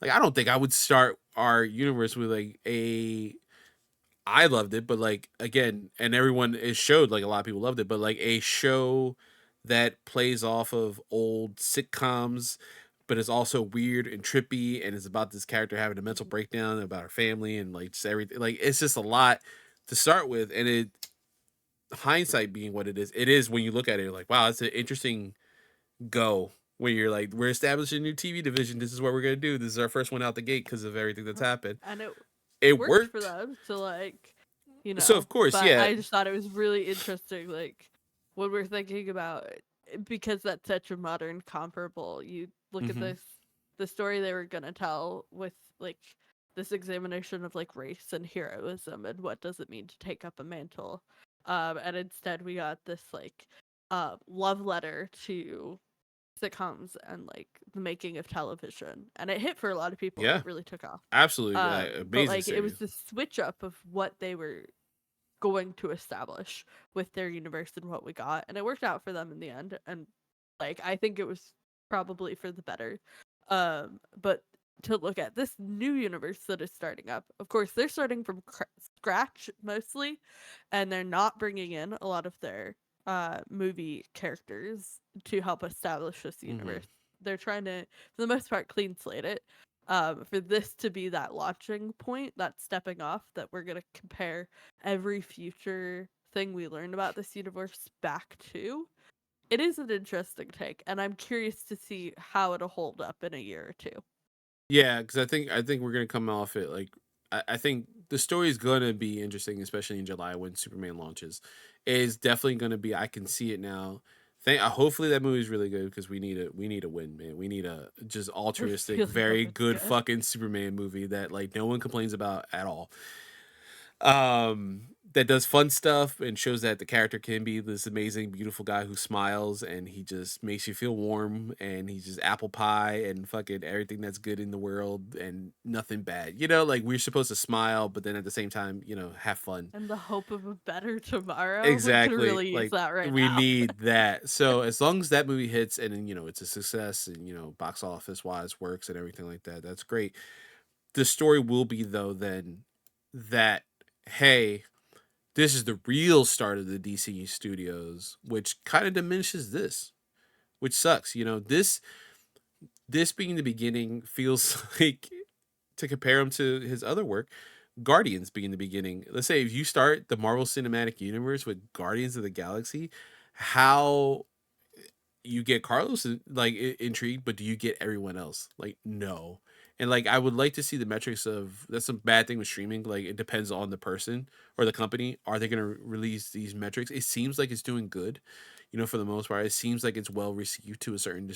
like I don't think I would start our universe with like a. I loved it, but like again, and everyone it showed like a lot of people loved it, but like a show that plays off of old sitcoms, but is also weird and trippy, and is about this character having a mental breakdown about her family and like just everything. Like it's just a lot to start with, and it hindsight being what it is when you look at it, you're like, wow, it's an interesting go. When you're like, we're establishing a new TV division. This is what we're gonna do. This is our first one out the gate because of everything that's happened. And it It worked for worked. them to like, So of course, but yeah. I just thought it was really interesting, like when we're thinking about because that's such a modern comparable. You look at Hmm. the story they were gonna tell with like this examination of like race and heroism and what does it mean to take up a mantle, and instead we got this like love letter to sitcoms and like the making of television, and it hit for a lot of people. Yeah, It really took off. absolutely, But amazing like it was series. the switch up of what they were going to establish with their universe and what we got, and it worked out for them in the end. And like I think it was probably for the better. But to look at this new universe that is starting up, of course they're starting from scratch mostly, and they're not bringing in a lot of their movie characters to help establish this Hmm. universe. They're trying to, for the most part, clean slate it. For this to be that launching point, that stepping off, that we're gonna compare every future thing we learned about this universe back to. It is an interesting take, and I'm curious to see how it'll hold up in a year or two. Yeah, because I think we're gonna come off it like I think the story is gonna be interesting, especially in July when Superman launches. It is definitely gonna be. I can see it now. Hopefully that movie is really good because we need a win, man. We need a just I altruistic, really hope very it's good good. fucking Superman movie that like no one complains about at all. That does fun stuff and shows that the character can be this amazing beautiful guy who smiles and he just makes you feel warm and he's just apple pie and fucking everything that's good in the world and nothing bad, like we're supposed to smile but then at the same time, have fun. And the hope of a better tomorrow. We could Exactly, really use like that right we now. need that. So as long as that movie hits and then it's a success and box office wise works and everything like that, that's great. The story will be though then that, hey, this is the real start of the DC studios, which kind of diminishes this, which sucks. This being the beginning feels like, to compare him to his other work, Guardians being the beginning. Let's say if you start the Marvel Cinematic Universe with Guardians of the Galaxy, how you get Carlos like intrigued, but do you get everyone else? Like no. And like I would like to see the metrics of that's a bad thing with streaming. Like it depends on the person or the company. Are they going to release these metrics? It seems like it's doing good, for the most part. It seems like it's well received to a certain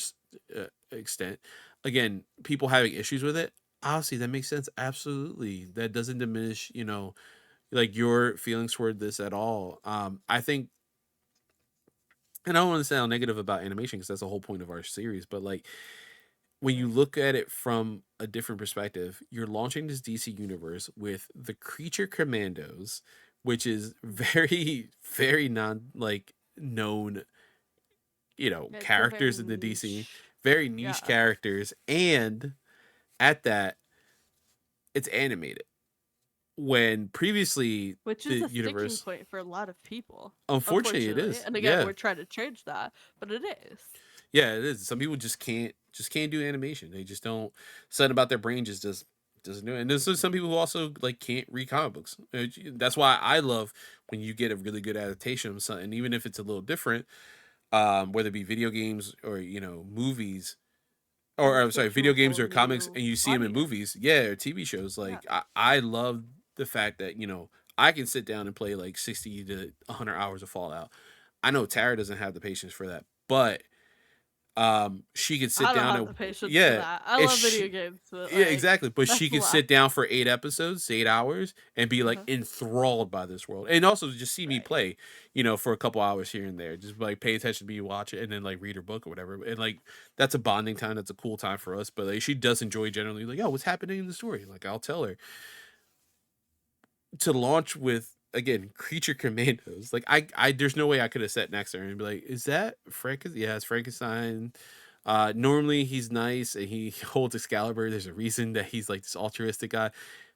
extent. Again, people having issues with it. Obviously, that makes sense. Absolutely, that doesn't diminish, like your feelings toward this at all. I think, and I don't want to sound negative about animation because that's the whole point of our series, but like when you Right. look at it from a different perspective, you're launching this DC universe with the Creature Commandos, which is very, very non like known, It's a very characters in the DC, niche. very niche Yeah. characters, and at that, it's animated. When previously Which is the a sticking universe, point for a lot of people, unfortunately, it unfortunately. is. And again, Yeah, we're trying to change that, but it is. yeah, it is. Some people just can't do animation. They just don't. Something about their brain just doesn't do it. And there's some people who also like can't read comic books. That's why I love when you get a really good adaptation of something, even if it's a little different. Whether it be video games or movies, And or it I'm sorry, gives you a video games whole or comics, new and you see them in audience. movies, yeah, or TV shows. Yeah. Like I love the fact that I can sit down and play like 60 to 100 hours of Fallout. I know Tara doesn't have the patience for that, but She could sit I don't down have and the patience for yeah, that. I and love video she games, but, yeah, like, exactly. But she that's a could lot. sit down for 8 episodes, 8 hours, and be like Uh-huh. enthralled by this world. And also just see me Right. play, for a couple hours here and there. Just like pay attention to me, watch it, and then like read her book or whatever. And like that's a bonding time. That's a cool time for us. But like she does enjoy generally like, oh, what's happening in the story? Like I'll tell her to launch with again creature commandos. Like I there's no way I could have sat next to her and be like, is that Frankenstein? Yeah, it's Frankenstein. Normally he's nice and he holds Excalibur. There's a reason that he's like this altruistic guy.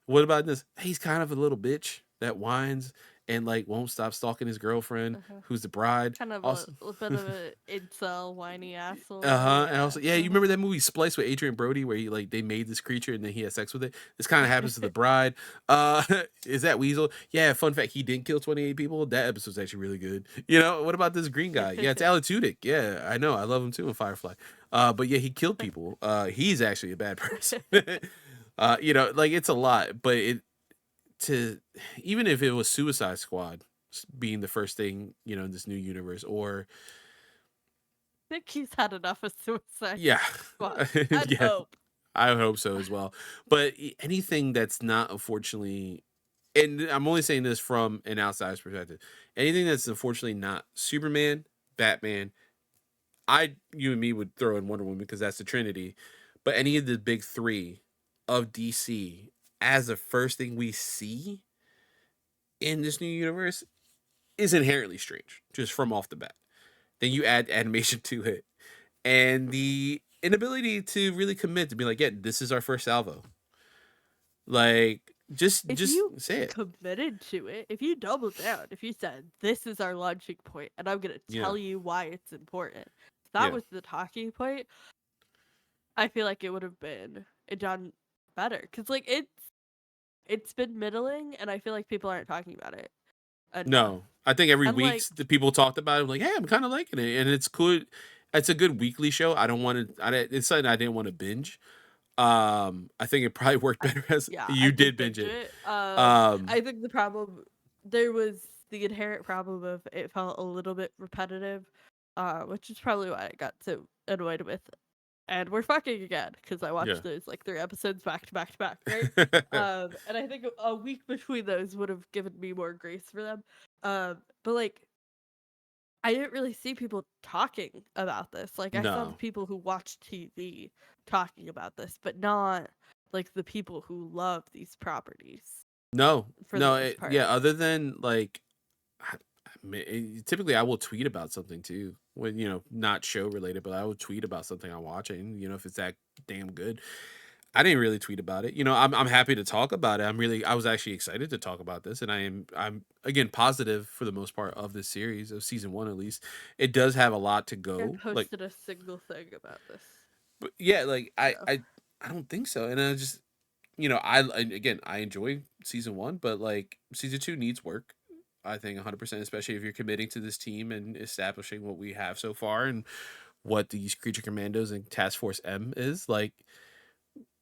What about this? He's kind of a little bitch that whines and like won't stop stalking his girlfriend, Uh-huh. who's the bride. Kind of Also, a bit of a incel, whiny asshole, uh-huh. And yeah. also, yeah, you remember Uh-huh. that movie Splice with Adrian Brody where he like they made this creature and then he had sex with it? This kind of happens to the bride. Uh is that Weasel? Yeah, fun fact, he didn't kill 28 people. That episode's actually really good. What about this green guy? Yeah, it's Alan Tudyk. Yeah, I know. I love him too in Firefly. But yeah, he killed people. He's actually a bad person. Like it's a lot, but it to even if it was Suicide Squad being the first thing, in this new universe or Think he's had enough of Suicide yeah. Squad. I'd Yeah. hope. I hope so as well. But anything that's not unfortunately, and I'm only saying this from an outsider's perspective, anything that's unfortunately not Superman, Batman, you and me would throw in Wonder Woman because that's the Trinity. But any of the big three of DC as the first thing we see in this new universe is inherently strange, just from off the bat. Then you add animation to it and the inability to really commit to be like, yeah, this is our first salvo. Like, just If just you say it. committed to it, if you doubled down, if you said, "This is our launching point, and I'm gonna Yeah, tell you why it's important," if that yeah. was the talking point, I feel like it would have been it done better. Cause like it's been middling, and I feel like people aren't talking about it enough. No, I think every And week like, the people talked about it. Like, hey, I'm kind of liking it, and it's good. It's a good weekly show. I don't want to. It's something I didn't want to binge. I think it probably worked better as yeah, I you did did binge binge it. it. Um, I think the problem there was the inherent problem of it felt a little bit repetitive, which is probably why I got so annoyed with. And we're fucking again because I yeah. watched those like 3 episodes back to back to back, right? And I think a week between those would have given me more grace for them. But like I didn't really see people talking about this. Like I saw the No, people who watch TV talking about this, but not like the people who love these properties no, for the no. most Yeah, part. other than like typically I will tweet about something too when not show related, but I will tweet about something I'm watching. If it's that damn good. I didn't really tweet about it. I'm happy to talk about it. I was actually excited to talk about this, and I'm again positive for the most part of this series of season one at least. It does have a lot to I go. Like, posted a single thing about this. but yeah, like So I don't think so, and I just again I enjoy season one, but like season two needs work. I think 100%, especially if you're committing to this team and establishing what we have so far and what these creature commandos and Task Force M is. Like,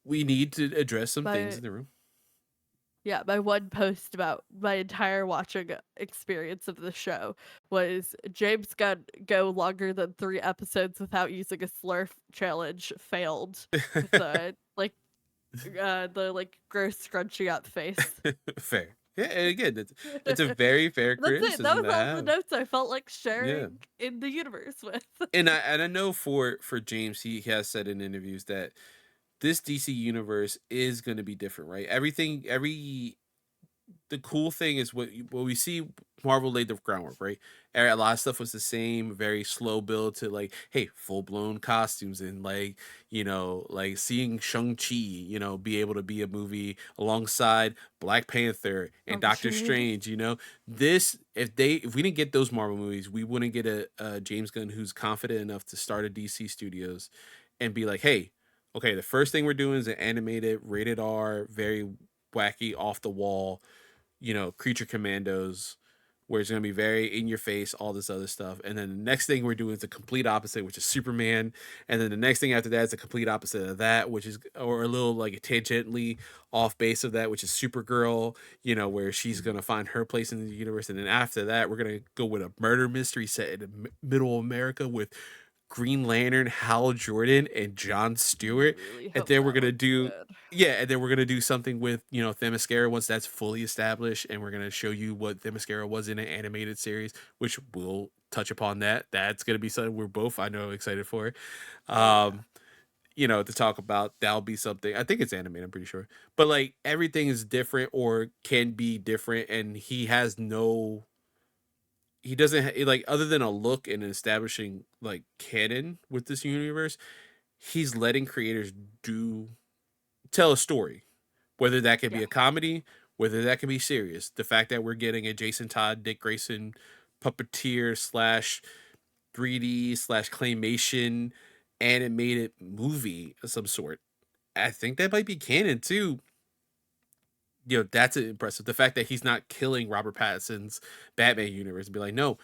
we need to address some things my in the room. yeah, my one post about my entire watching experience of the show was James Gunn go longer than 3 episodes without using a slurf challenge failed with the like gross scrunchy up face. Fair. Yeah, and again, it's a very fair That's it. That criticism was to all the have. notes I felt like Yeah. sharing in the universe with. And I know for James, he has said in interviews that this DC universe is going to be different, right? Every the cool thing is what we see. Marvel laid the groundwork, right? A lot of stuff was the same, very slow build to like, hey, full blown costumes and like like seeing Shang-Chi, be able to be a movie alongside Black Panther and Doctor Shang-Chi. Strange. This if we didn't get those Marvel movies, we wouldn't get a James Gunn who's confident enough to start a DC Studios and be like, hey, okay, the first thing we're doing is an animated, rated R, very wacky, off the wall creature commandos where it's going to be very in your face, all this other stuff. And then the next thing we're doing is the complete opposite, which is Superman. And then the next thing after that is the complete opposite of that, which is, or a little like tangentially off base of that, which is Supergirl, where she's going to find her place in the universe. And then after that, we're going to go with a murder mystery set in the middle of America with Green Lantern, Hal Jordan, and John Stewart. Really And hope then we're that gonna looks do good. and then we're gonna do something with Themyscira once that's fully established, and we're gonna show you what Themyscira was in an animated series, which we'll touch upon that. That's gonna be something we're both, I know, excited for. Oh yeah. To talk about. That'll be something. I think it's animated, I'm pretty sure. But like everything is different or can be different, and he doesn't like, other than a look and establishing like canon with this universe, he's letting creators do tell a story, whether that can Yeah. be a comedy, whether that can be serious. The fact that we're getting a Jason Todd, Dick Grayson puppeteer slash 3D slash claymation animated movie of some sort, I think that might be canon too. That's impressive. The fact that he's not killing Robert Pattinson's Batman universe and be like, no,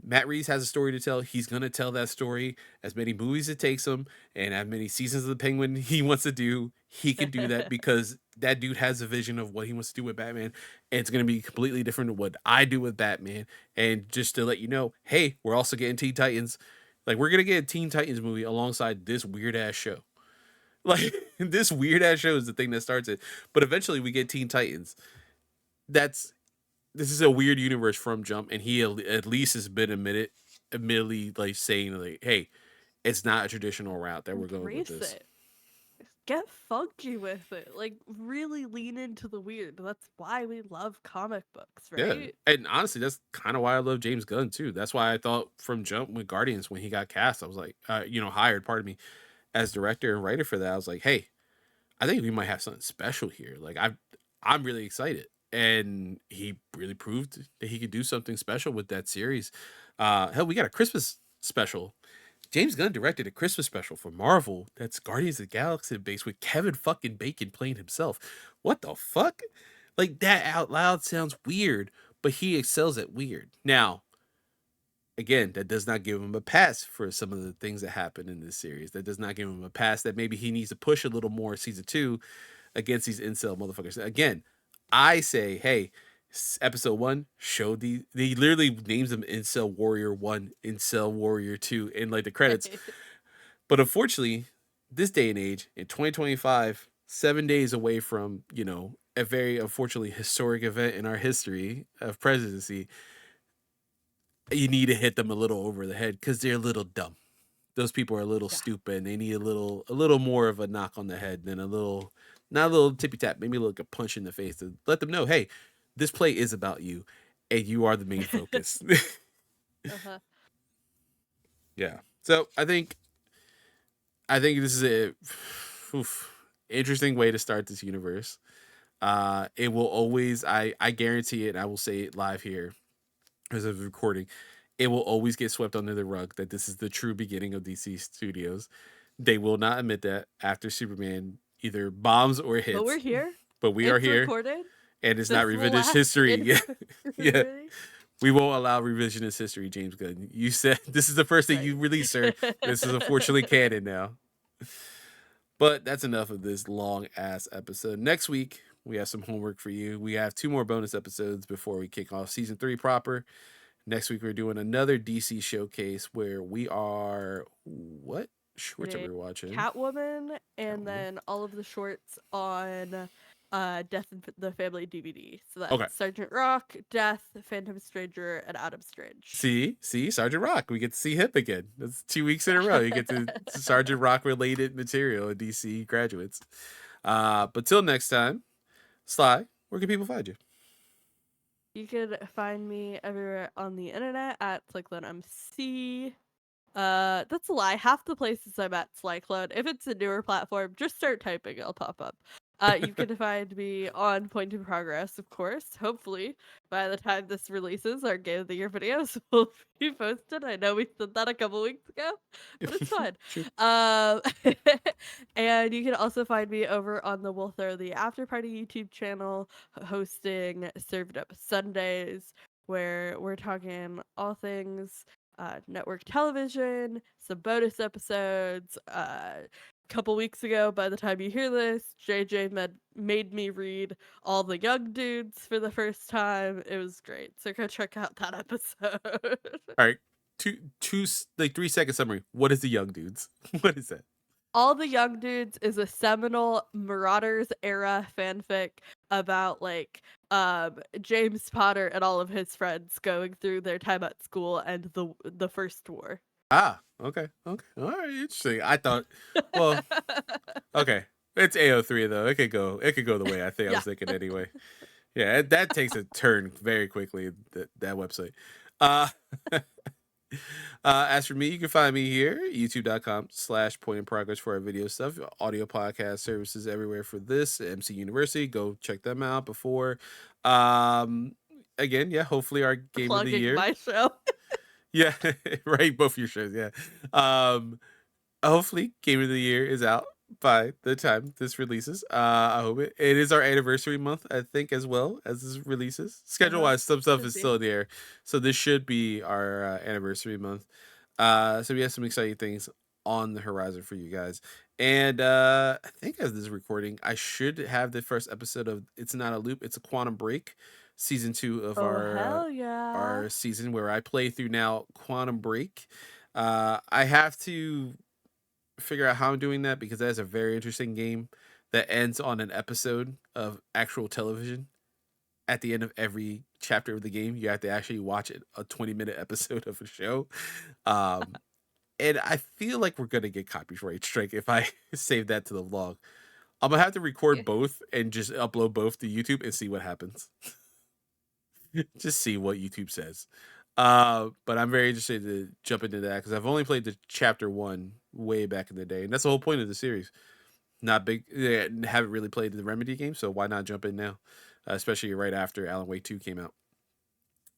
Matt Reeves has a story to tell. He's gonna tell that story as many movies it takes him, and as many seasons of the Penguin he wants to do. He can do that because that dude has a vision of what he wants to do with Batman, and it's gonna be completely different than what I do with Batman. And just to let you know, hey, we're also getting Teen Titans. Like, we're gonna get a Teen Titans movie alongside this weird ass show. Like, this weird ass show is the thing that starts it. But eventually we get Teen Titans. This is a weird universe from Jump, and he at least has been admittedly like saying like, hey, it's not a traditional route that we're going with Embrace this. it. Get funky with it. Like, really lean into the weird. That's why we love comic books, Yeah. right? And honestly, that's kind of why I love James Gunn too. That's why I thought from Jump with Guardians, when he got cast, I was like, hired, pardon me, as director and writer for that. I was like, hey, I think we might have something special here. Like, I'm really excited. And he really proved that he could do something special with that series. Hell, we got a Christmas special. James Gunn directed a Christmas special for Marvel that's Guardians of the Galaxy based, with Kevin fucking Bacon playing himself. What the fuck? Like, that out loud sounds weird, but he excels at weird. Now, again, that does not give him a pass for some of the things that happen in this series. That does not give him a pass that maybe he needs to push a little more season 2 against these incel motherfuckers. Again, I say, hey, episode 1 showed he literally names them Incel Warrior 1, Incel Warrior 2 in like the credits. But unfortunately, this day and age in 2025, 7 days away from, a very unfortunately historic event in our history of presidency, you need to hit them a little over the head because they're a little dumb. Those people are a little Yeah. stupid, and they need a little more of a knock on the head than not a little tippy tap, maybe like a punch in the face to let them know, hey, this play is about you, and you are the main focus. Uh-huh. Yeah. So I think this is a interesting way to start this universe. It will always, I guarantee it. I will say it live here as of recording. It will always get swept under the rug that this is the true beginning of DC Studios. They will not admit that after Superman either bombs or hits. But we're here. But we It's are here, recorded. and it's This not will revisionist last history. Yeah, yeah. infinity. We won't allow revisionist history, James Gunn. You said this is the first thing Right. you released, sir. This is unfortunately canon now. But that's enough of this long ass episode. Next week, we have some homework for you. We have 2 more bonus episodes before we kick off season 3 proper. Next week, we're doing another DC showcase where we are. What shorts are we watching? Catwoman, and then all of the shorts on Death and the Family DVD. So that's Okay. Sergeant Rock, Death, Phantom Stranger, and Adam Strange. See, Sergeant Rock. We get to see him again. That's 2 weeks in a row. You get to Sergeant Rock related material in DC graduates. But till next time, Sly, where can people find you? You can find me everywhere on the internet at SlyCloneMC. That's a lie. Half the places I'm at SlyClone. If it's a newer platform, just start typing, it'll pop up. You can find me on Point in Progress, of course. Hopefully, by the time this releases, our Game of the Year videos will be posted. I know we said that a couple weeks ago, but it's fine. And you can also find me over on the We'll Throw the After Party YouTube channel, hosting Served Up Sundays, where we're talking all things network television, some bonus episodes. Couple weeks ago, by the time you hear this, JJ made me read All the Young Dudes for the first time. It was great. So go check out that episode. All right. like 3 second summary. What is the Young Dudes? What is that? All the Young Dudes is a seminal Marauders era fanfic about like James Potter and all of his friends going through their time at school and the First War. Okay. All right, interesting. I thought, well, okay, it's AO3 though. It could go the way I think I was thinking anyway. Yeah, that takes a turn very quickly. That website. Uh, as for me, you can find me here, youtube.com/point in progress for our video stuff, audio podcast services everywhere for this, MC University. Go check them out before. Again, yeah, hopefully our game of the year. My show. Yeah, right. Both your shows, yeah. Hopefully game of the year is out by the time this releases. I hope it is our anniversary month, I think, as well as this releases. Schedule wise, some stuff is still in the air, so this should be our anniversary month. So we have some exciting things on the horizon for you guys. And I think as this is recording, I should have the first episode of It's Not a Loop, It's a Quantum Break, season 2 of our season, where I play through now Quantum Break. I have to figure out how I'm doing that, because that is a very interesting game that ends on an episode of actual television. At the end of every chapter of the game, you have to actually watch it, a 20-minute episode of a show. And I feel like we're gonna get copyright strike if I save that to the vlog. I'm gonna have to record both and just upload both to YouTube and see what happens. Just see what YouTube says. But I'm very interested to jump into that, because I've only played the chapter 1 way back in the day, and that's the whole point of the series. Not big, haven't really played the Remedy game, so why not jump in now? Especially right after Alan Wake 2 came out.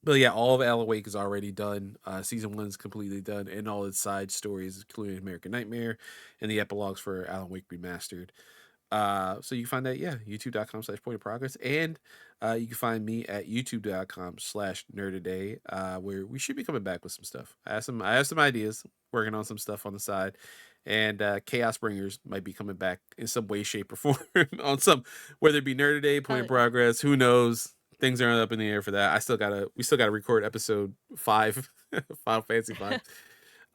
But yeah, all of Alan Wake is already done. Season 1 is completely done, and all its side stories, including American Nightmare and the epilogues for Alan Wake Remastered. So you can find that, youtube.com/point-of-progress, and you can find me at youtube.com/nerdaday, where we should be coming back with some stuff. I have some ideas, working on some stuff on the side, and Chaos Bringers might be coming back in some way, shape, or form on some, whether it be Nerdaday, Point of Progress, who knows. Things are up in the air for that. We still gotta record episode 5, Final Fantasy 5.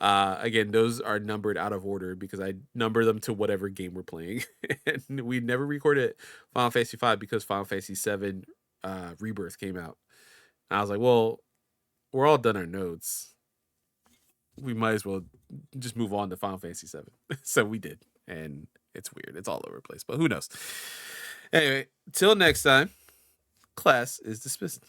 Again, those are numbered out of order because I number them to whatever game we're playing. And we never recorded Final Fantasy 5 because Final Fantasy 7 Rebirth came out. And I was like, well, we're all done our notes. We might as well just move on to Final Fantasy 7. So we did. And it's weird. It's all over the place, but who knows? Anyway, till next time, class is dismissed.